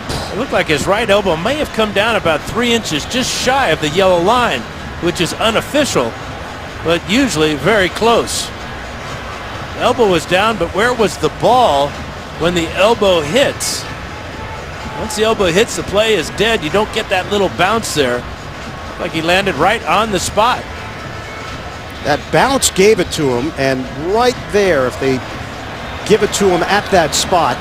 It looked like his right elbow may have come down about 3 inches just shy of the yellow line, which is unofficial, but usually very close. The elbow was down, but where was the ball when the elbow hits? Once the elbow hits, the play is dead. You don't get that little bounce there. Looked like he landed right on the spot. That bounce gave it to him, and right there, if they give it to him at that spot,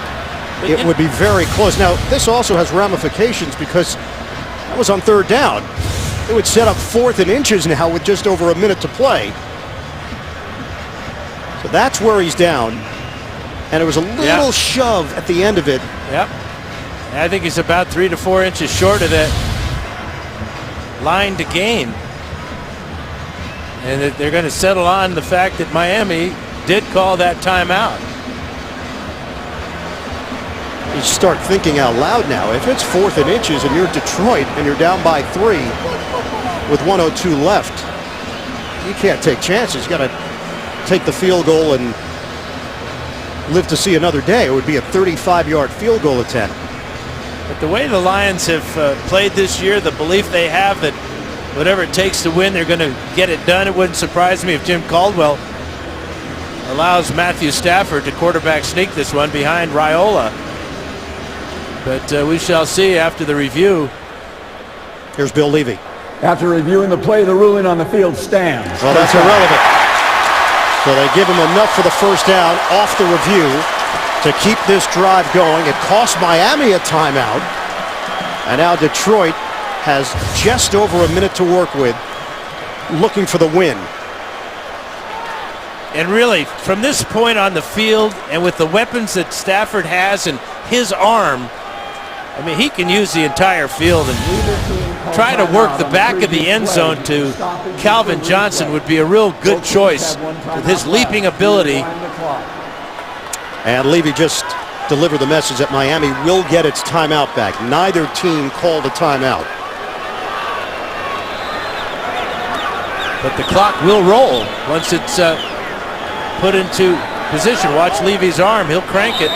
it would be very close. Now, this also has ramifications because that was on third down. It would set up 4th and inches now with just over a minute to play. So that's where he's down. And it was a little shove at the end of it. Yep. I think he's about 3 to 4 inches short of that line to gain. And they're going to settle on the fact that Miami did call that timeout. You start thinking out loud now. If it's 4th and inches and you're Detroit and you're down by 3 with 1:02 left, you can't take chances. You got to take the field goal and live to see another day. It would be a 35-yard field goal attempt. But the way the Lions have played this year, the belief they have that whatever it takes to win, they're going to get it done. It wouldn't surprise me if Jim Caldwell allows Matthew Stafford to quarterback sneak this one behind Raiola. But we shall see after the review. Here's Bill Levy. After reviewing the play, the ruling on the field stands. Well, that's irrelevant. So they give him enough for the first down off the review to keep this drive going. It cost Miami a timeout. And now Detroit has just over a minute to work with, looking for the win. And really, from this point on the field and with the weapons that Stafford has and his arm, I mean, he can use the entire field, and try to work the back of the end zone to Calvin Johnson would be a real good choice with his leaping ability. And Levy just delivered the message that Miami will get its timeout back. Neither team called a timeout. But the clock will roll once it's put into position. Watch Levy's arm. He'll crank it.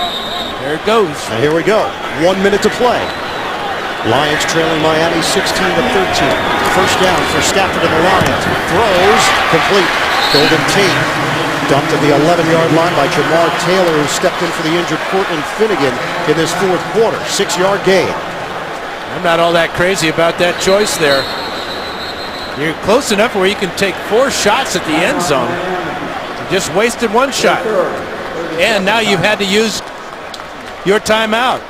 There it goes. And here we go. 1 minute to play. Lions trailing Miami 16-13. First down for Stafford and the Lions. Throws complete. Golden Tate dumped at the 11-yard line by Jamar Taylor, who stepped in for the injured Cortland Finnegan in this fourth quarter. 6-yard gain. I'm not all that crazy about that choice there. You're close enough where you can take 4 shots at the end zone. You just wasted 1 shot. And now you've had to use your timeout.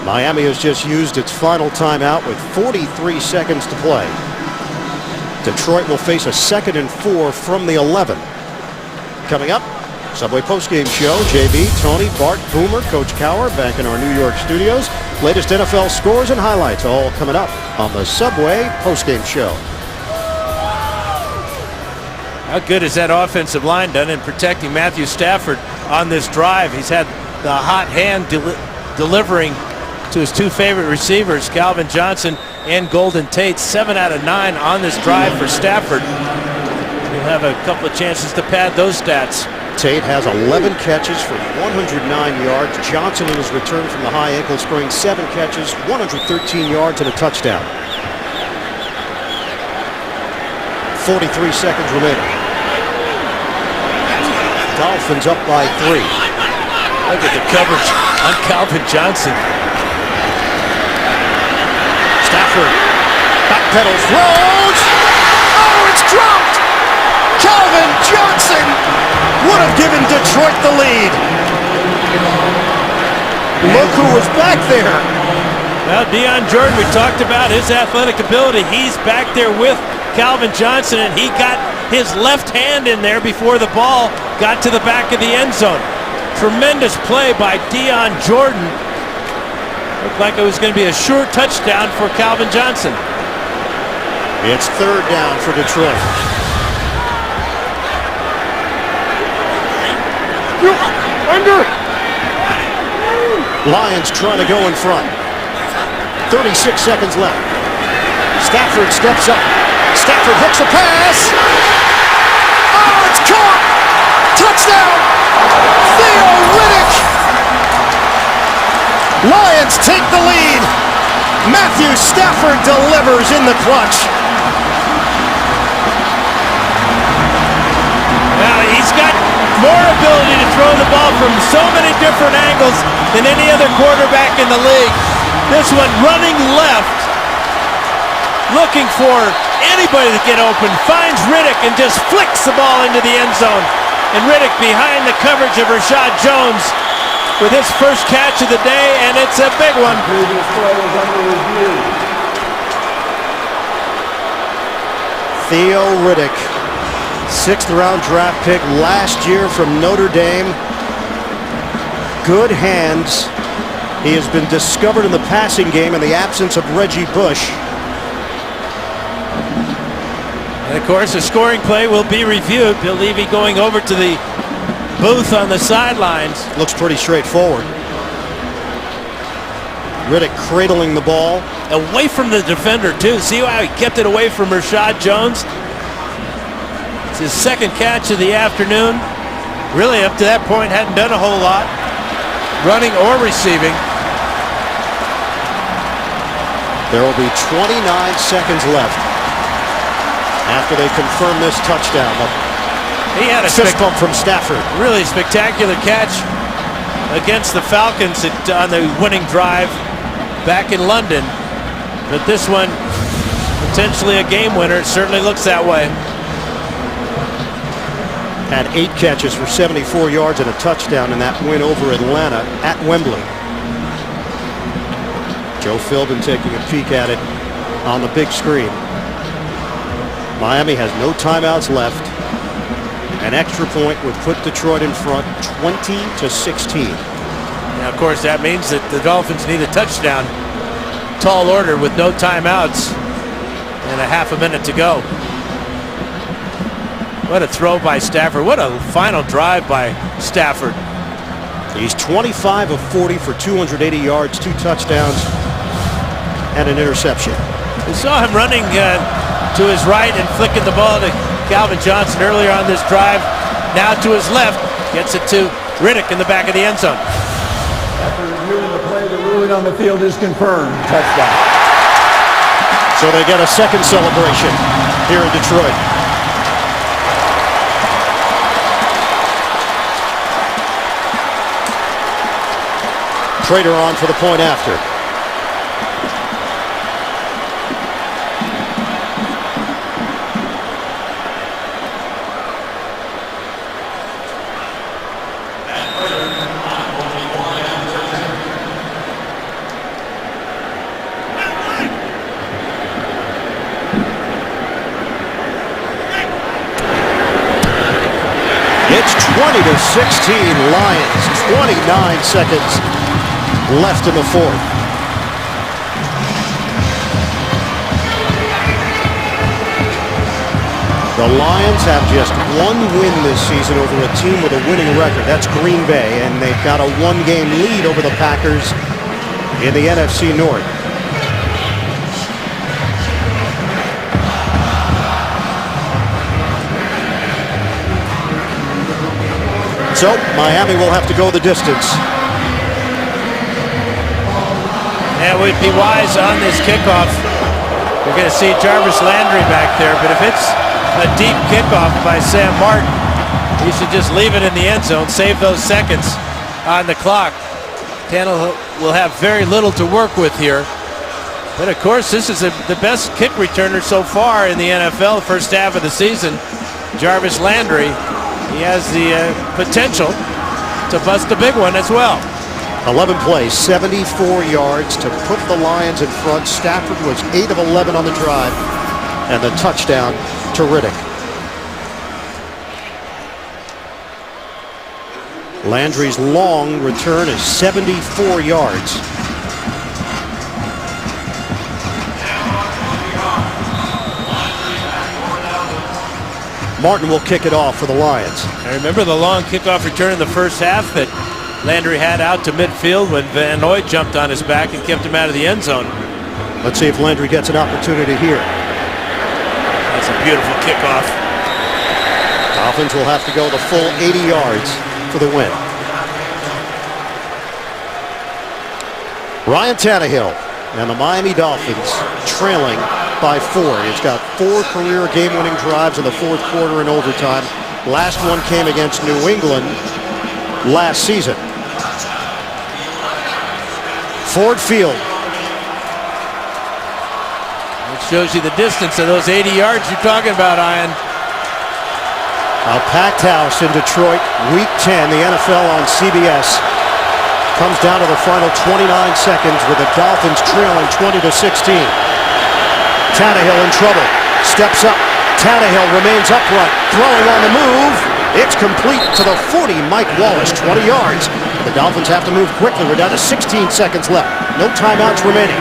Miami has just used its final timeout with 43 seconds to play. Detroit will face a 2nd and 4 from the 11. Coming up, Subway postgame show. JB, Tony, Bart, Boomer, Coach Cowher back in our New York studios. Latest NFL scores and highlights all coming up on the Subway postgame show. How good has that offensive line done in protecting Matthew Stafford on this drive? He's had the hot hand delivering to his two favorite receivers, Calvin Johnson and Golden Tate. 7 out of 9 on this drive for Stafford. He'll have a couple of chances to pad those stats. Tate has 11 catches for 109 yards. Johnson in his return from the high ankle sprain, 7 catches, 113 yards and a touchdown. 43 seconds remaining. Dolphins up by 3. Look at the coverage on Calvin Johnson. Stafford backpedals, throws. Oh, it's dropped. Calvin Johnson would have given Detroit the lead. Look who was back there. Well, Deion Jordan, we talked about his athletic ability. He's back there with Calvin Johnson, and he got his left hand in there before the ball got to the back of the end zone. Tremendous play by Deion Jordan. Looked like it was going to be a sure touchdown for Calvin Johnson. It's 3rd down for Detroit. Under. Lions trying to go in front. 36 seconds left. Stafford steps up. Stafford hooks a pass. Oh, it's caught. Touchdown. Theo Riddick. Lions take the lead. Matthew Stafford delivers in the clutch. Well, he's got more ability to throw the ball from so many different angles than any other quarterback in the league. This one running left, looking for anybody to get open, finds Riddick and just flicks the ball into the end zone. And Riddick behind the coverage of Rashad Jones with his first catch of the day, and it's a big one. Previous play is under review. Theo Riddick, 6th round draft pick last year from Notre Dame. Good hands. He has been discovered in the passing game in the absence of Reggie Bush. And of course, the scoring play will be reviewed. Bill Levy going over to the booth on the sidelines. Looks pretty straightforward. Riddick cradling the ball. Away from the defender, too. See how he kept it away from Rashad Jones? It's his 2nd catch of the afternoon. Really, up to that point, hadn't done a whole lot, running or receiving. There will be 29 seconds left after they confirm this touchdown. He had a fist bump from Stafford. Really spectacular catch against the Falcons on the winning drive back in London. But this one, potentially a game winner. It certainly looks that way. Had 8 catches for 74 yards and a touchdown in that win over Atlanta at Wembley. Joe Philbin taking a peek at it on the big screen. Miami has no timeouts left. An extra point would put Detroit in front 20-16. Now, of course, that means that the Dolphins need a touchdown. Tall order with no timeouts and a half a minute to go. What a throw by Stafford. What a final drive by Stafford. He's 25 of 40 for 280 yards, 2 touchdowns, and an interception. We saw him running to his right and flicking the ball to Calvin Johnson earlier on this drive. Now to his left, gets it to Riddick in the back of the end zone. After reviewing the play, the ruling on the field is confirmed. Touchdown. So they get a second celebration here in Detroit. Prater on for the point after. Lions. 29 seconds left in the fourth. The Lions have just one win this season over a team with a winning record. That's Green Bay, and they've got a one-game lead over the Packers in the NFC North. So Miami will have to go the distance. And we'd be wise on this kickoff. We're going to see Jarvis Landry back there, but if it's a deep kickoff by Sam Martin, you should just leave it in the end zone, save those seconds on the clock. Tannehill will have very little to work with here. But of course, this is the best kick returner so far in the NFL, first half of the season. Jarvis Landry, he has the potential to bust a big one as well. 11 plays, 74 yards to put the Lions in front. Stafford was 8 of 11 on the drive, and the touchdown to Riddick. Landry's long return is 74 yards. Martin will kick it off for the Lions. I remember the long kickoff return in the first half that Landry had out to midfield when Van Noy jumped on his back and kept him out of the end zone. Let's see if Landry gets an opportunity here. That's a beautiful kickoff. Dolphins will have to go the full 80 yards for the win. Ryan Tannehill and the Miami Dolphins trailing by 4. He's got 4 career game-winning drives in the fourth quarter and overtime. Last one came against New England last season. Ford Field. It shows you the distance of those 80 yards you're talking about, Ian. A packed house in Detroit, Week 10, the NFL on CBS. Comes down to the final 29 seconds with the Dolphins trailing 20-16. Tannehill in trouble. Steps up. Tannehill remains upright. Throwing on the move. It's complete to the 40. Mike Wallace, 20 yards. The Dolphins have to move quickly. We're down to 16 seconds left. No timeouts remaining.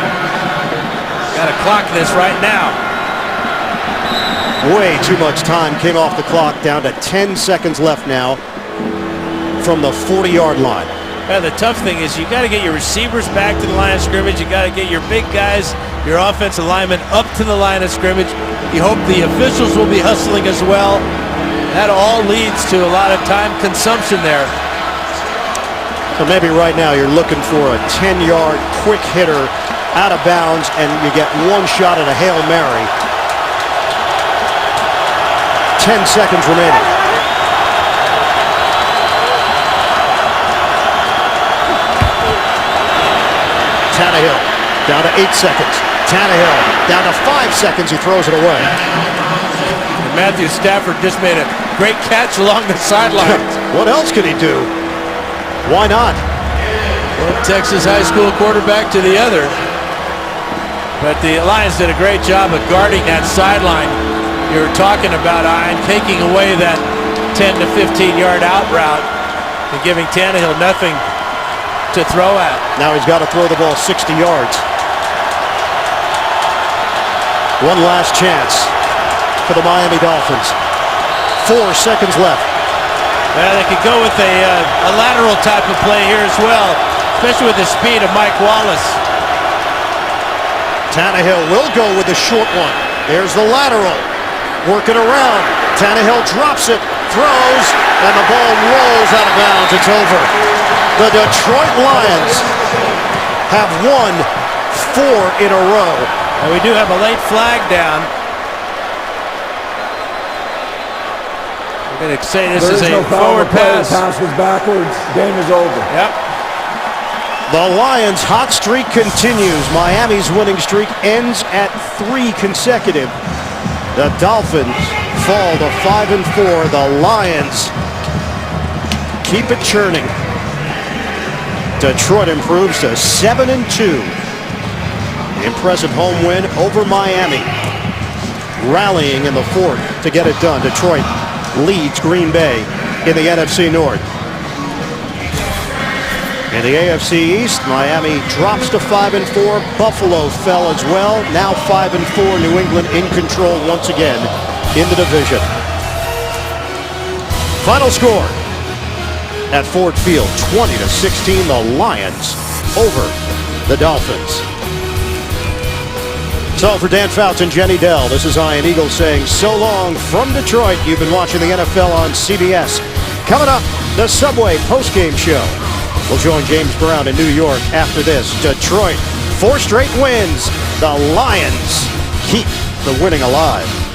Got to clock this right now. Way too much time came off the clock. Down to 10 seconds left now from the 40-yard line. The tough thing is you got to get your receivers back to the line of scrimmage. You got to get your big guys, your offensive linemen up to the line of scrimmage. You hope the officials will be hustling as well. That all leads to a lot of time consumption there. So maybe right now you're looking for a 10-yard quick hitter out of bounds, and you get one shot at a Hail Mary. 10 seconds remaining. Tannehill down to 8 seconds. Tannehill down to 5 seconds. He throws it away. And Matthew Stafford just made a great catch along the sideline. What else could he do? Why not? One Texas high school quarterback to the other. But the Lions did a great job of guarding that sideline. You were talking about, Ian, taking away that 10 to 15-yard out route and giving Tannehill nothing to throw at. Now he's got to throw the ball 60 yards. One last chance for the Miami Dolphins. 4 seconds left. Well, they could go with a lateral type of play here as well, especially with the speed of Mike Wallace. Tannehill will go with the short one. There's the lateral. Working around. Tannehill drops it, throws, and the ball rolls out of bounds. It's over. The Detroit Lions have won 4 in a row. And we do have a late flag down. We're going to say this is a forward pass. Pass was backwards. Game is over. Yep. The Lions' hot streak continues. Miami's winning streak ends at 3 consecutive. The Dolphins fall to 5-4. The Lions keep it churning. Detroit improves to 7-2. Impressive home win over Miami. Rallying in the fourth to get it done. Detroit leads Green Bay in the NFC North. In the AFC East, Miami drops to 5-4. Buffalo fell as well. Now 5-4. New England in control once again in the division. Final score at Ford Field, 20-16. The Lions over the Dolphins. So for Dan Fouts and Jenny Dell, this is Ian Eagle saying so long from Detroit. You've been watching the NFL on CBS. Coming up, the Subway postgame show. We'll join James Brown in New York after this. Detroit, 4 straight wins. The Lions keep the winning alive.